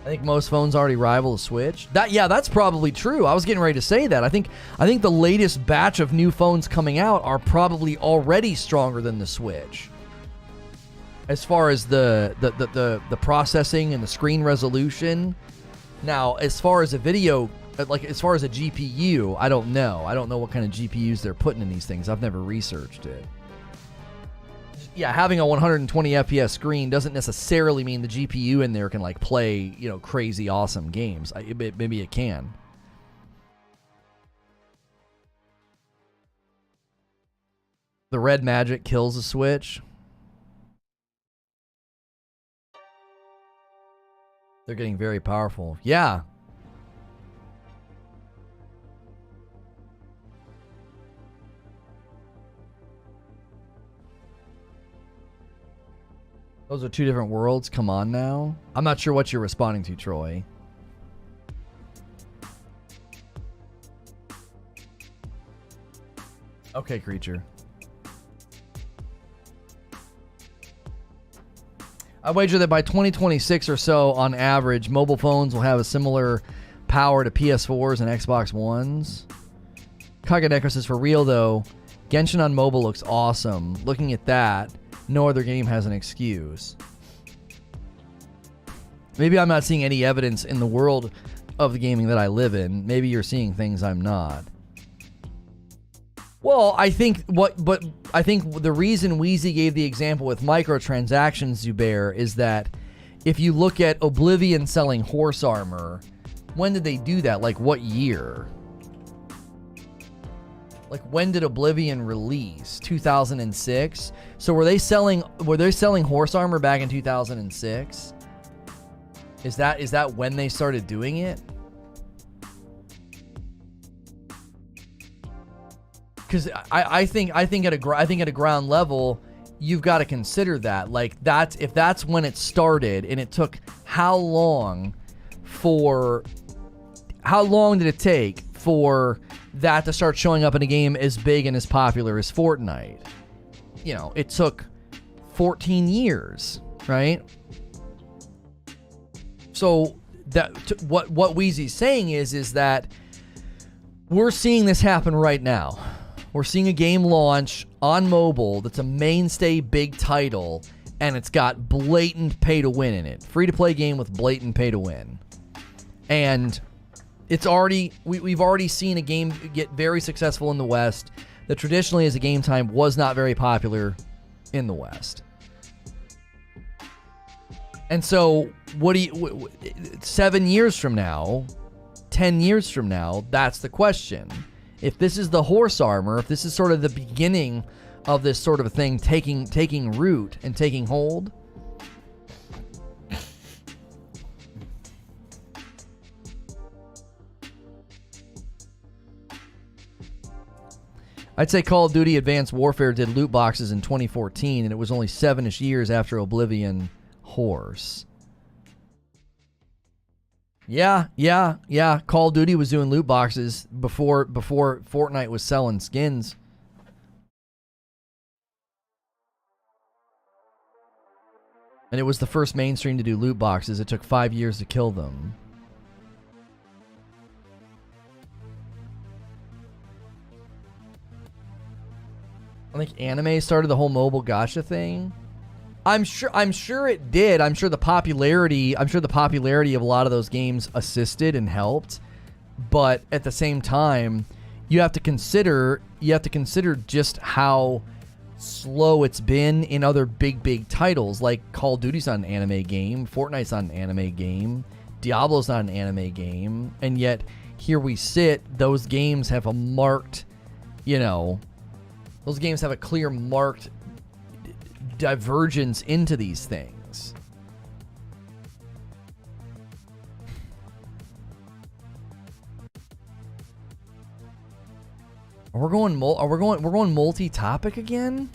I think most phones already rival the Switch. That's probably true. I was getting ready to say that. I think the latest batch of new phones coming out are probably already stronger than the Switch. As far as the processing and the screen resolution. Now, as far as a video, like as far as a GPU, I don't know. I don't know what kind of GPUs they're putting in these things. I've never researched it. Yeah, having a 120 FPS screen doesn't necessarily mean the GPU in there can like play, crazy awesome games. Maybe it can. The red magic kills the Switch. They're getting very powerful. Yeah. Those are two different worlds. Come on now. I'm not sure what you're responding to, Troy. Okay, creature. I wager that by 2026 or so, on average, mobile phones will have a similar power to PS4s and Xbox Ones. Kagadeko says, for real though, Genshin on mobile looks awesome. Looking at that, no other game has an excuse. Maybe I'm not seeing any evidence in the world of the gaming that I live in. Maybe you're seeing things I'm not. Well, I think the reason Wheezy gave the example with microtransactions, Zubair, is that if you look at Oblivion selling horse armor, when did they do that? Like what year? Like when did Oblivion release? 2006. So were they selling horse armor back in 2006? Is that when they started doing it? Because I think at a ground level, you've got to consider that. Like if that's when it started, and it took how long did it take for that to start showing up in a game as big and as popular as Fortnite? It took 14 years, right? So what Wheezy's saying is that we're seeing this happen right now. We're seeing a game launch on mobile that's a mainstay big title, and it's got blatant pay to win in it. Free to play game with blatant pay to win. And it's already we've already seen a game get very successful in the West that traditionally as a game time was not very popular in the West. And so 7 years from now, 10 years from now, that's the question. If this is the horse armor, if this is sort of the beginning of this sort of a thing taking root and taking hold, I'd say Call of Duty Advanced Warfare did loot boxes in 2014, and it was only 7-ish years after Oblivion Horse. Yeah. Call of Duty was doing loot boxes before Fortnite was selling skins. And it was the first mainstream to do loot boxes. It took 5 years to kill them. I think anime started the whole mobile gacha thing. I'm sure it did. I'm sure the popularity of a lot of those games assisted and helped. But at the same time, you have to consider just how slow it's been in other big titles. Like Call of Duty's not an anime game, Fortnite's not an anime game, Diablo's not an anime game, and yet here we sit. Those games have a marked, those games have a clear marked divergence into these things. We're going multi-topic again?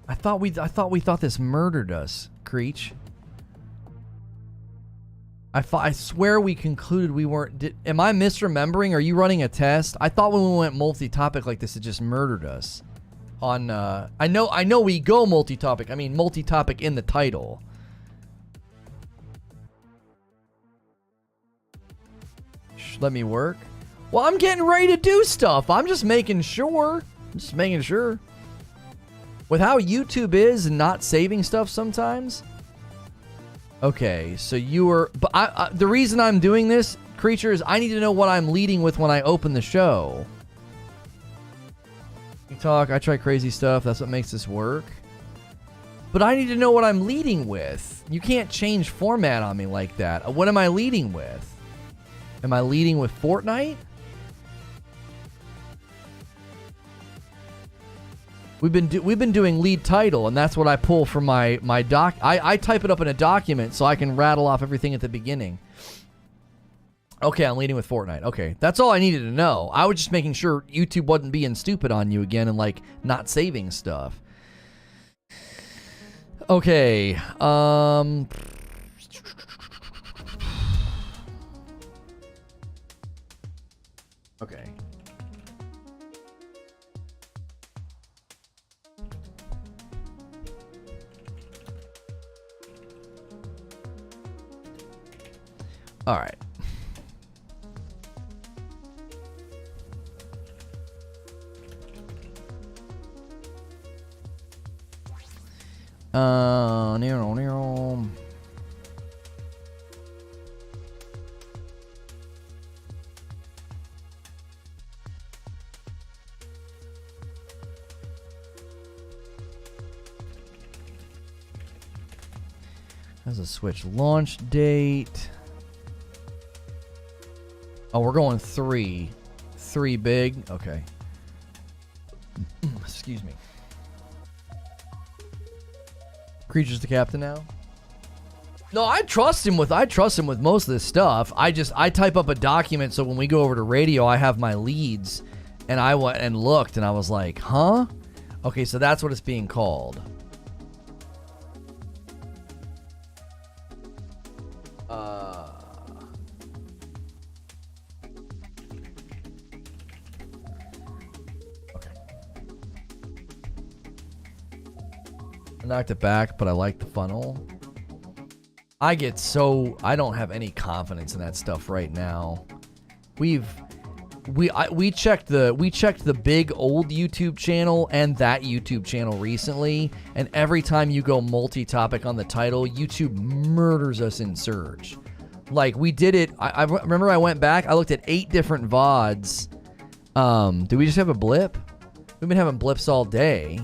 I thought we thought this murdered us, Creech. I swear we concluded we weren't. Am I misremembering? Are you running a test? I thought when we went multi-topic like this, it just murdered us. I know we go multi-topic. I mean multi-topic in the title. Let me work. Well, I'm getting ready to do stuff. I'm just making sure. With how YouTube is and not saving stuff sometimes. Okay, so you were... But the reason I'm doing this, Creature, is I need to know what I'm leading with when I open the show. You talk, I try crazy stuff. That's what makes this work. But I need to know what I'm leading with. You can't change format on me like that. What am I leading with? Am I leading with Fortnite? We've been doing lead title, and that's what I pull from my doc. I type it up in a document so I can rattle off everything at the beginning. Okay, I'm leading with Fortnite. Okay, that's all I needed to know. I was just making sure YouTube wasn't being stupid on you again and like not saving stuff. Okay, okay. All right. Has a Switch launch date. Oh, we're going three big. Okay. Excuse me. Creature's the captain now. No, I trust him with most of this stuff. I type up a document so when we go over to radio, I have my leads, and I went and looked, and I was like, huh? Okay, so that's what it's being called. Knocked it back, but I like the funnel. I don't have any confidence in that stuff right now. We checked the big old YouTube channel and that YouTube channel recently, and every time you go multi-topic on the title, YouTube murders us in search. Like, we did it. I remember I went back, I looked at 8 different VODs. Did we just have a blip? We've been having blips all day.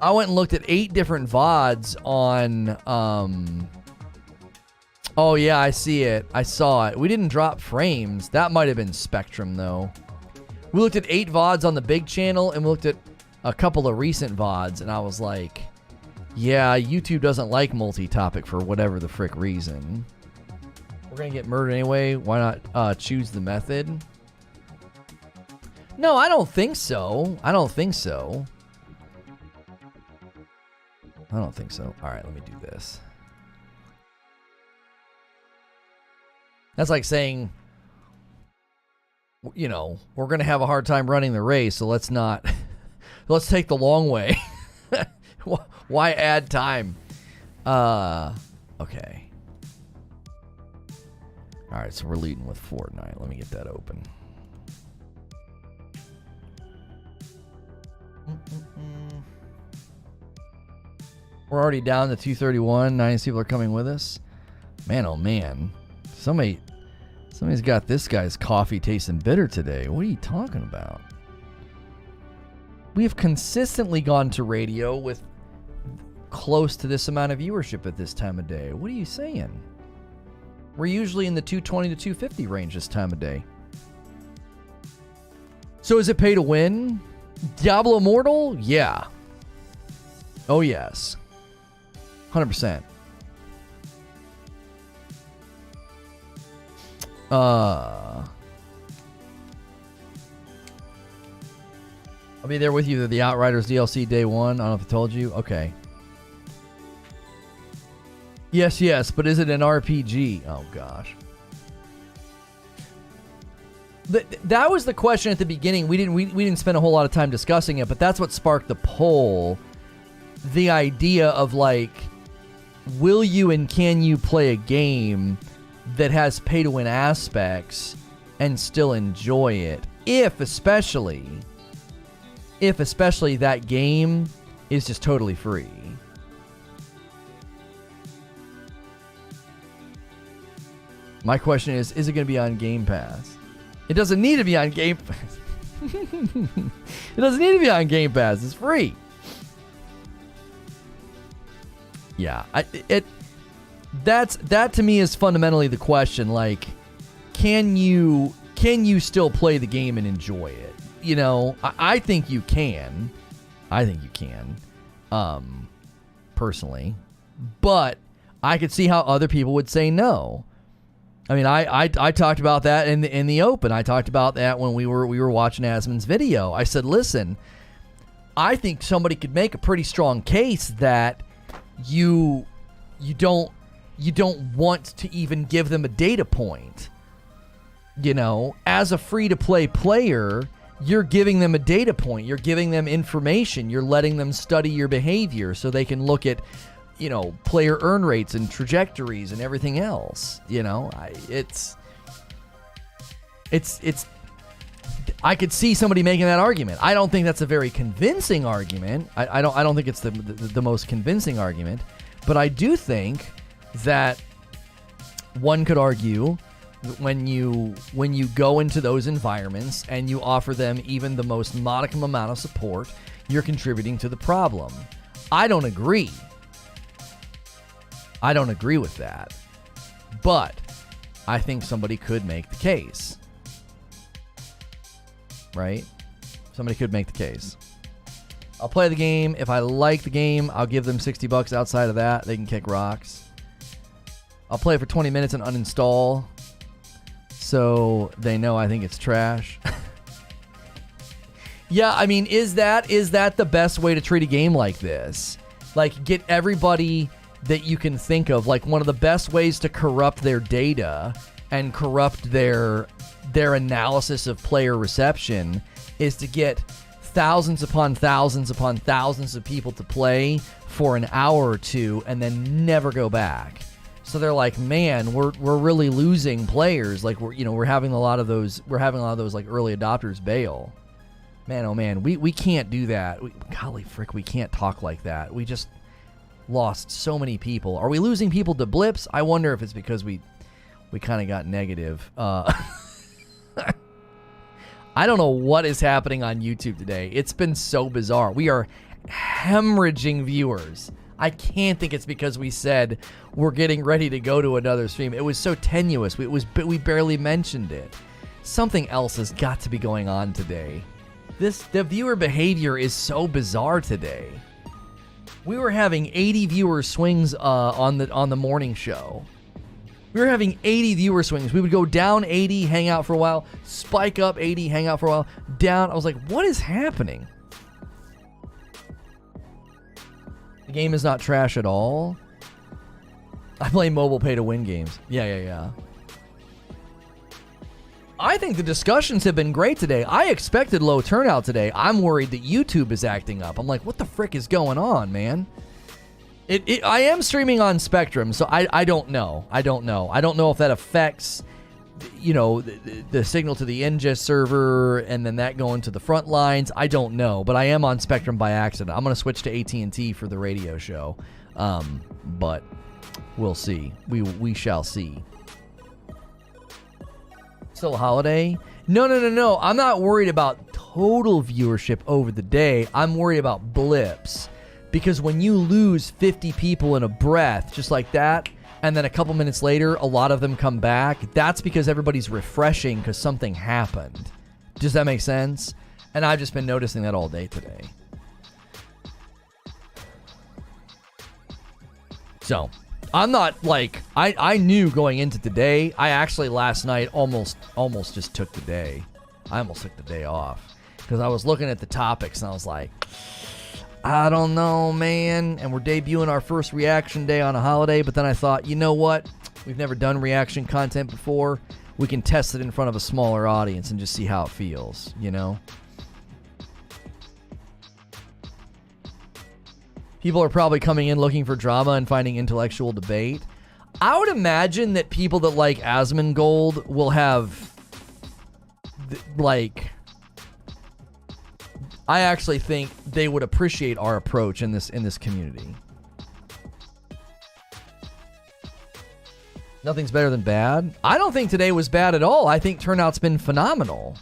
I went and looked at 8 different VODs on, oh yeah, I see it. I saw it. We didn't drop frames. That might have been Spectrum, though. We looked at 8 VODs on the big channel, and we looked at a couple of recent VODs, and I was like, yeah, YouTube doesn't like multi-topic for whatever the frick reason. We're going to get murdered anyway. Why not choose the method? No, I don't think so. I don't think so. I don't think so. All right, let me do this. That's like saying, you know, we're going to have a hard time running the race, so let's not. Let's take the long way. Why add time? Okay. All right, so we're leading with Fortnite. Let me get that open. We're already down to 231. 90 people are coming with us. Man, oh man. Somebody's got this guy's coffee tasting bitter today. What are you talking about? We have consistently gone to radio with close to this amount of viewership at this time of day. What are you saying? We're usually in the 220 to 250 range this time of day. So is it pay to win? Diablo Immortal? Yeah. Oh, yes. 100%. I'll be there with you to the Outriders DLC day one. I don't know if I told you. Okay. Yes, but is it an RPG? Oh, gosh. That was the question at the beginning. We didn't spend a whole lot of time discussing it, but that's what sparked the poll. The idea of, like, will you and can you play a game that has pay-to-win aspects and still enjoy it? If especially that game is just totally free. My question is it going to be on Game Pass? It doesn't need to be on Game Pass. It doesn't need to be on Game Pass. It's free. Yeah, that to me is fundamentally the question. Like, can you still play the game and enjoy it? You know, I think you can. Personally, but I could see how other people would say no. I mean, I talked about that in the open. I talked about that when we were watching Asmon's video. I said, listen, I think somebody could make a pretty strong case that you don't want to even give them a data point. You know, as a free-to-play player, you're giving them a data point. You're giving them information. You're letting them study your behavior so they can look at, you know, player earn rates and trajectories and everything else. You know, I could see somebody making that argument. I don't think that's a very convincing argument. I don't think it's the most convincing argument, but I do think that one could argue when you go into those environments and you offer them even the most modicum amount of support, you're contributing to the problem. I don't agree with that, but I think somebody could make the case. Right? Somebody could make the case. I'll play the game. If I like the game, I'll give them $60 outside of that. They can kick rocks. I'll play it for 20 minutes and uninstall so they know I think it's trash. Yeah, I mean, is that the best way to treat a game like this? Like, get everybody that you can think of. Like, one of the best ways to corrupt their data and corrupt their analysis of player reception is to get thousands upon thousands upon thousands of people to play for an hour or two and then never go back. So they're like, man, we're really losing players. Like, we're having a lot of those like early adopters bail. Man, oh man, we can't do that. Golly frick, we can't talk like that. We just lost so many people. Are we losing people to blips? I wonder if it's because we kind of got negative. I don't know what is happening on YouTube today. It's been so bizarre. We are hemorrhaging viewers. I can't think it's because we said we're getting ready to go to another stream. It was so tenuous. We barely mentioned it. Something else has got to be going on today. The viewer behavior is so bizarre today. We were having 80 viewer swings on the morning show. We were having 80 viewer swings. We would go down 80, hang out for a while, spike up 80, hang out for a while, down. I was like, what is happening? The game is not trash at all. I play mobile pay-to-win games. Yeah. I think the discussions have been great today. I expected low turnout today. I'm worried that YouTube is acting up. I'm like, what the frick is going on, man? I am streaming on Spectrum, so I don't know. I don't know if that affects, the signal to the NGIS server and then that going to the front lines. I don't know, but I am on Spectrum by accident. I'm going to switch to AT&T for the radio show, but we'll see. We shall see. Still a holiday? No. I'm not worried about total viewership over the day. I'm worried about blips. Because when you lose 50 people in a breath, just like that, and then a couple minutes later, a lot of them come back, that's because everybody's refreshing because something happened. Does that make sense? And I've just been noticing that all day today. So, I'm not like, I knew going into today, I actually last night almost just took the day. I almost took the day off. Because I was looking at the topics and I was like, I don't know, man. And we're debuting our first reaction day on a holiday. But then I thought, you know what? We've never done reaction content before. We can test it in front of a smaller audience and just see how it feels, People are probably coming in looking for drama and finding intellectual debate. I would imagine that people that like Asmongold will have, I actually think they would appreciate our approach in this community. Nothing's better than bad. I don't think today was bad at all. I think turnout's been phenomenal.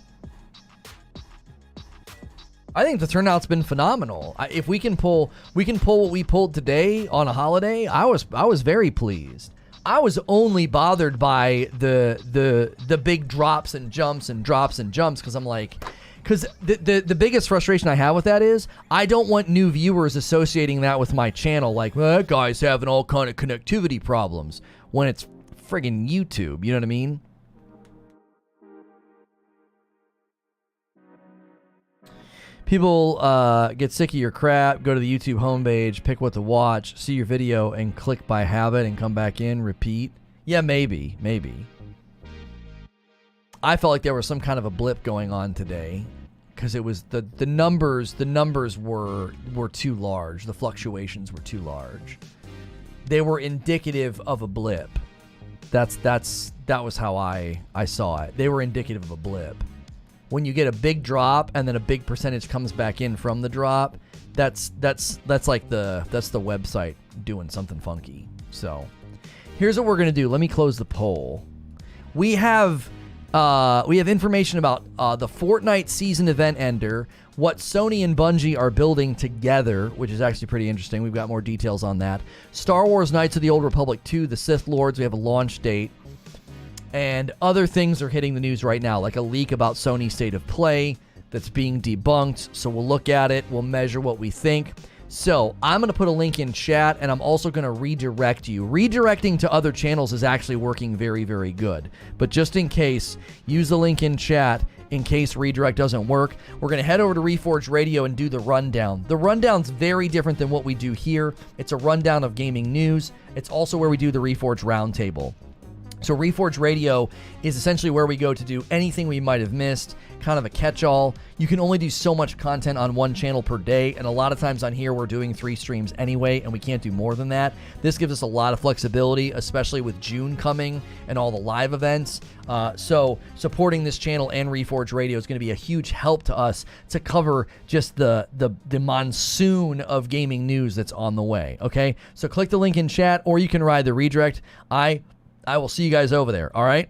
I think the turnout's been phenomenal. If we can pull what we pulled today on a holiday, I was very pleased. I was only bothered by the big drops and jumps because I'm like, because the biggest frustration I have with that is I don't want new viewers associating that with my channel, like, well, that guy's having all kind of connectivity problems when it's friggin' YouTube. You know what I mean? People get sick of your crap, go to the YouTube homepage, pick what to watch, see your video, and click by habit and come back in, repeat. Yeah, maybe. I felt like there was some kind of a blip going on today because it was the numbers were too large. The fluctuations were too large. They were indicative of a blip. That was how I saw it. They were indicative of a blip. When you get a big drop and then a big percentage comes back in from the drop, that's like the website doing something funky. So, here's what we're gonna do. Let me close the poll. We have information about the Fortnite season event ender, what Sony and Bungie are building together, which is actually pretty interesting. We've got more details on that. Star Wars Knights of the Old Republic 2, the Sith Lords. We have a launch date. And other things are hitting the news right now, like a leak about Sony's State of Play that's being debunked. So we'll look at it. We'll measure what we think. So I'm going to put a link in chat, and I'm also going to redirect you. Redirecting to other channels is actually working very, very good. But just in case, use the link in chat in case redirect doesn't work. We're going to head over to Reforge Radio and do the rundown. The rundown's very different than what we do here. It's a rundown of gaming news. It's also where we do the Reforge Roundtable. So Reforge Radio is essentially where we go to do anything we might have missed, kind of a catch-all. You can only do so much content on one channel per day, and a lot of times on here we're doing 3 streams anyway, and we can't do more than that. This gives us a lot of flexibility, especially with June coming and all the live events. So supporting this channel and Reforge Radio is going to be a huge help to us to cover just the monsoon of gaming news that's on the way, okay? So click the link in chat, or you can ride the redirect. I will see you guys over there, all right?